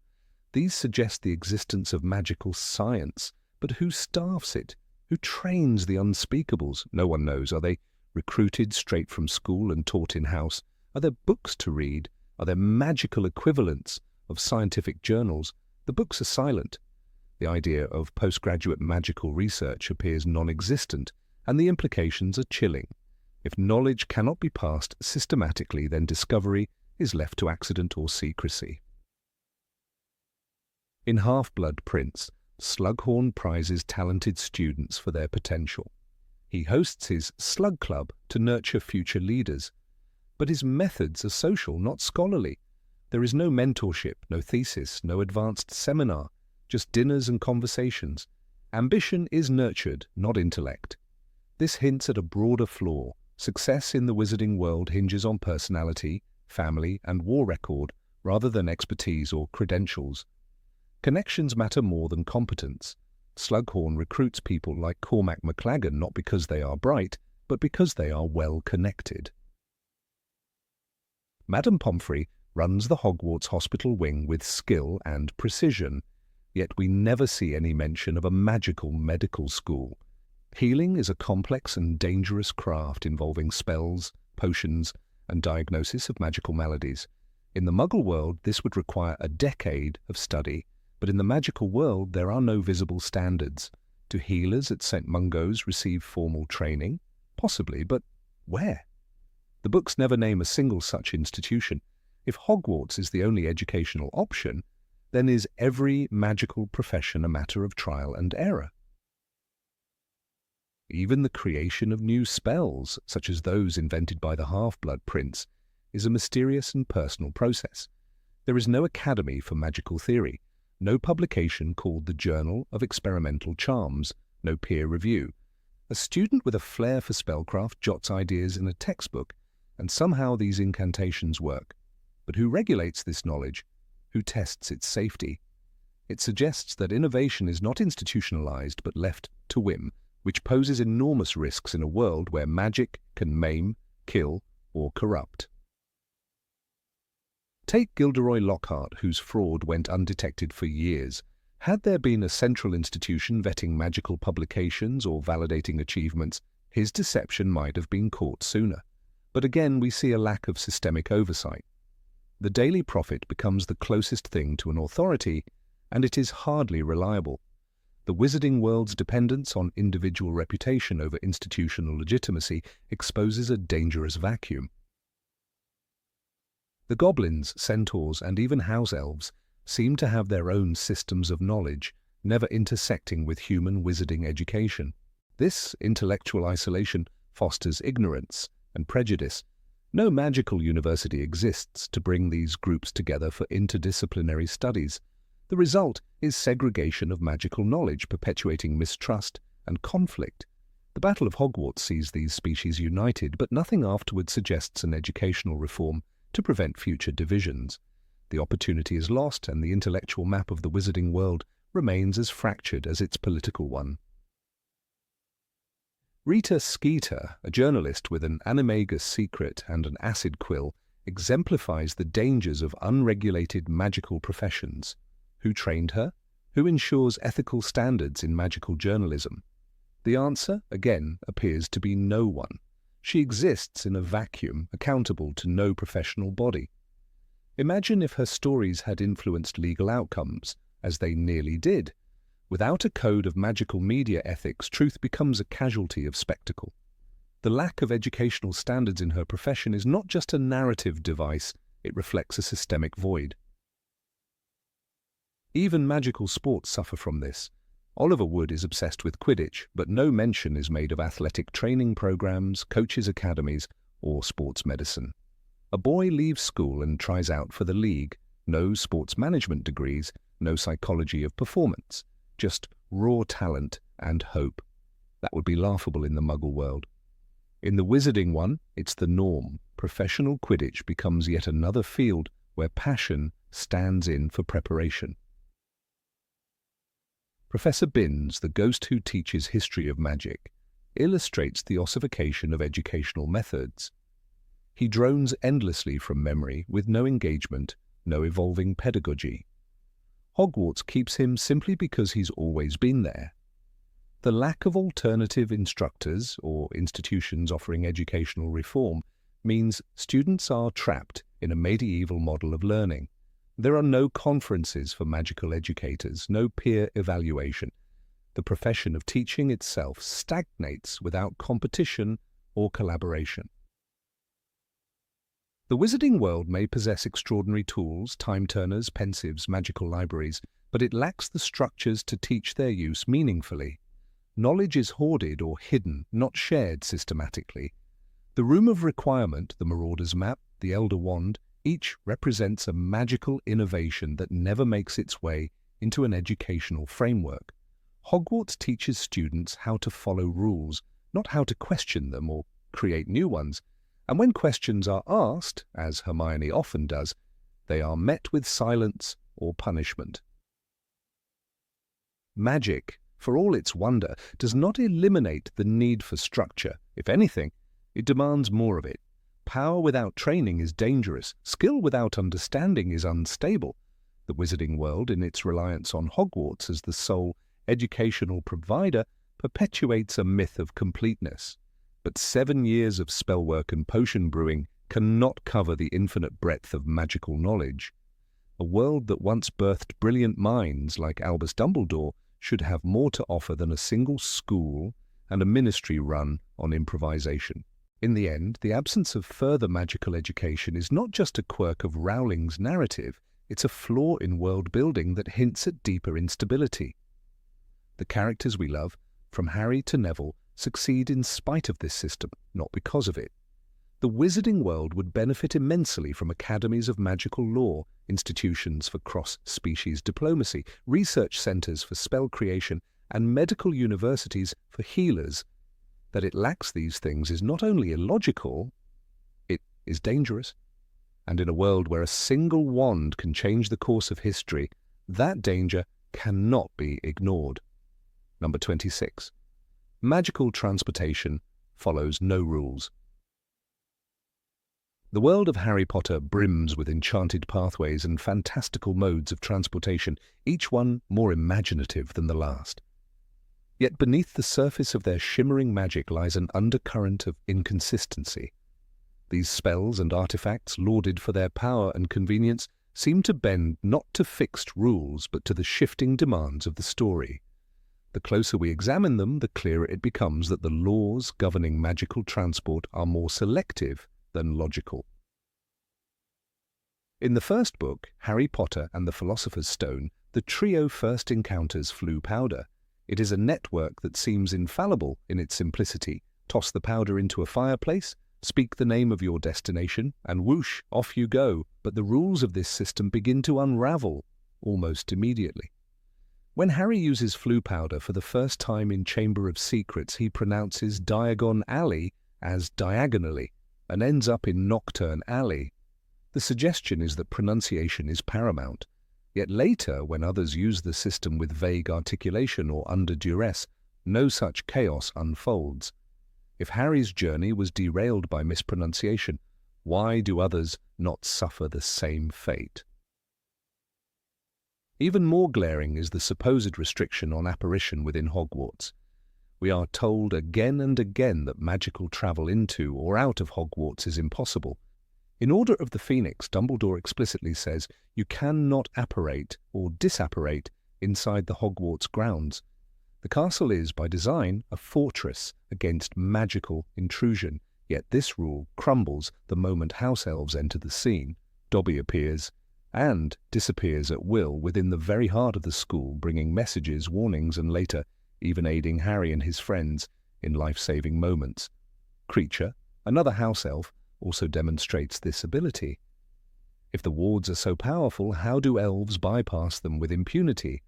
These suggest the existence of magical science, but who staffs it? Who trains the unspeakables? No one knows. Are they recruited straight from school and taught in-house? Are there books to read? Are there magical equivalents of scientific journals? The books are silent. The idea of postgraduate magical research appears non-existent, and the implications are chilling. If knowledge cannot be passed systematically, then discovery is left to accident or secrecy. In Half-Blood Prince, Slughorn prizes talented students for their potential. He hosts his Slug Club to nurture future leaders. But his methods are social, not scholarly. There is no mentorship, no thesis, no advanced seminar, just dinners and conversations. Ambition is nurtured, not intellect. This hints at a broader flaw. Success in the wizarding world hinges on personality, family, and war record, rather than expertise or credentials. Connections matter more than competence. Slughorn recruits people like Cormac McLagan not because they are bright, but because they are well connected. Madame Pomfrey runs the Hogwarts Hospital wing with skill and precision, yet we never see any mention of a magical medical school. Healing is a complex and dangerous craft involving spells, potions, and diagnosis of magical maladies. In the Muggle world, this would require a decade of study, but in the magical world there are no visible standards. Do healers at St. Mungo's receive formal training? Possibly, but where? The books never name a single such institution. If Hogwarts is the only educational option, then is every magical profession a matter of trial and error? Even the creation of new spells, such as those invented by the Half-Blood Prince, is a mysterious and personal process. There is no academy for magical theory, no publication called the Journal of Experimental Charms, no peer review. A student with a flair for spellcraft jots ideas in a textbook, and somehow these incantations work. But who regulates this knowledge? Who tests its safety? It suggests that innovation is not institutionalized but left to whim, which poses enormous risks in a world where magic can maim, kill, or corrupt. Take Gilderoy Lockhart, whose fraud went undetected for years. Had there been a central institution vetting magical publications or validating achievements, his deception might have been caught sooner. But again, we see a lack of systemic oversight. The Daily Prophet becomes the closest thing to an authority, and it is hardly reliable. The wizarding world's dependence on individual reputation over institutional legitimacy exposes a dangerous vacuum. The goblins, centaurs, and even house elves seem to have their own systems of knowledge, never intersecting with human wizarding education. This intellectual isolation fosters ignorance and prejudice. No magical university exists to bring these groups together for interdisciplinary studies. The result is segregation of magical knowledge, perpetuating mistrust and conflict. The Battle of Hogwarts sees these species united, but nothing afterward suggests an educational reform to prevent future divisions. The opportunity is lost, and the intellectual map of the wizarding world remains as fractured as its political one. Rita Skeeter, a journalist with an animagus secret and an acid quill, exemplifies the dangers of unregulated magical professions. Who trained her? Who ensures ethical standards in magical journalism? The answer, again, appears to be no one. She exists in a vacuum, accountable to no professional body. Imagine if her stories had influenced legal outcomes, as they nearly did. Without a code of magical media ethics, truth becomes a casualty of spectacle. The lack of educational standards in her profession is not just a narrative device, it reflects a systemic void. Even magical sports suffer from this. Oliver Wood is obsessed with Quidditch, but no mention is made of athletic training programs, coaches' academies, or sports medicine. A boy leaves school and tries out for the league. No sports management degrees, no psychology of performance. Just raw talent and hope. That would be laughable in the Muggle world. In the wizarding one, it's the norm. Professional Quidditch becomes yet another field where passion stands in for preparation. Professor Binns, the ghost who teaches history of magic, illustrates the ossification of educational methods. He drones endlessly from memory with no engagement, no evolving pedagogy. Hogwarts keeps him simply because he's always been there. The lack of alternative instructors or institutions offering educational reform means students are trapped in a medieval model of learning. There are no conferences for magical educators, no peer evaluation. The profession of teaching itself stagnates without competition or collaboration. The wizarding world may possess extraordinary tools, time-turners, pensives, magical libraries, but it lacks the structures to teach their use meaningfully. Knowledge is hoarded or hidden, not shared systematically. The Room of Requirement, the Marauder's Map, the Elder Wand, each represents a magical innovation that never makes its way into an educational framework. Hogwarts teaches students how to follow rules, not how to question them or create new ones. And when questions are asked, as Hermione often does, they are met with silence or punishment. Magic, for all its wonder, does not eliminate the need for structure. If anything, it demands more of it. Power without training is dangerous. Skill without understanding is unstable. The wizarding world, in its reliance on Hogwarts as the sole educational provider, perpetuates a myth of completeness. But 7 years of spellwork and potion brewing cannot cover the infinite breadth of magical knowledge. A world that once birthed brilliant minds like Albus Dumbledore should have more to offer than a single school and a ministry run on improvisation. In the end, the absence of further magical education is not just a quirk of Rowling's narrative, it's a flaw in world building that hints at deeper instability. The characters we love, from Harry to Neville, succeed in spite of this system, not because of it. The wizarding world would benefit immensely from academies of magical law, institutions for cross-species diplomacy, research centers for spell creation, and medical universities for healers. That it lacks these things is not only illogical, it is dangerous. And in a world where a single wand can change the course of history, that danger cannot be ignored. Number 26. Magical transportation follows no rules. The world of Harry Potter brims with enchanted pathways and fantastical modes of transportation, each one more imaginative than the last. Yet beneath the surface of their shimmering magic lies an undercurrent of inconsistency. These spells and artifacts, lauded for their power and convenience, seem to bend not to fixed rules but to the shifting demands of the story. The closer we examine them, the clearer it becomes that the laws governing magical transport are more selective than logical. In the first book, Harry Potter and the Philosopher's Stone, the trio first encounters Floo powder. It is a network that seems infallible in its simplicity, Toss the powder into a fireplace, speak the name of your destination, and whoosh, off you go. But the rules of this system begin to unravel almost immediately. When Harry uses Floo powder for the first time in Chamber of Secrets, he pronounces Diagon Alley as diagonally and ends up in Knockturn Alley. The suggestion is that pronunciation is paramount. Yet later, when others use the system with vague articulation or under duress, no such chaos unfolds. If Harry's journey was derailed by mispronunciation, why do others not suffer the same fate? Even more glaring is the supposed restriction on apparition within Hogwarts. We are told again and again that magical travel into or out of Hogwarts is impossible. In Order of the Phoenix, Dumbledore explicitly says you cannot apparate or disapparate inside the Hogwarts grounds. The castle is, by design, a fortress against magical intrusion, yet this rule crumbles the moment house elves enter the scene. Dobby appears and disappears at will within the very heart of the school, bringing messages, warnings, and later even aiding Harry and his friends in life-saving moments. Kreacher, another house elf, also demonstrates this ability. If the wards are so powerful, how do elves bypass them with impunity?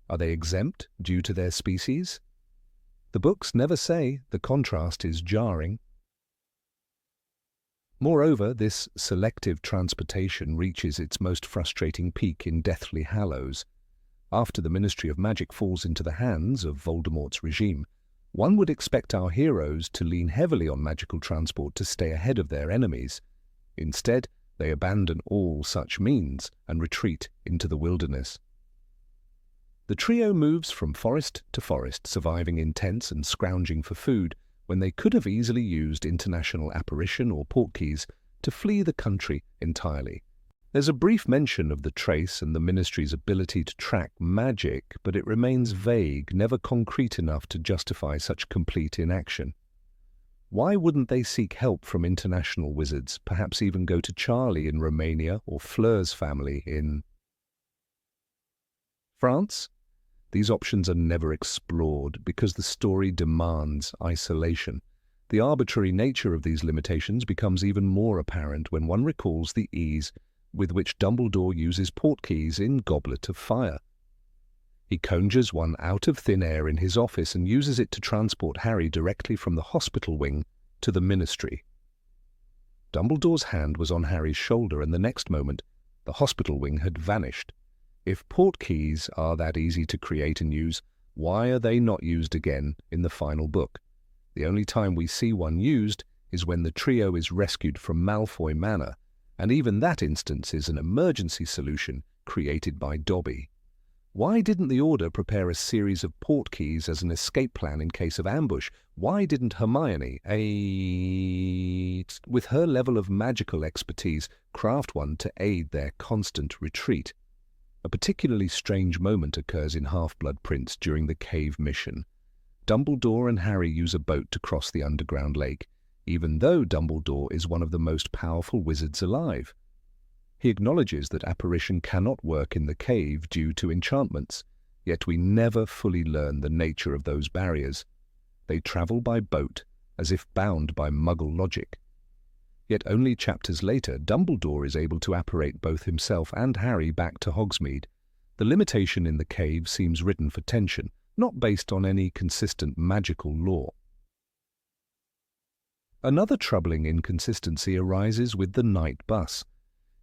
Are they exempt due to their species? The books never say. The contrast is jarring. Moreover, this selective transportation reaches its most frustrating peak in Deathly Hallows. After the Ministry of Magic falls into the hands of Voldemort's regime, one would expect our heroes to lean heavily on magical transport to stay ahead of their enemies. Instead, they abandon all such means and retreat into the wilderness. The trio moves from forest to forest, surviving in tents and scrounging for food, when they could have easily used international apparition or portkeys to flee the country entirely. There's a brief mention of the Trace and the Ministry's ability to track magic, but it remains vague, never concrete enough to justify such complete inaction. Why wouldn't they seek help from international wizards, perhaps even go to Charlie in Romania or Fleur's family in France? These options are never explored because the story demands isolation. The arbitrary nature of these limitations becomes even more apparent when one recalls the ease with which Dumbledore uses portkeys in Goblet of Fire. He conjures one out of thin air in his office and uses it to transport Harry directly from the hospital wing to the Ministry. Dumbledore's hand was on Harry's shoulder, and the next moment, the hospital wing had vanished. If portkeys are that easy to create and use, why are they not used again in the final book? The only time we see one used is when the trio is rescued from Malfoy Manor, and even that instance is an emergency solution created by Dobby. Why didn't the Order prepare a series of portkeys as an escape plan in case of ambush? Why didn't Hermione, with her level of magical expertise, craft one to aid their constant retreat? A particularly strange moment occurs in Half-Blood Prince during the cave mission. Dumbledore and Harry use a boat to cross the underground lake, even though Dumbledore is one of the most powerful wizards alive. He acknowledges that apparition cannot work in the cave due to enchantments, yet we never fully learn the nature of those barriers. They travel by boat, as if bound by Muggle logic. Yet only chapters later, Dumbledore is able to apparate both himself and Harry back to Hogsmeade. The limitation in the cave seems written for tension, not based on any consistent magical law. Another troubling inconsistency arises with the night bus.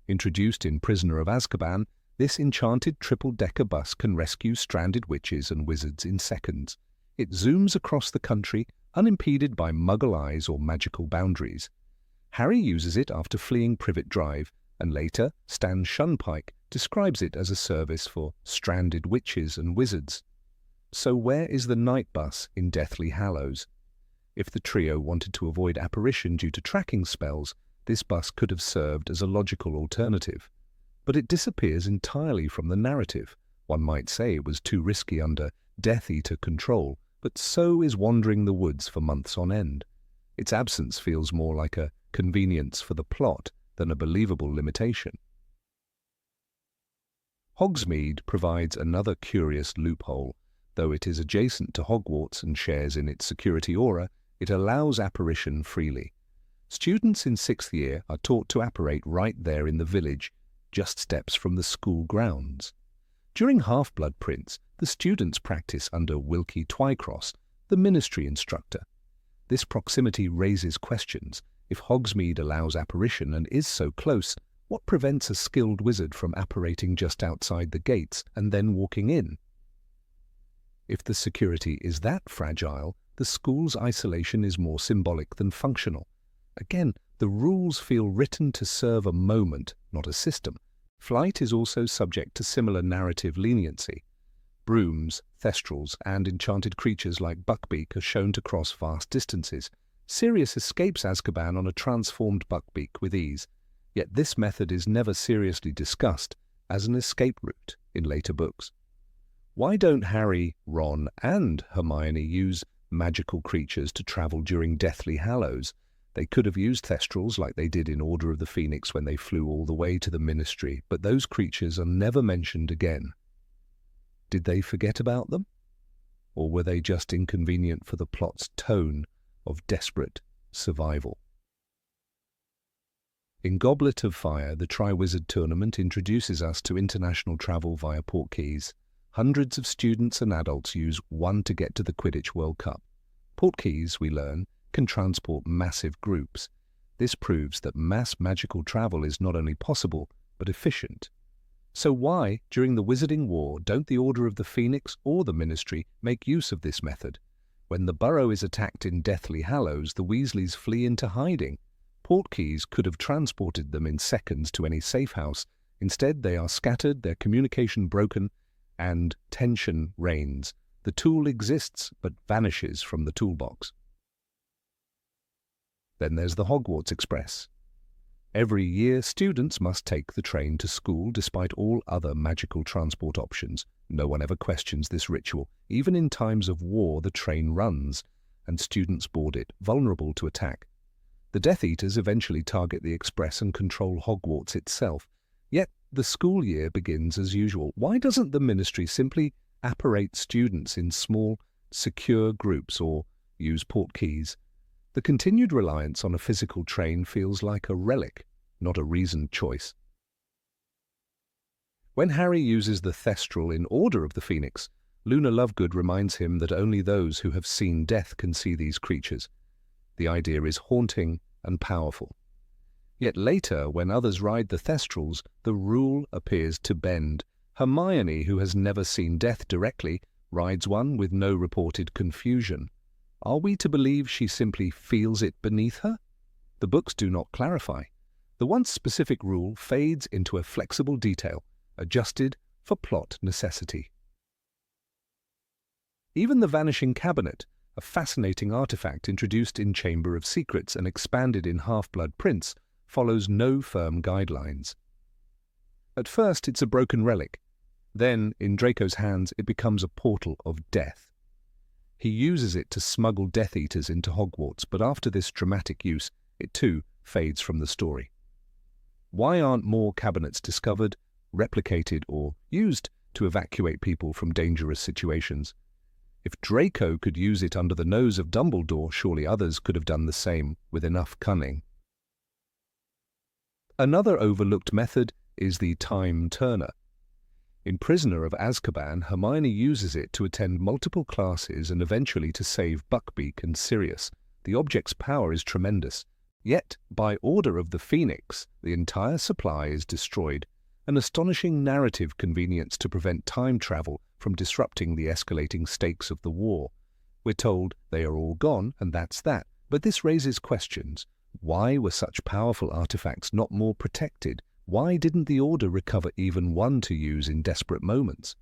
Introduced in Prisoner of Azkaban, this enchanted triple-decker bus can rescue stranded witches and wizards in seconds. It zooms across the country, unimpeded by Muggle eyes or magical boundaries. Harry uses it after fleeing Privet Drive, and later Stan Shunpike describes it as a service for stranded witches and wizards. So where is the night bus in Deathly Hallows? If the trio wanted to avoid apparition due to tracking spells, this bus could have served as a logical alternative. But it disappears entirely from the narrative. One might say it was too risky under Death Eater control, but so is wandering the woods for months on end. Its absence feels more like a convenience for the plot than a believable limitation. Hogsmeade provides another curious loophole. Though it is adjacent to Hogwarts and shares in its security aura, It allows apparition freely. Students in 6th year are taught to apparate right there in the village, just steps from the school grounds. During Half-Blood Prince, the students practice under Wilkie Twycross, the ministry instructor. This proximity raises questions. If Hogsmeade allows apparition and is so close, what prevents a skilled wizard from apparating just outside the gates and then walking in? If the security is that fragile, the school's isolation is more symbolic than functional. Again, the rules feel written to serve a moment, not a system. Flight is also subject to similar narrative leniency. Brooms, thestrals, and enchanted creatures like Buckbeak are shown to cross vast distances. Sirius escapes Azkaban on a transformed Buckbeak with ease, yet this method is never seriously discussed as an escape route in later books. Why don't Harry, Ron, and Hermione use magical creatures to travel during Deathly Hallows? They could have used thestrals like they did in Order of the Phoenix when they flew all the way to the Ministry, but those creatures are never mentioned again. Did they forget about them? Or were they just inconvenient for the plot's tone of desperate survival? In Goblet of Fire, the Triwizard Tournament introduces us to international travel via Portkeys. Hundreds of students and adults use one to get to the Quidditch World Cup. Portkeys, we learn, can transport massive groups. This proves that mass magical travel is not only possible, but efficient. So why, during the Wizarding War, don't the Order of the Phoenix or the Ministry make use of this method? When the Burrow is attacked in Deathly Hallows, the Weasleys flee into hiding. Portkeys could have transported them in seconds to any safe house. Instead, they are scattered, their communication broken, and tension reigns. The tool exists, but vanishes from the toolbox. Then there's the Hogwarts Express. Every year, students must take the train to school despite all other magical transport options. No one ever questions this ritual. Even in times of war, the train runs, and students board it, vulnerable to attack. The Death Eaters eventually target the Express and control Hogwarts itself. Yet, the school year begins as usual. Why doesn't the Ministry simply apparate students in small, secure groups or use Portkeys? The continued reliance on a physical train feels like a relic, not a reasoned choice. When Harry uses the Thestral in Order of the Phoenix, Luna Lovegood reminds him that only those who have seen death can see these creatures. The idea is haunting and powerful. Yet later, when others ride the Thestrals, the rule appears to bend. Hermione, who has never seen death directly, rides one with no reported confusion. Are we to believe she simply feels it beneath her? The books do not clarify. The once specific rule fades into a flexible detail, adjusted for plot necessity. Even the Vanishing Cabinet, a fascinating artifact introduced in Chamber of Secrets and expanded in Half-Blood Prince, follows no firm guidelines. At first, it's a broken relic. Then, in Draco's hands, it becomes a portal of death. He uses it to smuggle Death Eaters into Hogwarts, but after this dramatic use, it too fades from the story. Why aren't more cabinets discovered, replicated, or used to evacuate people from dangerous situations? If Draco could use it under the nose of Dumbledore, surely others could have done the same with enough cunning. Another overlooked method is the Time Turner. In Prisoner of Azkaban, Hermione uses it to attend multiple classes and eventually to save Buckbeak and Sirius. The object's power is tremendous. Yet, by Order of the Phoenix, the entire supply is destroyed, an astonishing narrative convenience to prevent time travel from disrupting the escalating stakes of the war. We're told they are all gone, and that's that. But this raises questions. Why were such powerful artifacts not more protected? Why didn't the Order recover even one to use in desperate moments?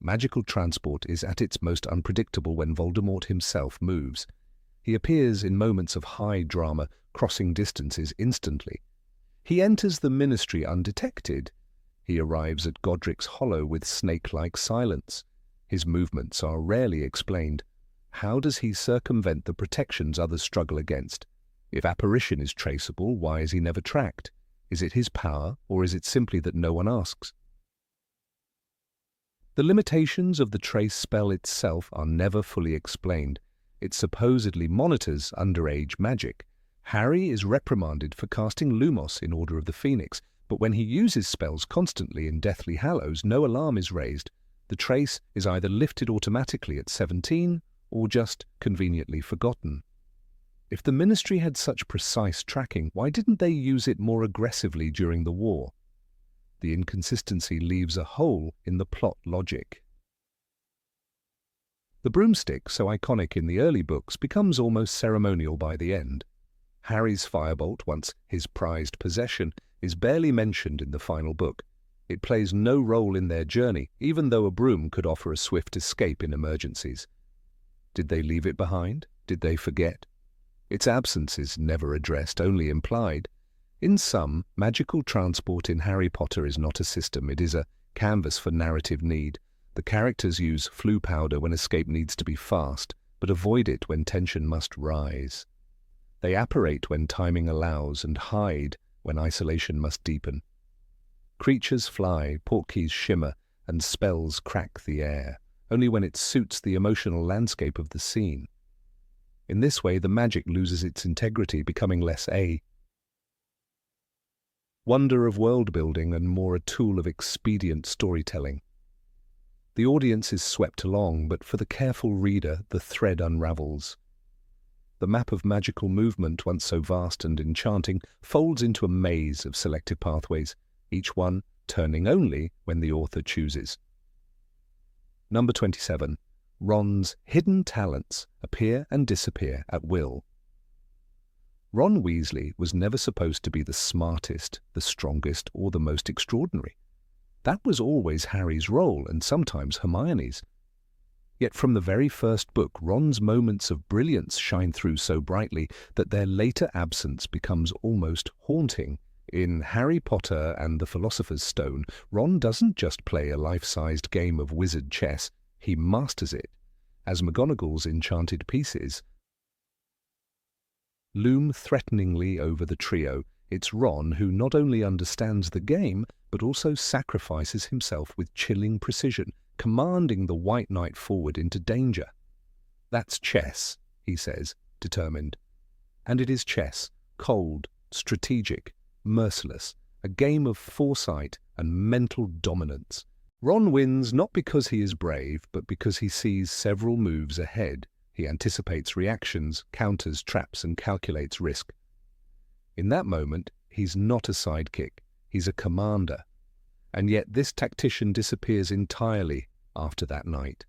Magical transport is at its most unpredictable when Voldemort himself moves. He appears in moments of high drama, crossing distances instantly. He enters the Ministry undetected. He arrives at Godric's Hollow with snake-like silence. His movements are rarely explained. How does he circumvent the protections others struggle against? If apparition is traceable, why is he never tracked? Is it his power, or is it simply that no one asks? The limitations of the trace spell itself are never fully explained. It supposedly monitors underage magic. Harry is reprimanded for casting Lumos in Order of the Phoenix, but when he uses spells constantly in Deathly Hallows, no alarm is raised. The trace is either lifted automatically at 17 or just conveniently forgotten. If the Ministry had such precise tracking, why didn't they use it more aggressively during the war? The inconsistency leaves a hole in the plot logic. The broomstick, so iconic in the early books, becomes almost ceremonial by the end. Harry's firebolt, once his prized possession, is barely mentioned in the final book. It plays no role in their journey, even though a broom could offer a swift escape in emergencies. Did they leave it behind? Did they forget? Its absence is never addressed, only implied. In sum, magical transport in Harry Potter is not a system, it is a canvas for narrative need. The characters use flu powder when escape needs to be fast, but avoid it when tension must rise. They apparate when timing allows and hide when isolation must deepen. Creatures fly, portkeys shimmer, and spells crack the air, only when it suits the emotional landscape of the scene. In this way, the magic loses its integrity, becoming less a wonder of world-building and more a tool of expedient storytelling. The audience is swept along, but for the careful reader, the thread unravels. The map of magical movement, once so vast and enchanting, folds into a maze of selective pathways, each one turning only when the author chooses. Number 27. Ron's hidden talents appear and disappear at will. Ron Weasley was never supposed to be the smartest, the strongest, or the most extraordinary. That was always Harry's role, and sometimes Hermione's. Yet from the very first book, Ron's moments of brilliance shine through so brightly that their later absence becomes almost haunting. In Harry Potter and the Philosopher's Stone, Ron doesn't just play a life-sized game of wizard chess, he masters it, as McGonagall's enchanted pieces loom threateningly over the trio. It's Ron who not only understands the game, but also sacrifices himself with chilling precision, commanding the White Knight forward into danger. "That's chess," he says, determined. And it is chess, cold, strategic, merciless, a game of foresight and mental dominance. Ron wins not because he is brave, but because he sees several moves ahead. He anticipates reactions, counters traps, and calculates risk. In that moment, he's not a sidekick, he's a commander. And yet this tactician disappears entirely after that night.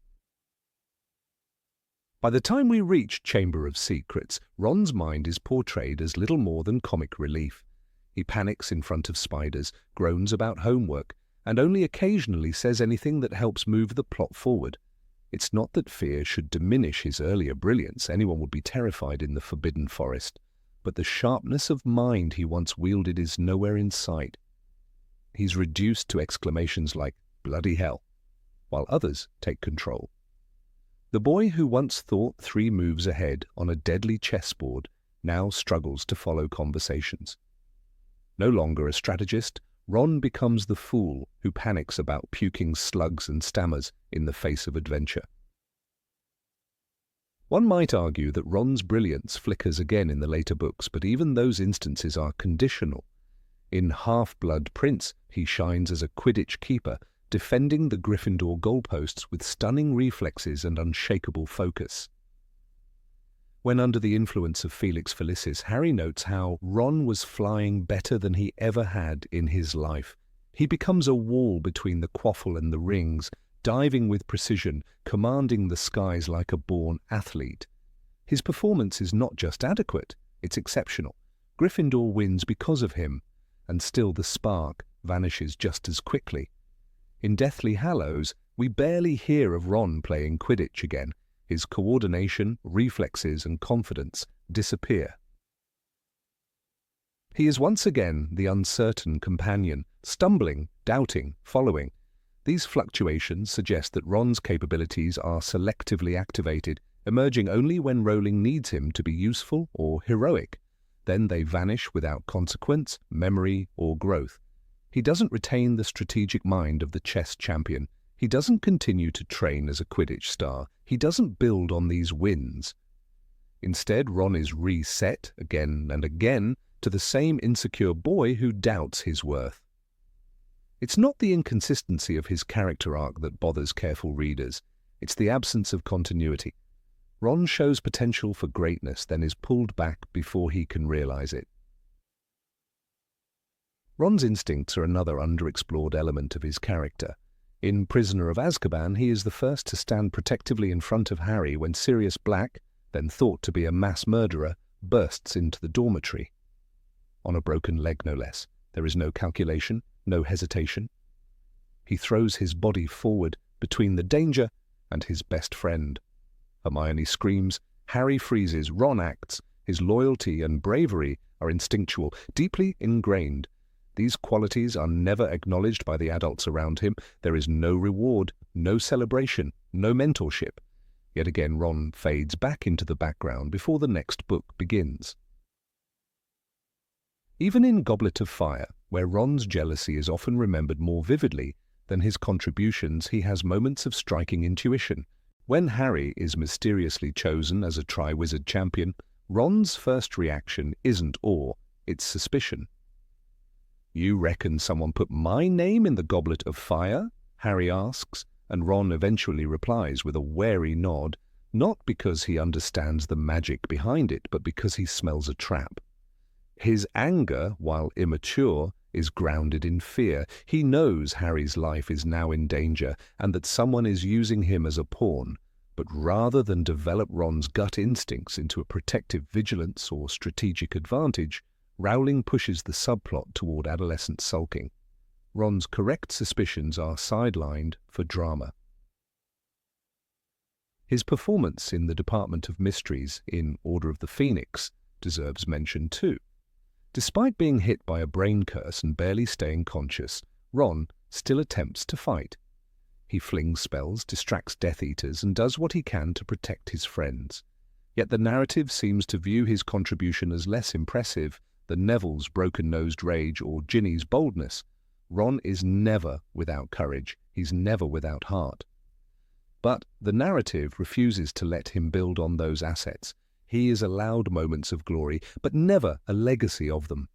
By the time we reach Chamber of Secrets, Ron's mind is portrayed as little more than comic relief. He panics in front of spiders, groans about homework, and only occasionally says anything that helps move the plot forward. It's not that fear should diminish his earlier brilliance, anyone would be terrified in the Forbidden Forest, but the sharpness of mind he once wielded is nowhere in sight. He's reduced to exclamations like, "Bloody hell," while others take control. The boy who once thought 3 moves ahead on a deadly chessboard now struggles to follow conversations. No longer a strategist, Ron becomes the fool who panics about puking slugs and stammers in the face of adventure. One might argue that Ron's brilliance flickers again in the later books, but even those instances are conditional. In Half-Blood Prince, he shines as a Quidditch keeper, defending the Gryffindor goalposts with stunning reflexes and unshakable focus. When under the influence of Felix Felicis, Harry notes how Ron was flying better than he ever had in his life. He becomes a wall between the quaffle and the rings, diving with precision, commanding the skies like a born athlete. His performance is not just adequate, it's exceptional. Gryffindor wins because of him, and still the spark vanishes just as quickly. In Deathly Hallows, we barely hear of Ron playing Quidditch again. His coordination, reflexes, and confidence disappear. He is once again the uncertain companion, stumbling, doubting, following. These fluctuations suggest that Ron's capabilities are selectively activated, emerging only when Rowling needs him to be useful or heroic. Then they vanish without consequence, memory, or growth. He doesn't retain the strategic mind of the chess champion. He doesn't continue to train as a Quidditch star. He doesn't build on these wins. Instead, Ron is reset again and again to the same insecure boy who doubts his worth. It's not the inconsistency of his character arc that bothers careful readers. It's the absence of continuity. Ron shows potential for greatness, then is pulled back before he can realize it. Ron's instincts are another underexplored element of his character. In Prisoner of Azkaban, he is the first to stand protectively in front of Harry when Sirius Black, then thought to be a mass murderer, bursts into the dormitory. On a broken leg, no less. There is no calculation, no hesitation. He throws his body forward between the danger and his best friend. Hermione screams, Harry freezes, Ron acts. His loyalty and bravery are instinctual, deeply ingrained. These qualities are never acknowledged by the adults around him. There is no reward, no celebration, no mentorship. Yet again, Ron fades back into the background before the next book begins. Even in Goblet of Fire, where Ron's jealousy is often remembered more vividly than his contributions, he has moments of striking intuition. When Harry is mysteriously chosen as a Triwizard Champion, Ron's first reaction isn't awe, it's suspicion. "You reckon someone put my name in the Goblet of Fire?" Harry asks, and Ron eventually replies with a wary nod, not because he understands the magic behind it, but because he smells a trap. His anger, while immature, is grounded in fear. He knows Harry's life is now in danger and that someone is using him as a pawn, but rather than develop Ron's gut instincts into a protective vigilance or strategic advantage, Rowling pushes the subplot toward adolescent sulking. Ron's correct suspicions are sidelined for drama. His performance in the Department of Mysteries in Order of the Phoenix deserves mention too. Despite being hit by a brain curse and barely staying conscious, Ron still attempts to fight. He flings spells, distracts Death Eaters, and does what he can to protect his friends. Yet the narrative seems to view his contribution as less impressive than Neville's broken-nosed rage or Ginny's boldness. Ron is never without courage. He's never without heart. But the narrative refuses to let him build on those assets. He is allowed moments of glory, but never a legacy of them.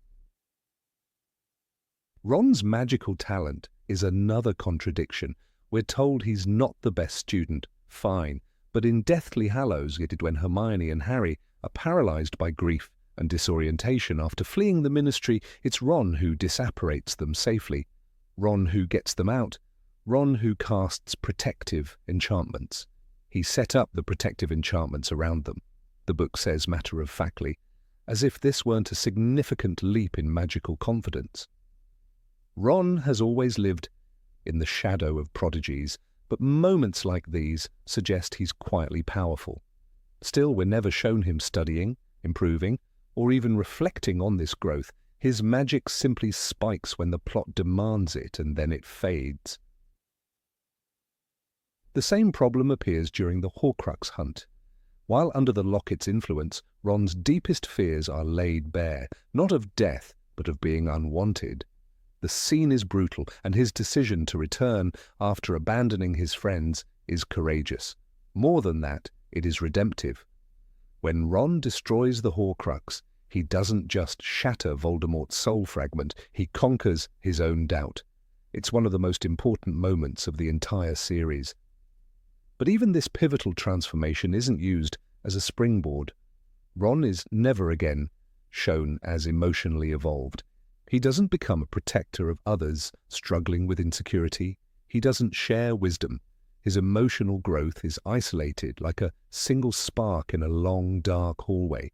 Ron's magical talent is another contradiction. We're told he's not the best student, fine, but in Deathly Hallows, when Hermione and Harry are paralyzed by grief and disorientation after fleeing the Ministry, it's Ron who disapparates them safely, Ron who gets them out, Ron who casts protective enchantments. He set up the protective enchantments around them, the book says matter-of-factly, as if this weren't a significant leap in magical confidence. Ron has always lived in the shadow of prodigies, but moments like these suggest he's quietly powerful. Still, we're never shown him studying, improving, or even reflecting on this growth. His magic simply spikes when the plot demands it, and then it fades. The same problem appears during the Horcrux hunt. While under the Locket's influence, Ron's deepest fears are laid bare, not of death, but of being unwanted. The scene is brutal, and his decision to return after abandoning his friends is courageous. More than that, it is redemptive. When Ron destroys the Horcrux, he doesn't just shatter Voldemort's soul fragment, he conquers his own doubt. It's one of the most important moments of the entire series. But even this pivotal transformation isn't used as a springboard. Ron is never again shown as emotionally evolved. He doesn't become a protector of others struggling with insecurity. He doesn't share wisdom. His emotional growth is isolated like a single spark in a long, dark hallway.